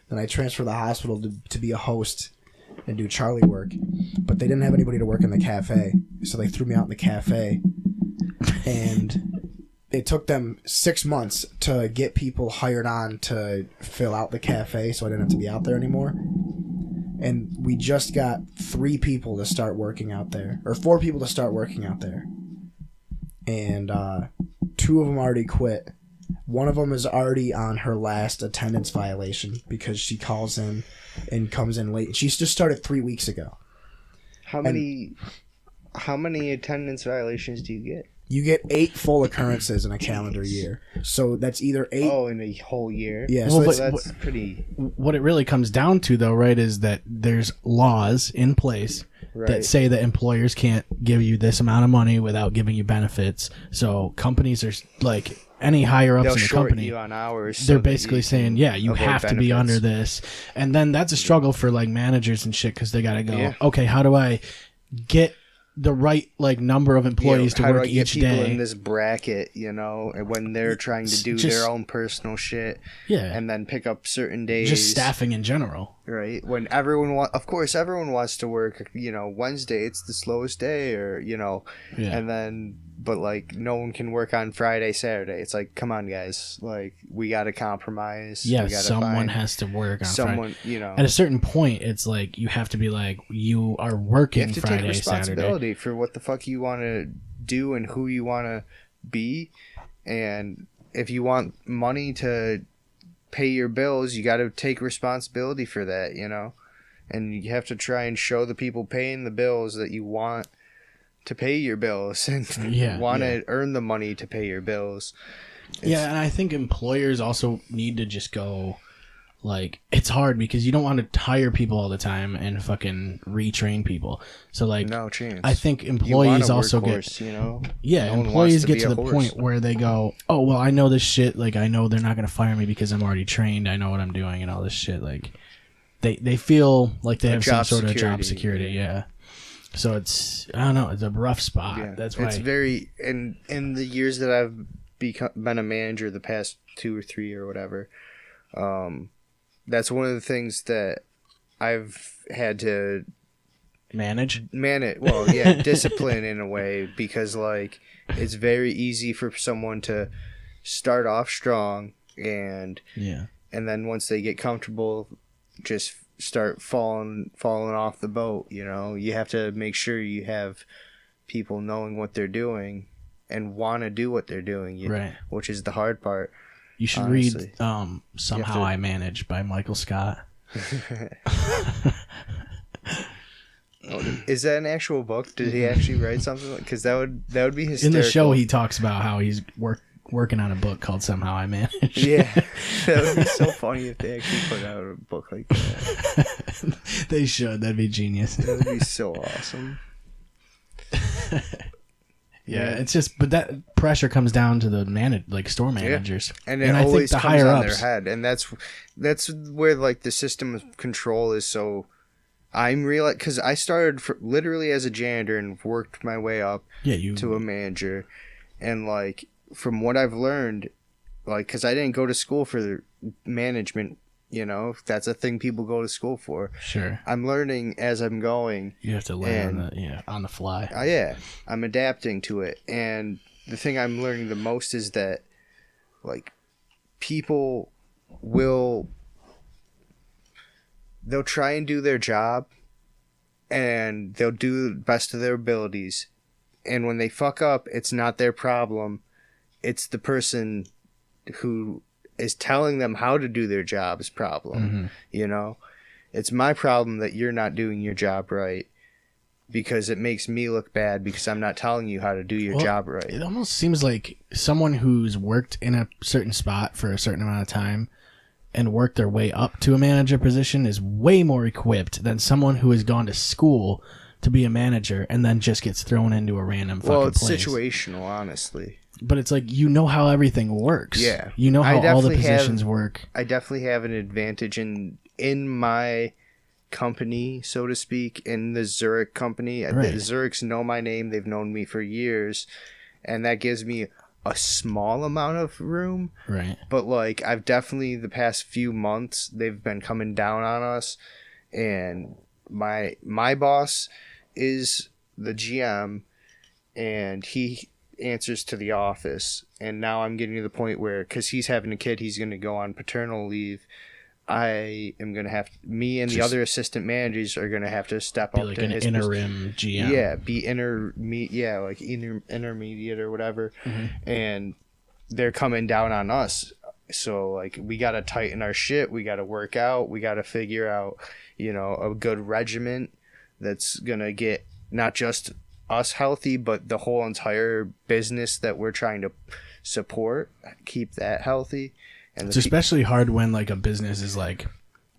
Then I transferred to the hospital to be a host and do Charlie work, but they didn't have anybody to work in the cafe, so they threw me out in the cafe, and it took them 6 months to get people hired on to fill out the cafe, so I didn't have to be out there anymore. And we just got 3 people to start working out there, or 4 people to start working out there. And 2 of them already quit. One of them is already on her last attendance violation because she calls in and comes in late. She's just started 3 weeks ago. How many attendance violations do you get? You get 8 full occurrences in a calendar year. So that's either 8. Oh, in a whole year? Yeah, Well, so but- it's- That's pretty... What it really comes down to, though, right, is that there's laws in place that Right. say that employers can't give you this amount of money without giving you benefits. So companies are like any higher ups They'll in the short company. you on hours. so They're that basically you saying, can yeah, you avoid have to be benefits. under this. And then that's a struggle for like managers and shit because they got to go, Yeah. okay, how do I get the right like number of employees to how work do I get each people day? in this bracket, and when they're trying to do Just- their own personal shit, Yeah. and then pick up certain days, Just staffing in general. right? When of course, everyone wants to work. Wednesday it's the slowest day, or Yeah. and then but like no one can work on Friday, Saturday. It's like, come on, guys, like we got to compromise. Yeah, we gotta someone find has to work on Friday. someone. At a certain point, it's like you have to be like, you are You working have to Friday, take Saturday. responsibility for what the fuck you want to do and who you want to be. And if you want money to pay your bills, you got to take responsibility for that, And you have to try and show the people paying the bills that you want to pay your bills and want to earn the money to pay your bills. Yeah, and I think employers also need to just go, like, it's hard because you don't want to hire people all the time and fucking retrain people. So, like, No chance. I think You want employees a also workhorse, get, No one employees wants get be to a the horse. point where they go, oh, well, I know this shit. Like, I know they're not going to fire me because I'm already trained. I know what I'm doing and all this shit. Like, they feel like they have some job sort of job security. security. Yeah. So it's, I don't know, it's a rough spot. Yeah, That's why. it's very in the years that I've been a manager, the past 2 or 3 or whatever. That's one of the things that I've had to manage. discipline in a way, because like it's very easy for someone to start off strong and Yeah. then once they get comfortable, just start falling off the boat. You have to make sure you have people knowing what they're doing, and want to do what they're doing, Right. which is the hard part. You should honestly. read Somehow to- I Manage by Michael Scott. Is that an actual book? Did he actually write something? Because that would be hysterical. In the show, he talks about how he's working on a book called Somehow I Manage. Yeah, that would be so funny if they actually put out a book like that. They should. That'd be genius. That would be so awesome. Yeah, it's just, but that pressure comes down to the store managers, And it I think always the comes higher on their ups. head, and that's where like the system of control is so. I'm real because I started literally as a janitor and worked my way up to a manager, and like from what I've learned, like because I didn't go to school for management, that's a thing people go to school for. Sure, I'm learning as I'm going. you have to learn on the fly. Yeah, I'm adapting to it, and the thing I'm learning the most is that like people they'll try and do their job and they'll do the best of their abilities, and when they fuck up, it's not their problem, it's the person who is telling them how to do their job's problem. It's my problem that you're not doing your job right because it makes me look bad because I'm not telling you how to do your job right. It almost seems like someone who's worked in a certain spot for a certain amount of time and worked their way up to a manager position is way more equipped than someone who has gone to school to be a manager and then just gets thrown into a random fucking It's place. situational, honestly. But it's like, how everything works. Yeah. You know I how all the definitely positions work. I definitely have an advantage in my company, so to speak, in the Zurich company. Right. The Zurichs know my name. They've known me for years, and that gives me a small amount of room. Right. But like I've definitely the past few months they've been coming down on us, and my boss is the GM, and he answers to the office. And now I'm getting to the point where, because he's having a kid, he's going to go on paternal leave. I am going to have me and the other assistant managers are going to have to step Be up like to an his interim GM. Yeah, be intermediate or whatever. And they're coming down on us. So like we got to tighten our shit. We got to work out. We got to figure out, a good regiment that's going to get not just us healthy, but the whole entire business that we're trying to support, keep that healthy. And It's especially hard when like a business is like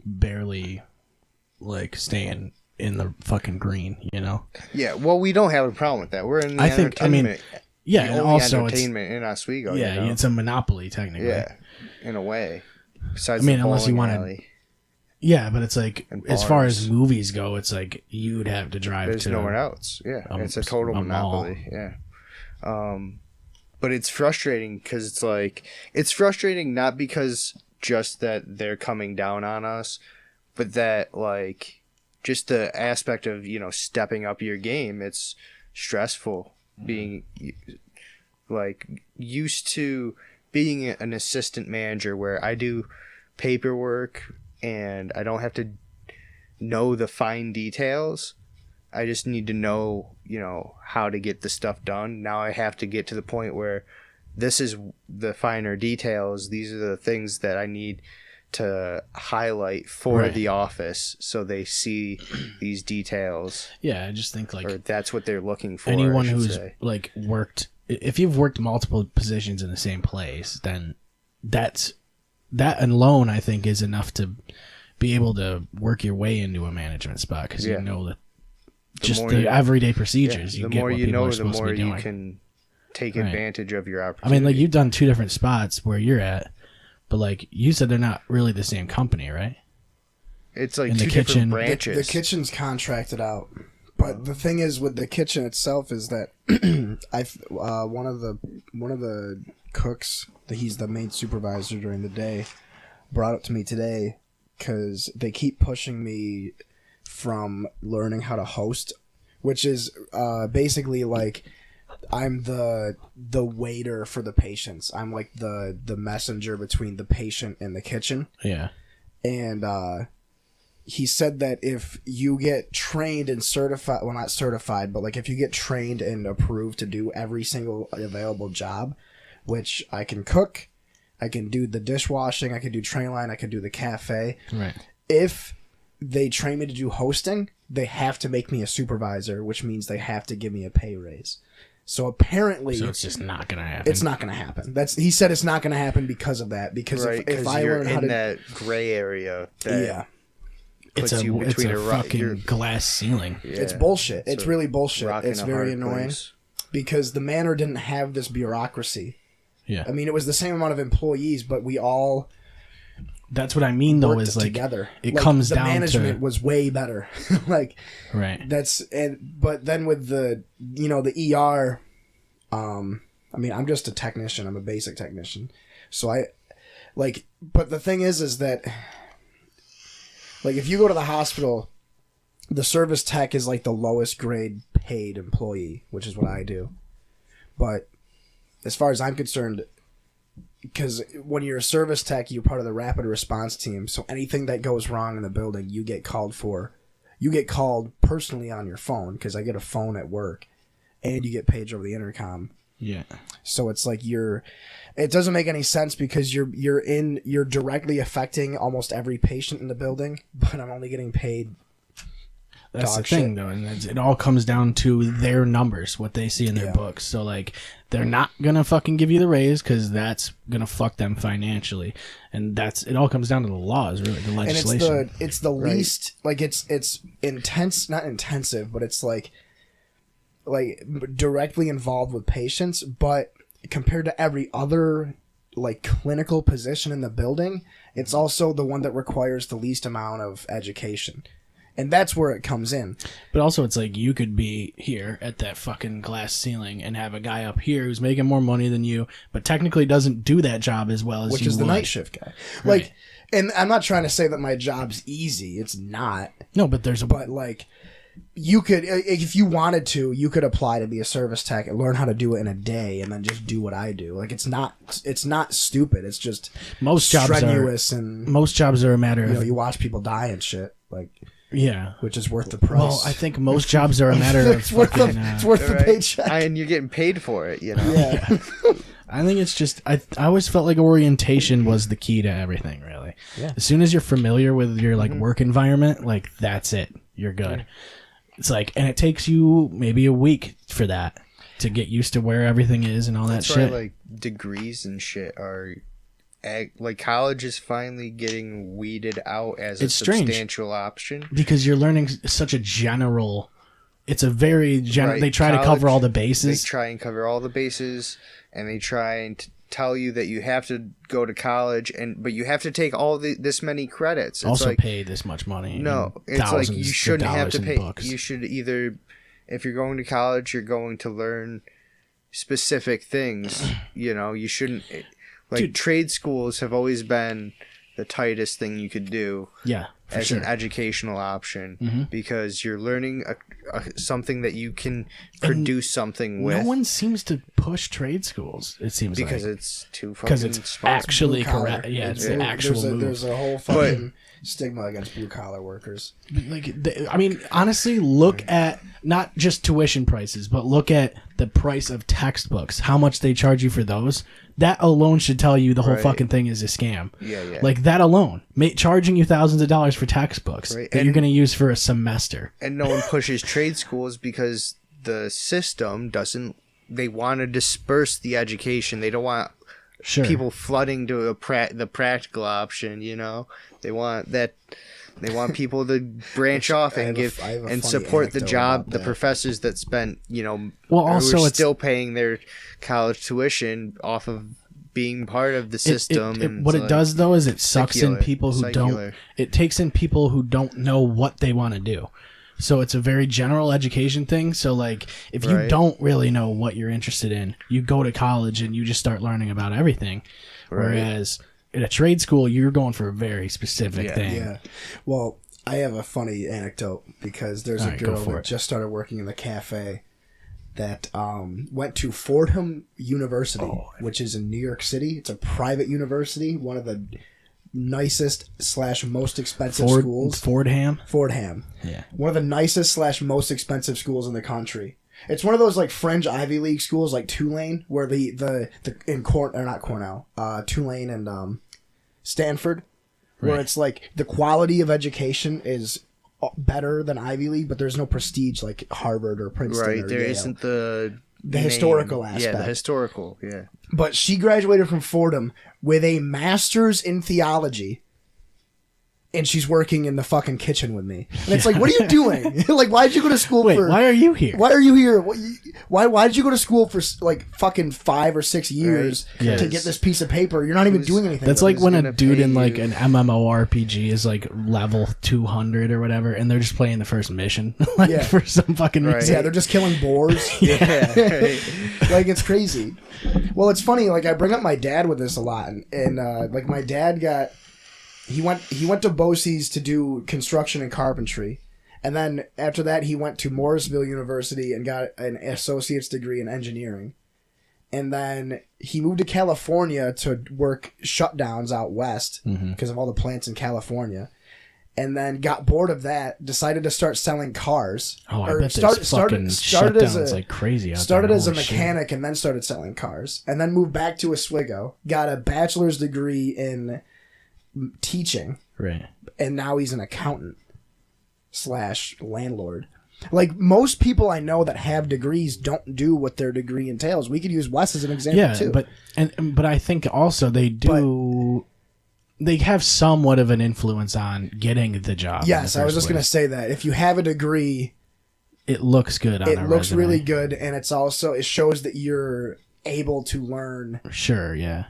barely like staying in the fucking green, Yeah, well, we don't have a problem with that. We're in the entertainment. Yeah, the and only also it's entertainment in Oswego. it's a monopoly technically. Yeah, in a way. Besides, unless you want wanted. Yeah, but it's like And as far bars. as movies go, it's like you'd have to drive There's to nowhere else. Yeah, it's a total a mall. monopoly. Yeah. But it's frustrating because it's frustrating not because just that they're coming down on us, but that like just the aspect of stepping up your game. It's stressful being like used to being an assistant manager where I do paperwork and I don't have to know the fine details. I just need to know, how to get the stuff done. Now I have to get to the point where this is the finer details. These are the things that I need to highlight for the office so they see these details. Yeah, I just think like Or that's what they're looking for. anyone I should who's say. like worked, if you've worked multiple positions in the same place, then that alone I think is enough to be able to work your way into a management spot because you know that just the everyday procedures. The You get more what you people know, are the supposed to more be you doing. can take Right. advantage of your I opportunity. mean, like you've done two different spots where you're at, but like you said, they're not really the same company, right? It's like in the two kitchen. different branches. The kitchen's contracted out, but the thing is with the kitchen itself is that one of the cooks, he's the main supervisor during the day, brought up to me today because they keep pushing me from learning how to host, which is basically like I'm the waiter for the patients. I'm like the messenger between the patient and the kitchen. Yeah. And he said that if you get trained and certified, well, not certified, but like if you get trained and approved to do every single available job, which I can cook, I can do the dishwashing, I can do train line, I can do the cafe. Right. If they train me to do hosting, they have to make me a supervisor, which means they have to give me a pay raise. So apparently, So it's just not gonna happen. it's not going to happen. He said it's not going to happen because of that. Because Right, if I you're learn how in to, that gray area. That yeah, puts it's a you between it's a fucking you're- glass ceiling. it's yeah, bullshit. It's a really bullshit. rock in It's a very hard annoying place. because the manor didn't have this bureaucracy. Yeah. I mean, it was the same amount of employees, but we all That's what I mean though. worked Is like together. it Like, comes the down management to was way better. Like right. but then with the the ER, I mean, I'm just a technician. I'm a basic technician, so but the thing is that like if you go to the hospital, the service tech is like the lowest grade paid employee, which is what I do. But as far as I'm concerned, because when you're a service tech, you're part of the rapid response team. So anything that goes wrong in the building, you get called for. You get called personally on your phone, because I get a phone at work, and you get paged over the intercom. Yeah. So it's like it doesn't make any sense because you're directly affecting almost every patient in the building, but I'm only getting paid. That's the Dog thing shit. though, and it all comes down to their numbers, what they see in their Yeah. books. So like, they're not gonna fucking give you the raise because that's gonna fuck them financially, and it all comes down to the laws, really, the And legislation. it's the least, like it's intense, not intensive, but it's like directly involved with patients, but compared to every other like clinical position in the building, it's also the one that requires the least amount of education. And that's where it comes in. But also, it's like you could be here at that fucking glass ceiling and have a guy up here who's making more money than you, but technically doesn't do that job as well as Which you is the would. night shift guy. Right. Like, and I'm not trying to say that my job's easy. It's not. No, but there's a But like, you could, if you wanted to, you could apply to be a service tech and learn how to do it in a day, and then just do what I do. Like, it's not stupid. It's just most jobs strenuous, and are a matter of you watch people die and shit. Like, yeah. which is worth the price. Well, I think most jobs are a matter of it's worth fucking, it's worth the Right? paycheck. And you're getting paid for it, you know. Yeah. I think it's just I always felt like orientation was the key to everything, really. Yeah. As soon as you're familiar with your like work environment, like that's it. You're good. It's like, and it takes you maybe a week for that to get used to where everything is and all that That's shit. why like degrees and shit are like college is finally getting weeded out as a It's strange. substantial option. Because you're learning such a general. It's a very general. Right, They try to cover college, all the They bases. try and cover all the bases, and they try and tell you that you have to go to college, but you have to take this many credits. It's Also like, pay this much money. no, and it's like thousands you of shouldn't have dollars to in pay. books. You should either, if you're going to college, you're going to learn specific things. You shouldn't. Like Dude. trade schools have always been the tightest thing you could do Yeah, for as sure. an educational option Mhm. because you're learning something that you can produce something with. No one seems to push trade schools. It seems because like it's too fucking because it's smart. actually Blue collar. correct. Yeah, it's Yeah. the actual move. There's a whole fucking stigma against blue collar workers. I mean, honestly, look at not just tuition prices, but look at the price of textbooks. How much they charge you for those? That alone should tell you the whole Right. fucking thing is a scam. Yeah. Like that alone, charging you thousands of dollars for textbooks Right, that and- you're going to use for a semester. And no one pushes trade schools because the system doesn't. They want to disperse the education. They don't want Sure. people flooding to the practical option. They want that. They want people to branch off and I have a and funny support the anecdote job, about the that. professors that spent, Well, who also are it's- still paying their college tuition off of being part of the system. and What it's it does though is it sucks in secular- people who secular. don't. It takes in people who don't know what they want to do. So it's a very general education thing. So like, if you Right. don't really know what you're interested in, you go to college and you just start learning about everything. Right. Whereas at a trade school, you're going for a very specific Yeah. thing. Yeah. Well, I have a funny anecdote because there's a Alright, go girl for that it. just started working in the cafe that went to Fordham University, which is in New York City. It's a private university, one of the nicest / most expensive schools. Fordham. Fordham. Yeah. One of the nicest / most expensive schools in the country. It's one of those like fringe Ivy League schools like Tulane, where Tulane and Stanford, where Right. it's like the quality of education is better than Ivy League, but there's no prestige like Harvard or Princeton. Right, or there Yale. isn't the historical Yeah, aspect. the historical. Yeah. But she graduated from Fordham with a master's in theology. And she's working in the fucking kitchen with me. And it's like, what are you doing? Like, why did you go to school Wait, for... why are you here? Why are you here? Why did you go to school for, like, fucking 5 or 6 years Right. to Yes. get this piece of paper? You're not even doing anything. That's with like it. when a gonna dude pay in like you. an MMORPG is like level 200 or whatever, and they're just playing the first mission like Yeah. for some fucking Right. reason. Yeah, they're just killing boars. Yeah. Right. Like, it's crazy. Well, it's funny, like, I bring up my dad with this a lot. And like, my dad got... He went to BOCES to do construction and carpentry. And then after that, he went to Morrisville University and got an associate's degree in engineering. And then he moved to California to work shutdowns out west because of all the plants in California. And then got bored of that, decided to start selling cars. Oh, I Or bet there's fucking shutdowns like crazy out started there. as a Holy shit. mechanic and then started selling cars. And then moved back to Oswego. Got a bachelor's degree in teaching. Right. And now he's an accountant / landlord. Like, most people I know that have degrees don't do what their degree entails. We could use Wes as an example, Yeah, too. but I think also they do. They have somewhat of an influence on getting the job. Yes, I was just going to say that. If you have a degree, It looks good on it a looks resume. really good, and it's also, it shows that you're able to learn. Sure, yeah.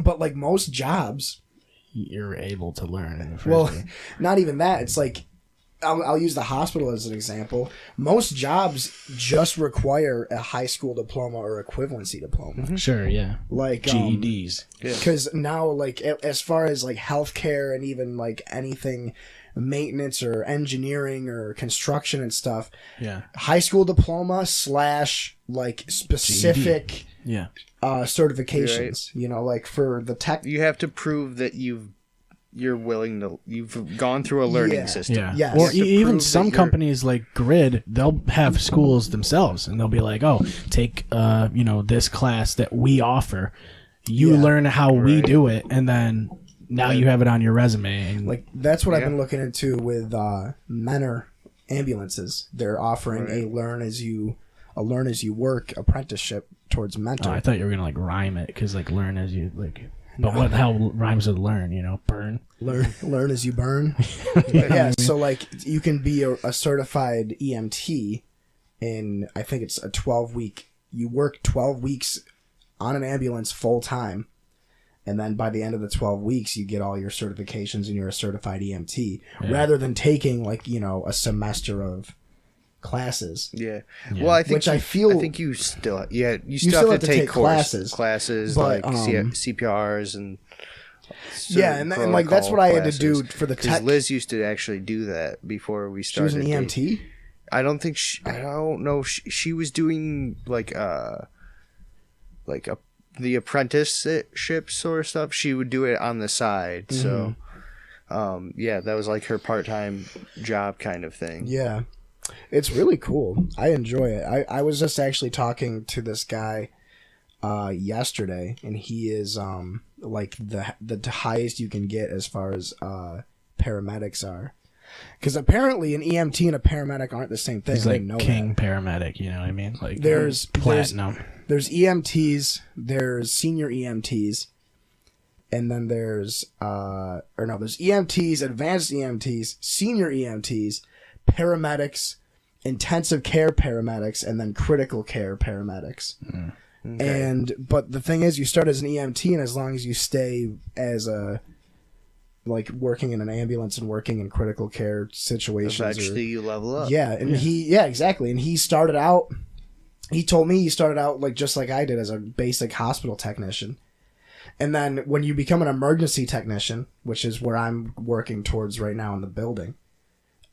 But, like, most jobs, You're able to learn. In the first well, place. not even that. It's like, I'll use the hospital as an example. Most jobs just require a high school diploma or equivalency diploma. Sure, yeah. Like, GEDs. because now, like, as far as like healthcare and even like anything maintenance or engineering or construction and stuff, Yeah. high school diploma / like specific Yeah. certifications, you know, like for the tech. You have to prove that you're willing to. You've gone through a learning Yeah. system. Yeah. Yes. Or You have to even prove some that you're- companies like Grid, they'll have schools themselves and they'll be like, "Oh, take this class that we offer. You Yeah. learn how we Right. do it and then now you have it on your resume." And Like, that's what I've Yeah. been looking into with Menor ambulances. They're offering a learn as you work apprenticeship towards mentor. I thought you were going to like rhyme it cuz like learn as you like but what how rhymes with learn, burn? learn as you burn. Yeah, so like you can be a certified EMT in, I think it's a 12-week. You work 12 weeks on an ambulance full time, and then by the end of the 12 weeks you get all your certifications and you're a certified EMT, rather than taking like a semester of classes. Yeah. Well, I think Which I feel- I think you still you still still have have to take classes, classes but, like CPRs and Yeah, and like that's what I had to do for the 'Cause tech. Liz used to actually do that before we She was started. an EMT. I don't think I don't know. She was doing the apprenticeship sort of stuff. She would do it on the side. So, yeah, that was like her part-time job kind of thing. Yeah. It's really cool. I enjoy it. I was just actually talking to this guy yesterday, and he is like the highest you can get as far as paramedics are. Because apparently an EMT and a paramedic aren't the same thing. He's I like didn't know king that. paramedic, you know what I mean? Like There's platinum. There's EMTs, there's senior EMTs, and then there's there's EMTs, advanced EMTs, senior EMTs, paramedics, intensive care paramedics, and then critical care paramedics. Okay. But the thing is, you start as an EMT, and as long as you stay as working in an ambulance and working in critical care situations, Eventually, you level up. yeah, and exactly. And he started out. He told me he started out like just like I did as a basic hospital technician, and then when you become an emergency technician, which is where I'm working towards right now in the building,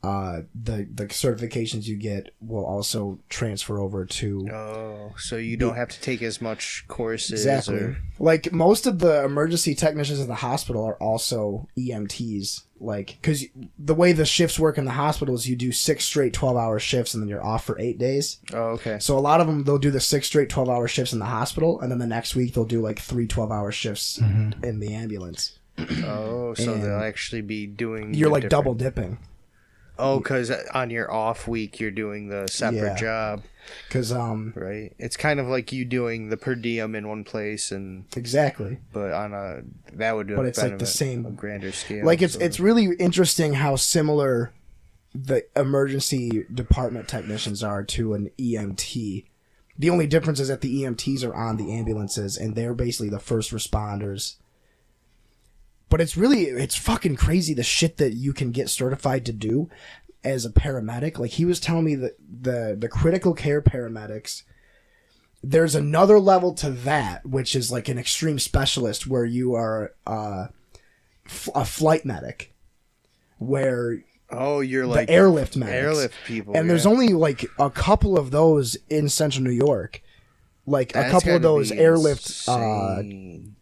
the certifications you get will also transfer over to Oh, so you don't have to take as much courses. exactly Or, like most of the emergency technicians in the hospital are also EMTs. Like, because the way the shifts work in the hospital is you do 6 straight 12-hour shifts and then you're off for 8 days. oh, okay. So a lot of them, they'll do the 6 straight 12-hour shifts in the hospital, and then the next week they'll do like 3 12-hour shifts in the ambulance. Oh, so And they'll actually be doing. You're the like different- double dipping. Oh, because on your off week you're doing the separate Yeah. job, Because right? It's kind of like you doing the per diem in one place, and exactly. but on a that would But it's like the benefit same- a grander scale. Like so- it's really interesting how similar the emergency department technicians are to an EMT. The only difference is that the EMTs are on the ambulances and they're basically the first responders. But it's fucking crazy the shit that you can get certified to do as a paramedic. Like he was telling me that the critical care paramedics, there's another level to that, which is like an extreme specialist where you are a flight medic, where oh, you're like the airlift medics. airlift people, And there's yeah. only like a couple of those in central New York. Like That's a couple of gotta those be airlift insane.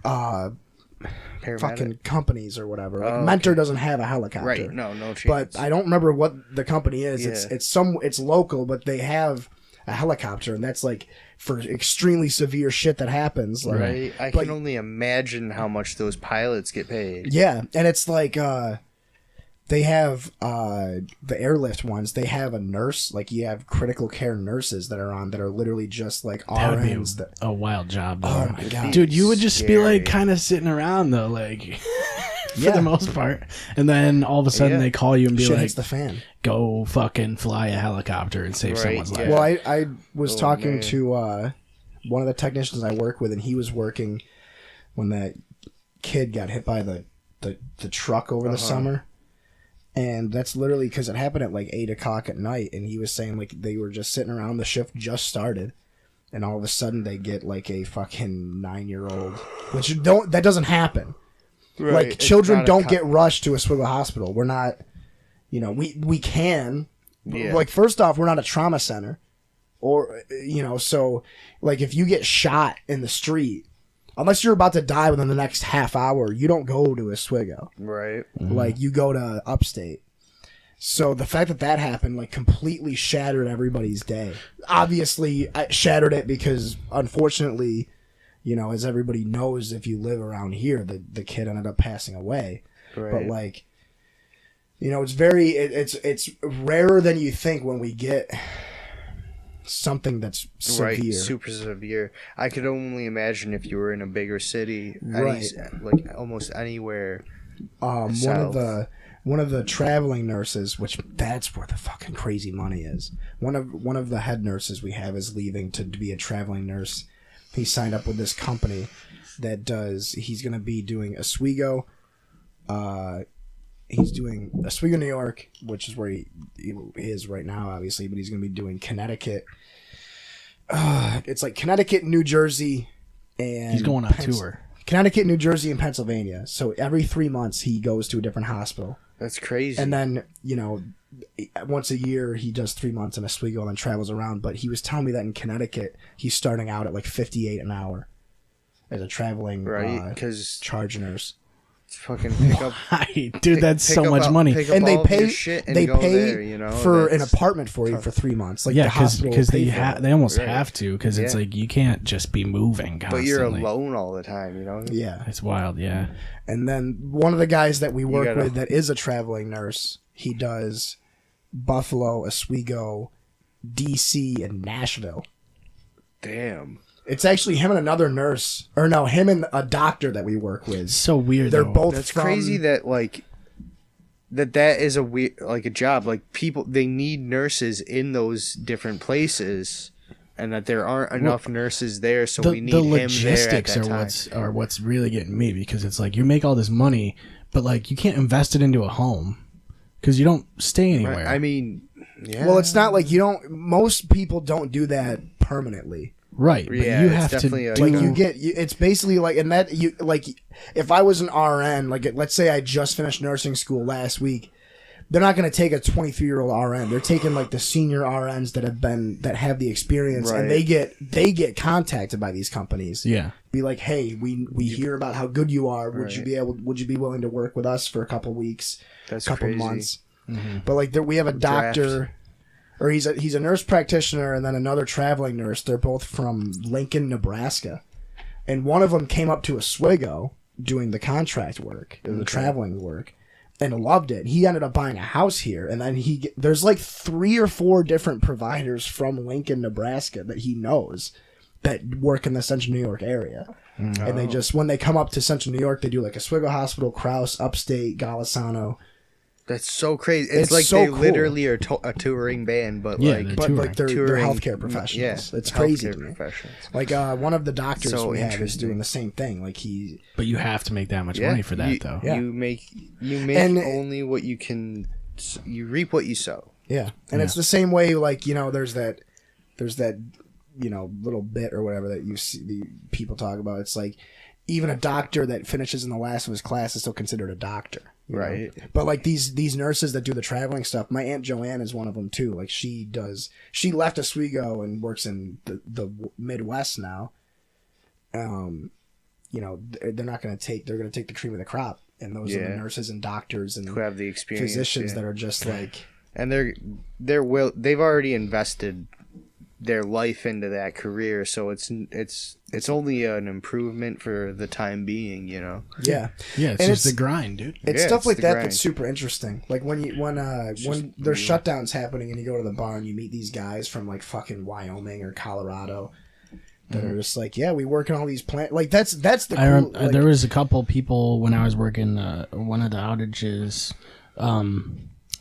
Paramedic? fucking companies or whatever. Like Oh, Mentor doesn't have a helicopter. Right? No chance. But I don't remember what the company is. Yeah. It's local, but they have a helicopter, and that's like for extremely severe shit that happens. Like, right? I but- can only imagine how much those pilots get paid. Yeah, and it's like they have the airlift ones. They have a nurse. Like you have critical care nurses that are on that are literally just like That would be RNs. That a wild job, though. Oh my God. Dude, you would just be Scary. like kind of sitting around though, like for Yeah. the most part, and then all of a sudden Yeah. they call you and be shit like, hits the fan. "Go fucking fly a helicopter and save Right, someone's yeah. life." Well, I was Oh, talking man. to one of the technicians I work with, and he was working when that kid got hit by the truck over the summer. And that's literally because it happened at like 8 o'clock at night. And he was saying like they were just sitting around, the shift just started. And all of a sudden they get like a fucking 9-year-old, which that doesn't happen. Right. Like It's children not a don't get rushed to a Oswego hospital. We're not, we can. Yeah. Like first off, we're not a trauma center, or so like if you get shot in the street, unless you're about to die within the next half hour, you don't go to Oswego. right. Like you go to upstate. So the fact that happened like completely shattered everybody's day. Obviously, I shattered it because unfortunately, as everybody knows, if you live around here, the kid ended up passing away. Right. But like, it's rarer than you think when we get something that's severe. Right, super severe. I could only imagine if you were in a bigger city, Right. like almost anywhere. One South. of the traveling nurses, which that's where the fucking crazy money is. One of the head nurses we have is leaving to be a traveling nurse. He signed up with this company that he's going to be doing Oswego. He's doing Oswego, New York, which is where he is right now, obviously, but he's going to be doing Connecticut. It's like Connecticut, New Jersey, and He's going on tour. Connecticut, New Jersey, and Pennsylvania. So every 3 months he goes to a different hospital. That's crazy. And then, once a year he does 3 months in Oswego and then travels around. But he was telling me that in Connecticut he's starting out at like $58 an hour as a traveling right, because charge nurse. fucking pick up. Dude, that's pick so up much all- money. pick up And they all of your pay shit and they go pay there, for an that's- apartment for you for 3 months. Like Yeah, the hospital will because pay they for it. they almost Right. have to, because it's Yeah. like you can't just be moving But constantly. you're alone all the time, Yeah. It's wild, yeah. And then one of the guys that we work gotta- with that is a traveling nurse, he does Buffalo, Oswego, DC, and Nashville. Damn. It's actually him and another nurse, or no, him and a doctor that we work with. It's so weird. They're though. both That's from, crazy that that is a weird a job. Like people, they need nurses in those different places, and that there aren't enough nurses there, so we need the him there at logistics that are time. what's really getting me, because it's like you make all this money, but like you can't invest it into a home because you don't stay anywhere. Right? I mean, yeah. Well, it's not like most people don't do that permanently. Right, but Yeah, you it's have to definitely a- do. Like it's basically like, and that if I was an RN, like let's say I just finished nursing school last week, they're not going to take a 23-year-old RN. They're taking like the senior RNs that have the experience, and they get contacted by these companies. Yeah. Be like, hey, we hear about how good you are. Would you be willing to work with us for a couple weeks, couple crazy. months? But like we have a doctor, or he's a nurse practitioner, and then another traveling nurse. They're both from Lincoln, Nebraska, and one of them came up to Oswego doing the contract work, or the traveling work, and loved it. He ended up buying a house here, and then there's like 3 or 4 different providers from Lincoln, Nebraska that he knows that work in the Central New York area. And they just, when they come up to Central New York, they do like Oswego Hospital, Krause, Upstate, Golisano. That's so crazy. It's like so they cool. literally are a touring band, but Yeah, like they're But like they're touring healthcare professionals. Yeah, It's crazy to healthcare me. professionals. Like one of the doctors So we have is interesting. doing the same thing. Like But you have to make that much Yeah, money for that, you, though. Yeah. You make And- only what you can. You reap what you sow. yeah, and it's the same way. Like there's that little bit or whatever that you see the people talk about. It's like even a doctor that finishes in the last of his class is still considered a doctor. you know? Right. But like these nurses that do the traveling stuff, my Aunt Joanne is one of them too. Like she left Oswego and works in the Midwest now. They're not going to take, they're going to take the cream of the crop. And those are the nurses and doctors and Who have the experience, physicians yeah. that are just like, And they've already invested their life into that career, so it's only an improvement for the time being, yeah. Yeah, it's And just the grind, dude. It's Yeah, stuff it's like the that grind. that's super interesting. Like when there's shutdowns happening and you go to the bar and you meet these guys from like fucking Wyoming or Colorado that are just like, yeah, we work in all these plants. Like that's the cool, like, there was a couple people when I was working one of the outages.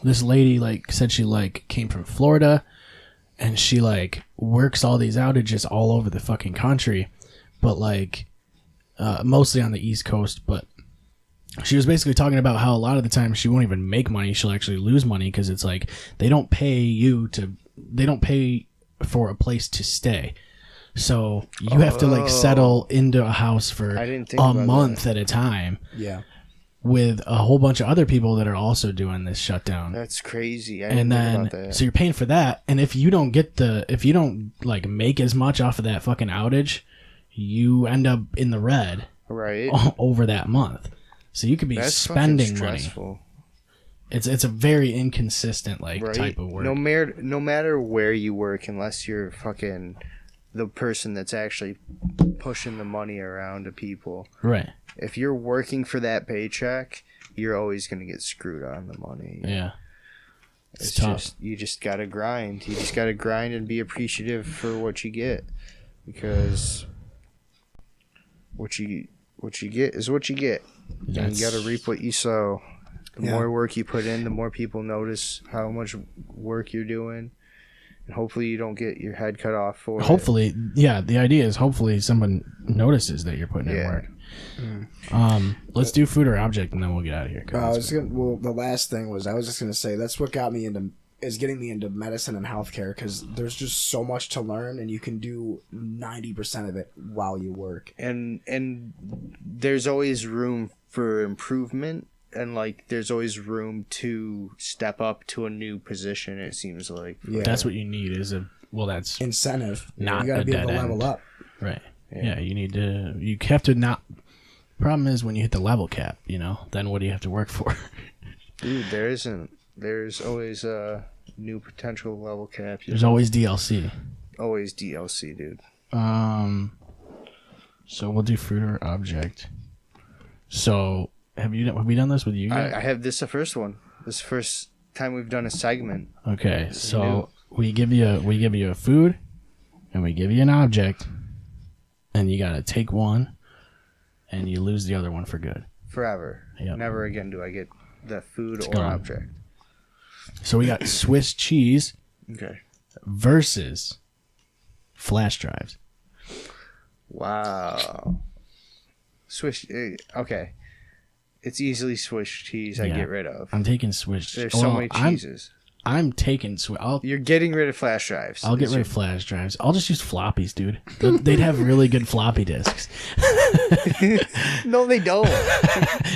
This lady like said she like came from Florida, and she like works all these outages all over the fucking country, but like mostly on the East Coast. But she was basically talking about how a lot of the time she won't even make money; she'll actually lose money because it's like they don't pay for a place to stay. So you have to like settle into a house for I didn't think a about month at a time yeah. with a whole bunch of other people that are also doing this shutdown. That's crazy. I didn't And think then about that. so you're paying for that, and if you don't like make as much off of that fucking outage, you end up in the red Right. over that month. So you could be That's spending fucking money. stressful. It's a very inconsistent like Right? type of work. No matter where you work, unless you're fucking the person that's actually pushing the money around to people. Right. If you're working for that paycheck, you're always going to get screwed on the money. Yeah. It's tough. just, you just got to grind. You just got to grind and be appreciative for what you get, because what you get is what you get. And you got to reap what you sow. The more work you put in, the more people notice how much work you're doing. And hopefully you don't get your head cut off for it. Hopefully, yeah. The idea is hopefully someone notices that you're putting in Yeah. work. Let's do food or object, and then we'll get out of here. 'cause the last thing was I was just gonna say that's what got me getting me into medicine and healthcare, because there's just so much to learn and you can do 90% of it while you work. And there's always room for improvement, and like there's always room to step up to a new position, it seems like. Yeah. that's what you need is that's Incentive. Not you gotta a be able to dead level end. up. right. Yeah, you have to not. Problem is when you hit the level cap, then what do you have to work for? Dude, there isn't. There's always a new potential level cap. There's always DLC. Always DLC, dude. So we'll do fruit or object. So have we done this with you yet? I have this the first one. This is the first time we've done a segment. Okay, so we give you a food, and we give you an object, and you gotta take one, and you lose the other one for good. Forever. Yep. Never again do I get the food or gone. object. So we got Swiss cheese Okay. versus flash drives. Wow. Swiss. Okay. It's easily Swiss cheese I Yeah. get rid of. I'm taking Swiss. There's so many cheeses. I'm taking Swiss. You're getting rid of flash drives. I'll get rid of flash drives. I'll just use floppies, dude. They'd have really good floppy disks. No, they don't.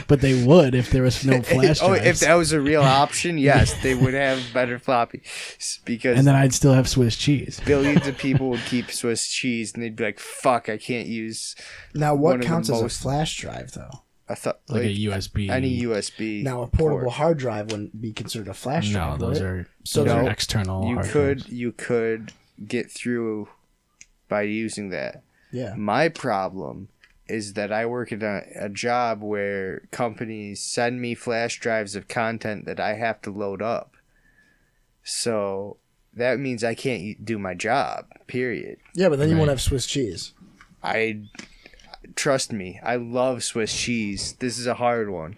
But they would if there was no flash Oh, drives. if that was a real option, yes, they would have better floppy. Because and then I'd still have Swiss cheese. billions of people would keep Swiss cheese, and they'd be like, "Fuck, I can't use." Now, one what of the counts as a most- flash drive, though? I thought Like a USB. Any USB. Now, a portable port. hard drive wouldn't be considered a flash No, drive. those would it? are So those are no, external. You hard could drives. you could get through by using that. Yeah. My problem is that I work at a job where companies send me flash drives of content that I have to load up. So that means I can't do my job, period. Yeah, but then you won't Right. have Swiss cheese. Trust me, I love Swiss cheese. This is a hard one.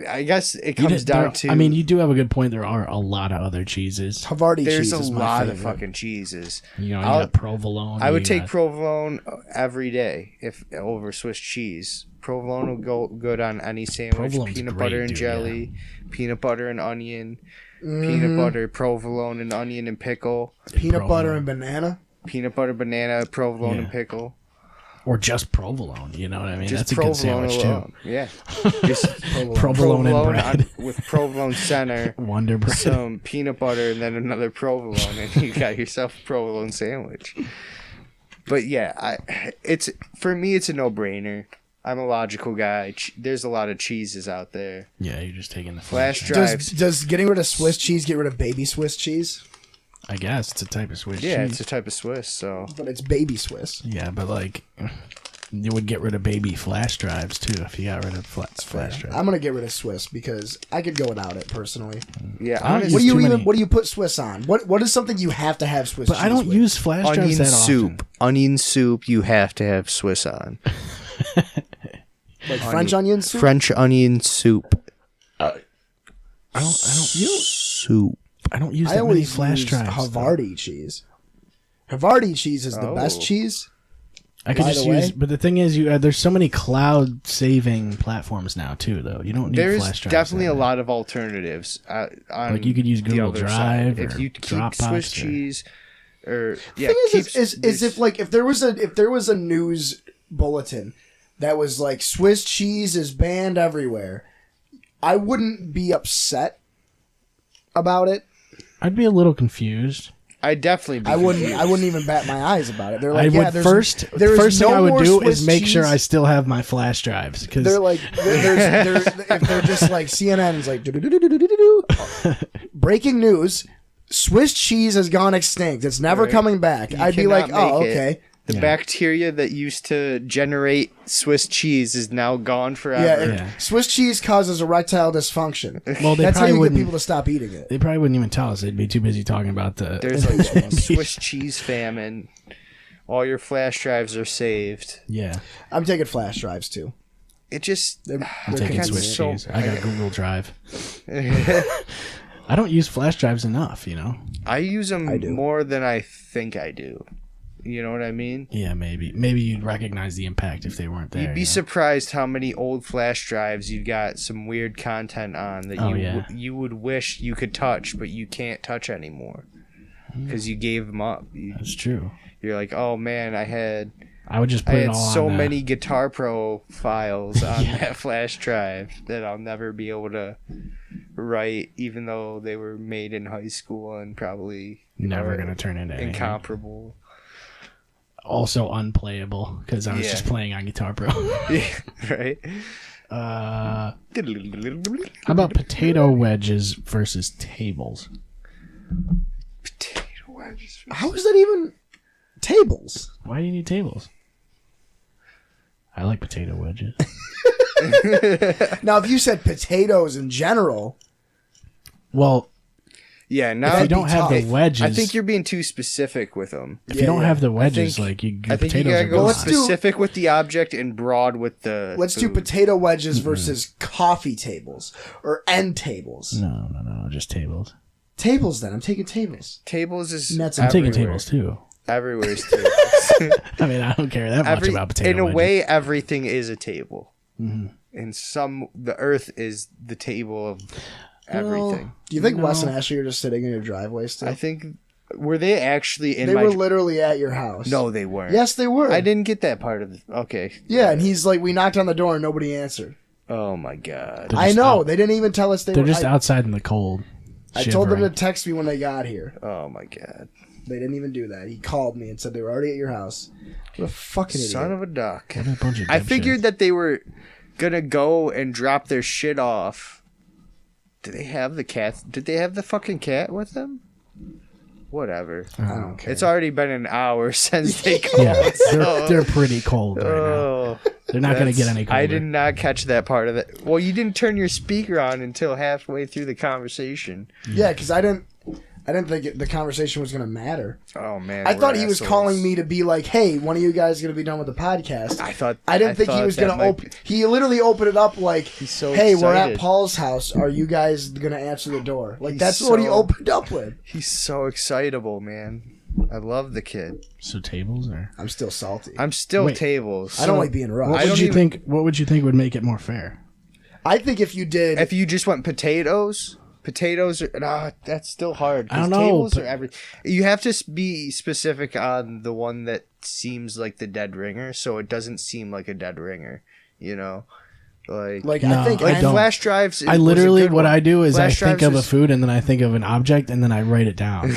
I guess it You comes did- there- down to. I mean, you do have a good point. There are a lot of other cheeses. Havarti there's cheese a is my lot favorite. of fucking cheeses. You know, you I'll- got provolone. I would you take got- provolone every day if over Swiss cheese. Provolone will go good on any sandwich. Provolone's Peanut great, butter and dude, jelly, peanut butter and onion, Mm-hmm. peanut butter, provolone and onion and pickle, Peanut butter provolone. and banana. peanut butter, banana, provolone and Yeah. pickle. or just provolone. You know what I mean? Just That's a good provolone sandwich alone. Yeah, just Provolone and bread. with provolone center. Wonder bread. Some peanut butter and then another provolone, and you got yourself a provolone sandwich. But yeah, it's for me, it's a no-brainer. I'm a logical guy. There's a lot of cheeses out there. Yeah, you're just taking the Flash drive. drives. Does getting rid of Swiss cheese get rid of baby Swiss cheese? I guess it's a type of Swiss Yeah, cheese. it's a type of Swiss. So But it's baby Swiss. Yeah, but like, you would get rid of baby flash drives too if you got rid of flash drives. I'm gonna get rid of Swiss because I could go without it personally. yeah, I don't honestly, What do you too even? many- What do you put Swiss on? What is something you have to have Swiss? But I cheese don't with? use flash drives onion that soup. often. Onion soup. You have to have Swiss on. like French onion soup. French onion soup. I don't Soup. I don't use I that many always flash use drives. Havarti cheese. Havarti cheese is the best Oh. cheese. I could By just the way- use, but the thing is, there's so many cloud saving platforms now too. Though you don't need There's flash drives. definitely that a bad. lot of alternatives. On Like, you could use the Google other Drive side. If or you keep Dropbox Swiss or- cheese, or yeah, Thing keep is if like if there was a news bulletin that was like Swiss cheese is banned everywhere, I wouldn't be upset about it. I'd be a little confused. I'd definitely be I wouldn't confused. even bat my eyes about it. They're I like, yeah, would there's, first. there The is first thing no I would more do Swiss is make sure cheese. I still have my flash drives because They're like, if they're just like CNN's like, do-do-do-do-do-do-do. Breaking news: Swiss cheese has gone extinct. It's never Right. coming back. You I'd be cannot like, oh, make it. okay. The Yeah. bacteria that used to generate Swiss cheese is now gone forever. Yeah, Yeah. Swiss cheese causes erectile dysfunction. well, they That's how probably you get wouldn't. people to stop eating it. They probably wouldn't even tell us. They'd be too busy talking about the. There's like Swiss cheese famine. All your flash drives are saved. yeah, I'm taking flash drives too. It just They're I'm taking convenient. Swiss so- cheese. I got Google Drive. I don't use flash drives enough. You know. I use them I do. more than I think I do. You know what I mean? Yeah, maybe you'd recognize the impact if they weren't there. You'd be you know? surprised how many old flash drives you've got some weird content on that Oh, you yeah. you would wish you could touch, but you can't touch anymore because you gave them up. That's true. You're like, oh man, I had I would just put it had all so on. many Guitar Pro files on that flash drive that I'll never be able to write, even though they were made in high school and probably Never are gonna turn into anything. incomparable. Also unplayable because I was Yeah. just playing on Guitar Pro. Yeah, right. How about potato wedges versus tables? Potato wedges. How is that even tables? Why do you need tables? I like potato wedges. Now, if you said potatoes in general, Well, Yeah, now if you don't have the tough. wedges, I think you're being too specific with them. if you don't have the wedges, think- like your I think you potatoes gotta are go gone. let's do- specific with the object and broad with the. let's do food. potato wedges versus coffee tables or end tables. No, just tables. Tables, then I'm taking tables. Tables is. And that's- I'm taking everywhere. tables too. Everywhere is tables. I mean, I don't care that much about potato in a wedges. way, everything is a table. Mm-hmm. And the earth is the table of everything. Do you think Wes No. and Ashley are just sitting in your driveway still? I think Were they actually in They my? were literally at your house. No, they weren't. Yes, they were. I didn't get that part of it. Okay. Yeah, and he's like, we knocked on the door and nobody answered. Oh my god. They're I just know. out- They didn't even tell us they They're were. just outside in the cold. I told them to shivering. text me when they got here. Oh my god. They didn't even do that. He called me and said they were already at your house. What a fucking idiot. Son of a duck. What a bunch of I dipshits. figured that they were gonna go and drop their shit off. Do they have the cat? Did they have the fucking cat with them? Whatever. I don't care. It's already been an hour since they called. Yeah, so- they're pretty cold right now. Oh, They're not going to get that's- any colder. I did not catch that part of it. Well, you didn't turn your speaker on until halfway through the conversation. Yeah, because I didn't think the conversation was going to matter. Oh man, I we're thought he was assholes. calling me to be like, "Hey, one of you guys is going to be done with the podcast." I didn't think he was going to open. He literally opened it up like, so "Hey, we're at excited. Paul's house. Are you guys going to answer the door?" Like He's that's what he so- opened up with. He's so excitable, man. I love the kid. So tables or I'm still salty. I'm still Wait. tables. I don't like being rushed. what I would don't you even- think? What would you think would make it more fair? I think if you did, If you just went potatoes are that's still hard. 'cause I don't know, Tables but- are every. You have to be specific on the one that seems like the dead ringer, so it doesn't seem like a dead ringer. You know, like No, I think I like don't. flash drives. I literally, what one. I do is Flash I think drives of a is- food and then I think of an object and then I write it down.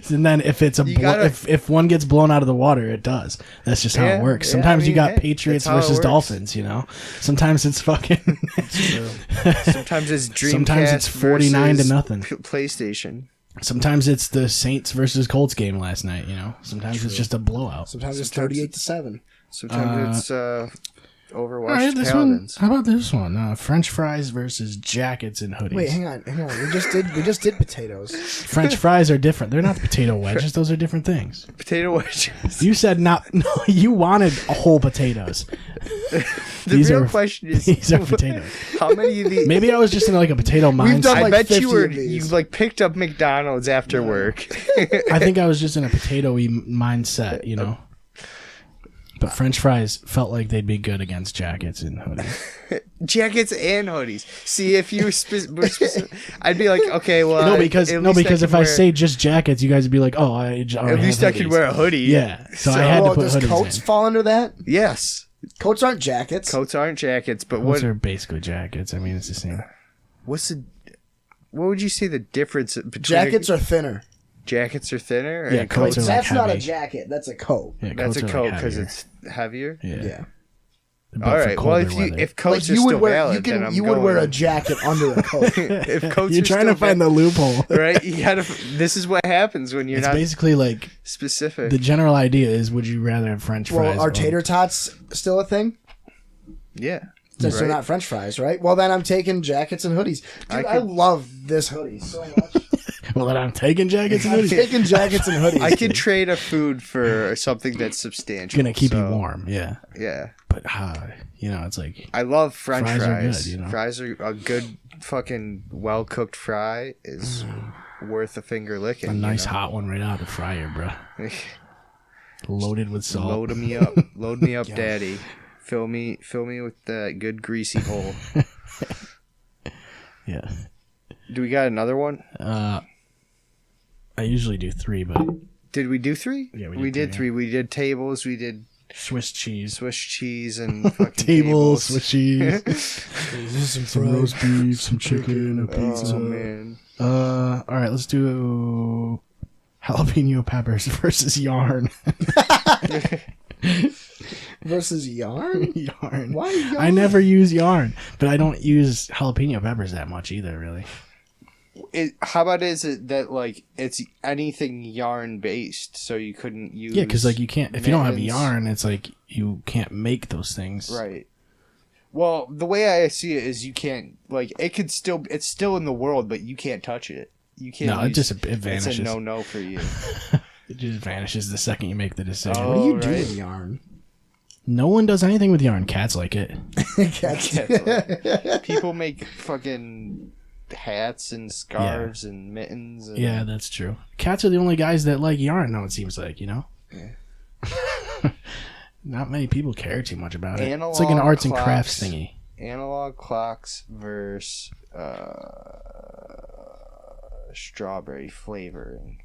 And then if it's You gotta- if one gets blown out of the water, it does. That's just how Yeah, it works. yeah, Sometimes I you mean, got hey, Patriots that's how it versus works. Dolphins. You know, sometimes it's fucking. Sometimes it's Dreamcast. Sometimes it's 49 to versus nothing. PlayStation. Sometimes it's the Saints versus Colts game last night. You know, sometimes it's just a blowout. sometimes it's Sometimes 38-7. Sometimes it's Overwatch All right, this one. Paladins. How about this one? French fries versus jackets and hoodies. Wait, hang on. We just did potatoes. French fries are different. They're not potato wedges. Those are different things. Potato wedges. You said not. No, you wanted whole potatoes. The These real are- question is these are potatoes. How many of these? Maybe I was just in like a potato mindset. done I like bet 50 you were. of these. You like picked up McDonald's after work. I think I was just in a potato-y mindset, you know. But French fries felt like they'd be good against jackets and hoodies. Jackets and hoodies. See, if you were specific, I'd be like, okay, well, No, because at least if can I wear- say just jackets, you guys would be like, "Oh, I at already least have I could hoodies." wear a hoodie. Yeah, so I had to Well, put does hoodies coats in. fall under that? Yes, Coats aren't jackets. coats aren't jackets, but Coats what? are basically jackets. I mean, it's the same. What's the? What would you say the difference between Jackets are thinner. jackets are thinner? Yeah, and coats are like That's not a heavy. jacket. That's a coat. Yeah, That's a coats are, coat like, because heavier. it's heavier. Yeah. Yeah. But All for right. Well, colder weather. if coats Like you are would still wear, valid, then I'm you would wear a going- jacket under a coat. If coats you're are trying still to find the loophole. right. You gotta. This is what happens when you're It's not basically like specific. the general idea is: would you rather have French fries? Well, are or- tater tots still a thing? yeah. Since they're Right. not French fries, right? Well, then I'm taking jackets and hoodies. Dude, I could- love this hoodie so much. Well, then I'm taking jackets and I'm hoodies. taking jackets and hoodies. I could trade a food for something that's substantial. Gonna keep you so, warm, yeah. Yeah. But you know, it's like I love French Fries fries. are good, you know? Fries are a good fucking well cooked fry is worth a finger licking. a you nice know? hot one right out of the fryer, bro. Loaded with salt. Load me up. Load me up, daddy. Fill me with that good greasy hole. Yeah. Do we got another one? I usually do 3, but Did we do 3? Yeah, we did 3. We did tables, we did Swiss cheese. Swiss cheese and fucking Tables, Swiss cheese. some roast beef, some chicken, a pizza. Oh man. All right, let's do jalapeno peppers versus yarn. Versus yarn? Yarn. Why yarn? I never use yarn, but I don't use jalapeno peppers that much either, really. How about is it that like it's anything yarn based, so you couldn't use? Yeah, because like you can't if you don't have mittens? yarn, it's like you can't make those things. Right. Well, the way I see it is you can't like it's still in the world, but you can't touch it. You can't. No, it use, vanishes. It's a no for you. It just vanishes the second you make the decision. Oh. What do you do right. with yarn? No one does anything with yarn. Cats like it. Cats. People make fucking hats and scarves and mittens. And, Yeah, that's true. Cats are the only guys that like yarn. No, it seems like Yeah. Not many people care too much about it. Analog It's like an arts and clocks. crafts thingy. Analog clocks versus strawberry flavoring.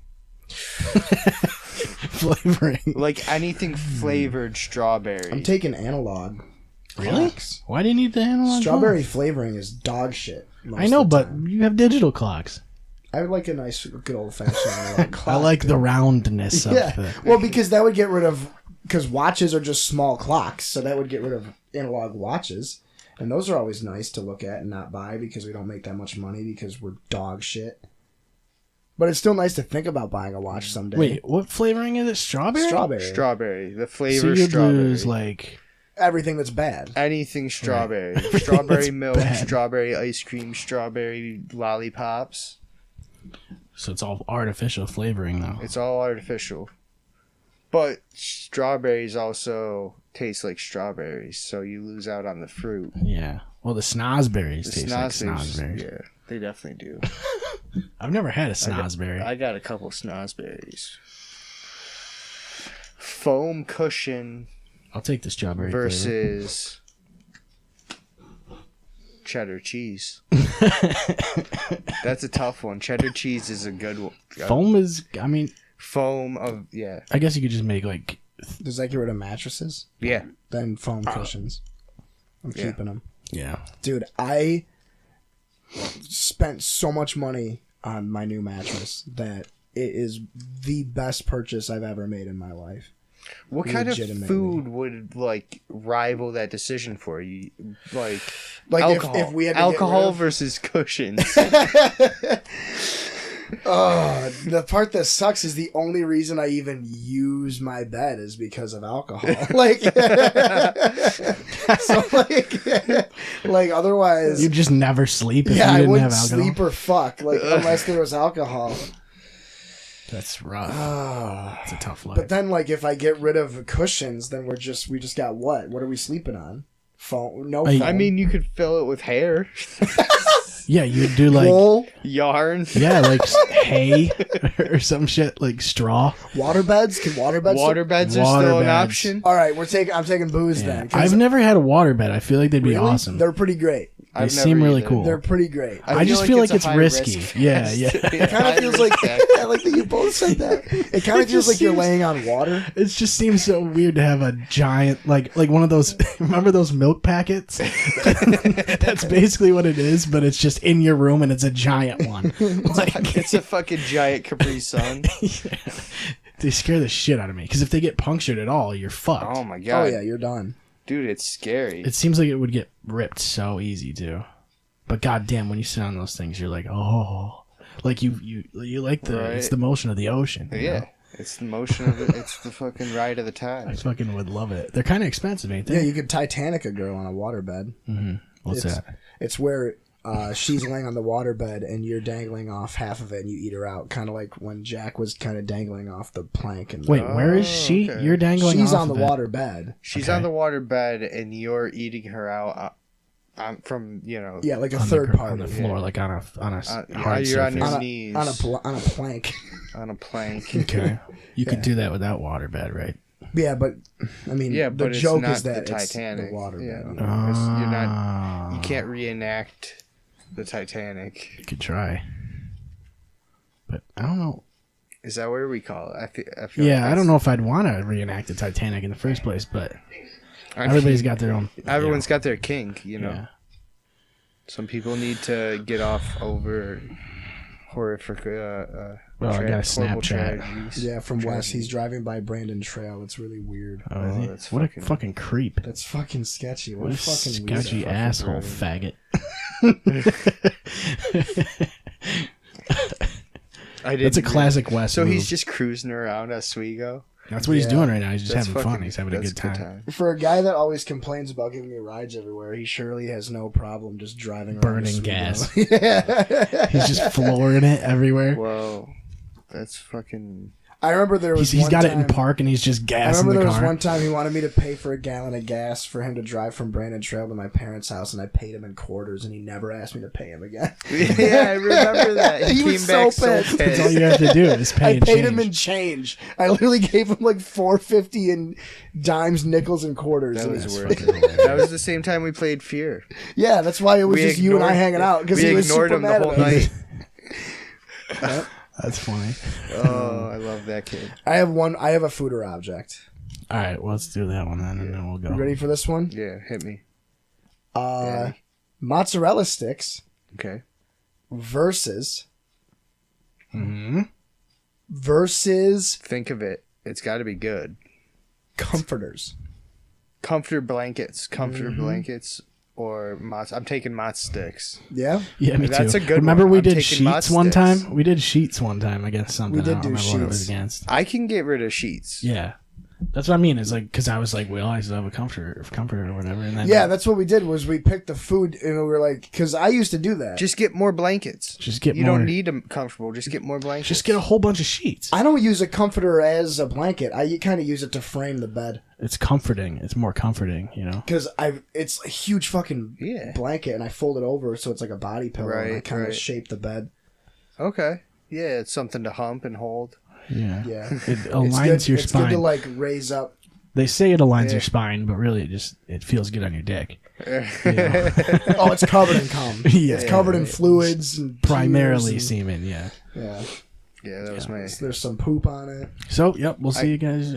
Flavoring. Like anything flavored strawberry. I'm taking analog. Really? Clocks. Why do you need the analog Strawberry clock? flavoring is dog shit. most I know, of the but time. you have digital clocks. I would like a nice, good old fashioned analog clock. I like the roundness of Yeah. the. Well, because that would get rid of. Because watches are just small clocks, so that would get rid of analog watches. And those are always nice to look at and not buy because we don't make that much money because we're dog shit. But it's still nice to think about buying a watch someday. Wait, what flavoring is it? Strawberry? Strawberry. Strawberry. The So flavor you'd strawberry. lose like. Everything that's bad. Anything strawberry. Everything Strawberry that's milk, bad. strawberry ice cream, strawberry lollipops. So it's all artificial flavoring, though. It's all artificial. But strawberries also taste like strawberries, so you lose out on the fruit. Yeah. Well, the snozberries The taste like snozberries, snozberries. yeah, they definitely do. I've never had a snozberry. I got a couple snozberries. Foam cushion I'll take the strawberry flavor. versus cheddar cheese. That's a tough one. Cheddar cheese is a good one. Foam is. I mean, Foam of yeah. I guess you could just make like. Does that get rid of mattresses? Yeah. Then foam cushions. I'm Yeah. keeping them. Yeah. Dude, I spent so much money on my new mattress that it is the best purchase I've ever made in my life. What kind of Legitimately. food would like rival that decision for you? Like Like if we had to get alcohol rid of- versus cushions. Oh, the part that sucks is the only reason I even use my bed is because of alcohol. Like, so like otherwise, You just never sleep if yeah, you I didn't wouldn't have alcohol. sleep or fuck like unless there was alcohol. That's rough. That's a tough life. But then, like, if I get rid of cushions, then we just got what? What are we sleeping on? Foam? No I- foam. I mean, you could fill it with hair, yeah, you'd do like. wool, yarn, Yeah, like hay or some shit like straw. water beds. Can water beds? water beds are Water still an beds. option. All right, I'm taking booze Yeah. then. 'cause I've never had a waterbed. I feel like they'd be really, awesome. They're pretty great. They seem really cool. They're pretty great. I just feel like it's a high risky. risk Yeah, fest. yeah. It kind of feels like I like that you both said that. It kind of feels just like you're seems- laying on water. It just seems so weird to have a giant like one of those. Remember those milk packets? That's basically what it is, but it's just in your room and it's a giant one. Like, It's a fucking giant Capri Sun. they scare the shit out of me because if they get punctured at all, you're fucked. Oh my god, Oh yeah, you're done. dude, it's scary. It seems like it would get ripped so easy too. But goddamn, when you sit on those things, you're like, oh, like you like the Right. it's the motion of the ocean. you Yeah, know? it's the motion of it. It's the fucking ride of the I tide. fucking would love it. They're kind of expensive, ain't Yeah, they? you could Titanic a girl on a waterbed. What's it's, that? It's where she's laying on the waterbed and you're dangling off half of it and you eat her out. Kind of like when Jack was kind of dangling off the plank. And Wait, where is she? okay. You're dangling. she's off on the of it. water bed. She's Okay. on the water bed, and you're eating her out from Yeah, like a On third the, party. on the floor, like on a hard you're on surface. your on a, knees on a plank. on a plank. Okay, you could do that without waterbed, right? Yeah, but I mean, Yeah, the but it's joke not is that the it's Titanic. the water Yeah. bed. You're not. Ah, You can't reenact the Titanic. You could try, but I don't know. Is that what we call it? I feel Yeah, like I don't know if I'd want to reenact the Titanic in the first place, but everybody's got their own. Everyone's got their kink, you know. Yeah. Some people need to get off over horrific. Well, I got a horrible Snapchat. tragedies. Yeah, from Wes. Tragedies. He's driving by Brandon Trail. It's really weird. Oh, is he? that's What fucking- a fucking creep! That's fucking sketchy. What, What a a fucking weird sketchy fucking asshole driving. faggot. I That's a didn't classic West. So move. he's just cruising around Oswego. That's what he's Yeah. doing right now. He's just That's having fun. fucking- He's having a that's good time. For a guy that always complains about giving me rides everywhere, he surely has no problem just driving around Burning Oswego. gas. Yeah. He's just flooring it everywhere. Whoa, that's fucking. I remember there was He's one got time, it in park and he's just I gassing remember the there car. was one time he wanted me to pay for a gallon of gas for him to drive from Brandon Trail to my parents' house, and I paid him in quarters, and he never asked me to pay him again. Yeah, I remember that. He He was came back so so pissed. That's all pissed. you have to do is pay I and paid change. him in change. I literally gave him like $4.50 in dimes, nickels, and quarters. That And was it's- worth it. That was the same time we played Fear. Yeah, that's why it was We just you and I ignored- hanging out because we he was ignored super him the mad whole at us. night. That's funny. Oh, I love that kid. I have a food or object. All right, well, let's do that one then, and then we'll go. You ready for this one? Yeah, hit me. Mozzarella sticks Okay. versus Mm-hmm. Think of it. It's got to be good. comforters. Comforter blankets. Or Mott's. I'm taking Mott's sticks. Yeah, Yeah, me That's too. a good Remember one. we I'm did taking sheets Mutt one sticks. time? We did sheets one time against something. We did I don't do remember what it was sheets. against. I can get rid of sheets. Yeah. That's what I mean. Is like, because I was like, we always have a comforter or whatever. And then yeah. That's what we did. Was we picked the food and we were like, because I used to do that. Just get more blankets. Just get You more. don't need them comfortable. Just get more blankets. Just get a whole bunch of sheets. I don't use a comforter as a blanket. I kind of use it to frame the bed It's comforting. It's more comforting, you know? because it's a huge fucking Yeah. blanket, and I fold it over so it's like a body pillow, and I Right, kind of right. shape the bed. Okay. Yeah, it's something to hump and hold. Yeah. Yeah, It it's aligns good. your It's spine. good to like raise up. They say it aligns Yeah. your spine, but really it feels good on your dick. Oh, it's covered in cum. Yeah. It's covered in fluids and Primarily tears semen, yeah. and, yeah. Yeah, that was my. There's some poop on it. So, yep, we'll see you guys.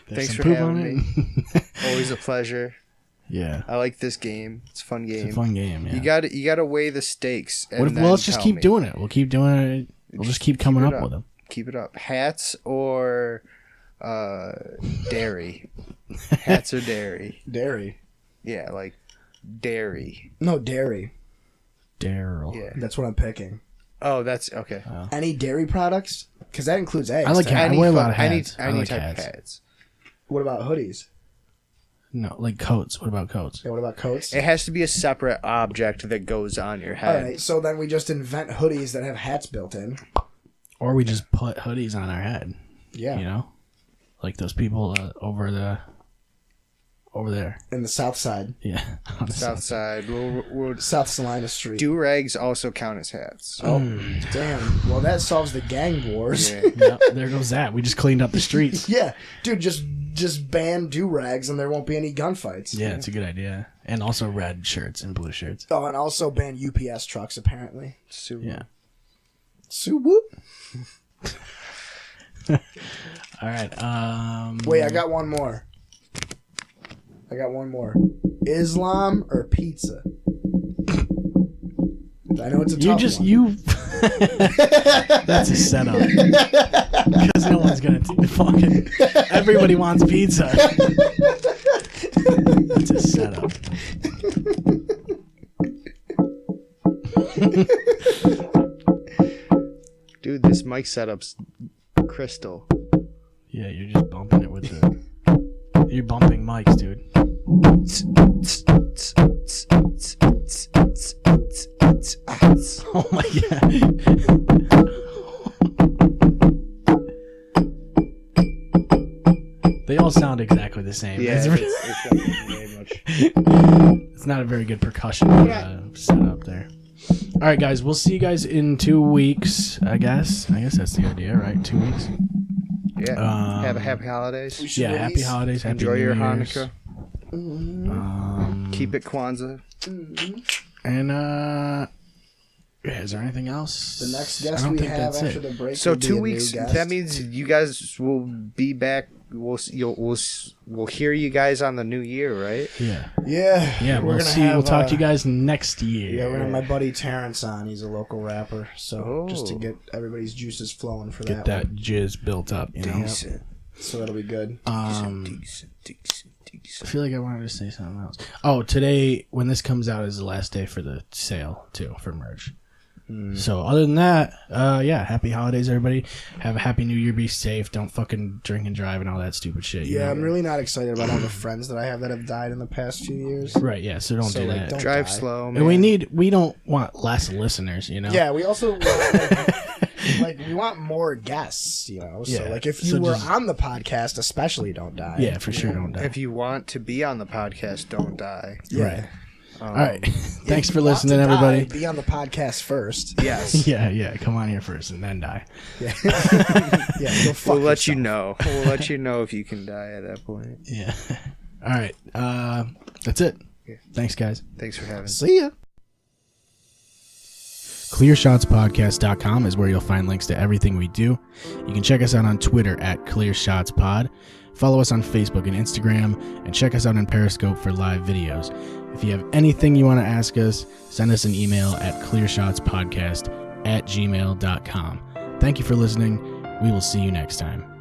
Thanks for having me. Always a pleasure. Yeah. I like this game. It's a fun game. It's a fun game, yeah. You gotta weigh the stakes. And What if, then well, let's just tell keep me. doing it. We'll keep doing it. We'll just keep coming it up up. with them. Keep it up. Hats or dairy. Hats or dairy. Dairy. Yeah, like dairy. No, dairy. Daryl. Yeah. That's what I'm picking. Oh, that's okay. Any dairy products? Because that includes eggs. I like too. I wear a lot of hats. I Any like type hats. of hats. What about hoodies? No, like coats. What about coats? Yeah, what about coats? It has to be a separate object that goes on your All head. right, so then we just invent hoodies that have hats built in. Or we just put hoodies on our head. Yeah. You know? Like those people over there. In the south side. Yeah. On the South side. We'll South Salina Street. do-rags also count as hats. Oh, damn. Well, that solves the gang wars. Yeah. Yep, there goes that. We just cleaned up the streets. Yeah, dude, just ban do-rags and there won't be any gunfights. Yeah, it's a good idea. And also red shirts and blue shirts. Oh, and also ban UPS trucks, apparently. Yeah. So whoop. All right. Wait, I got one more. Islam or pizza? I know it's a tough one. That's a setup. Because no one's gonna fucking. Everybody wants pizza. That's a setup. Dude, this mic setup's crystal. Yeah, you're just bumping it with the. You're bumping mics, dude. Oh my god. They all sound exactly the same. Yeah, It's, it's not a very good percussion setup there. All right, guys. We'll see you guys in 2 weeks. I guess that's the idea, right? 2 weeks. Yeah. Have a happy holidays. Yeah. Happy holidays. Happy Enjoy New your Year's. Hanukkah. Keep it Kwanzaa. And yeah, is there anything else? The next I guest don't we think have that's after it. the break. So will be 2 a weeks. new guest. That means you guys will be back. We'll hear you guys on the new year, right? Yeah. Yeah, We'll gonna see. have, We'll talk to you guys next year. Yeah, we're gonna have my buddy Terrence on. He's a local rapper, so just to Oh. get everybody's juices flowing for Get that. that jizz built up. You know. Decent. So that'll be good. Decent. I feel like I wanted to say something else. Oh, today when this comes out is the last day for the sale too for merch. So other than that, yeah, happy holidays, everybody. Have a happy new year. Be safe. Don't fucking drink and drive and all that stupid shit. you Yeah, know? I'm really not excited about all the friends that I have that have died in the past few years. Right. Yeah. So don't So, do like, that. don't Drive die. slow, man. And we don't want less listeners. You know. Yeah, we also like we want more guests, you know. So Yeah, like if you so were just- on the podcast, especially don't die. Yeah, for sure. Don't die. If you want to be on the podcast, don't die. Yeah. Right. All right. Thanks If for you want listening, to die, everybody. be on the podcast first. Yes. Yeah. Come on here first and then die. Yeah, go fuck We'll let you yourself. know. We'll let you know if you can die at that point. Yeah. All right. That's it. Thanks, guys. Thanks for having me. See ya. ClearShotsPodcast.com is where you'll find links to everything we do. You can check us out on Twitter at ClearShotsPod. Follow us on Facebook and Instagram, and check us out on Periscope for live videos. If you have anything you want to ask us, send us an email at clearshotspodcast@gmail.com. Thank you for listening. We will see you next time.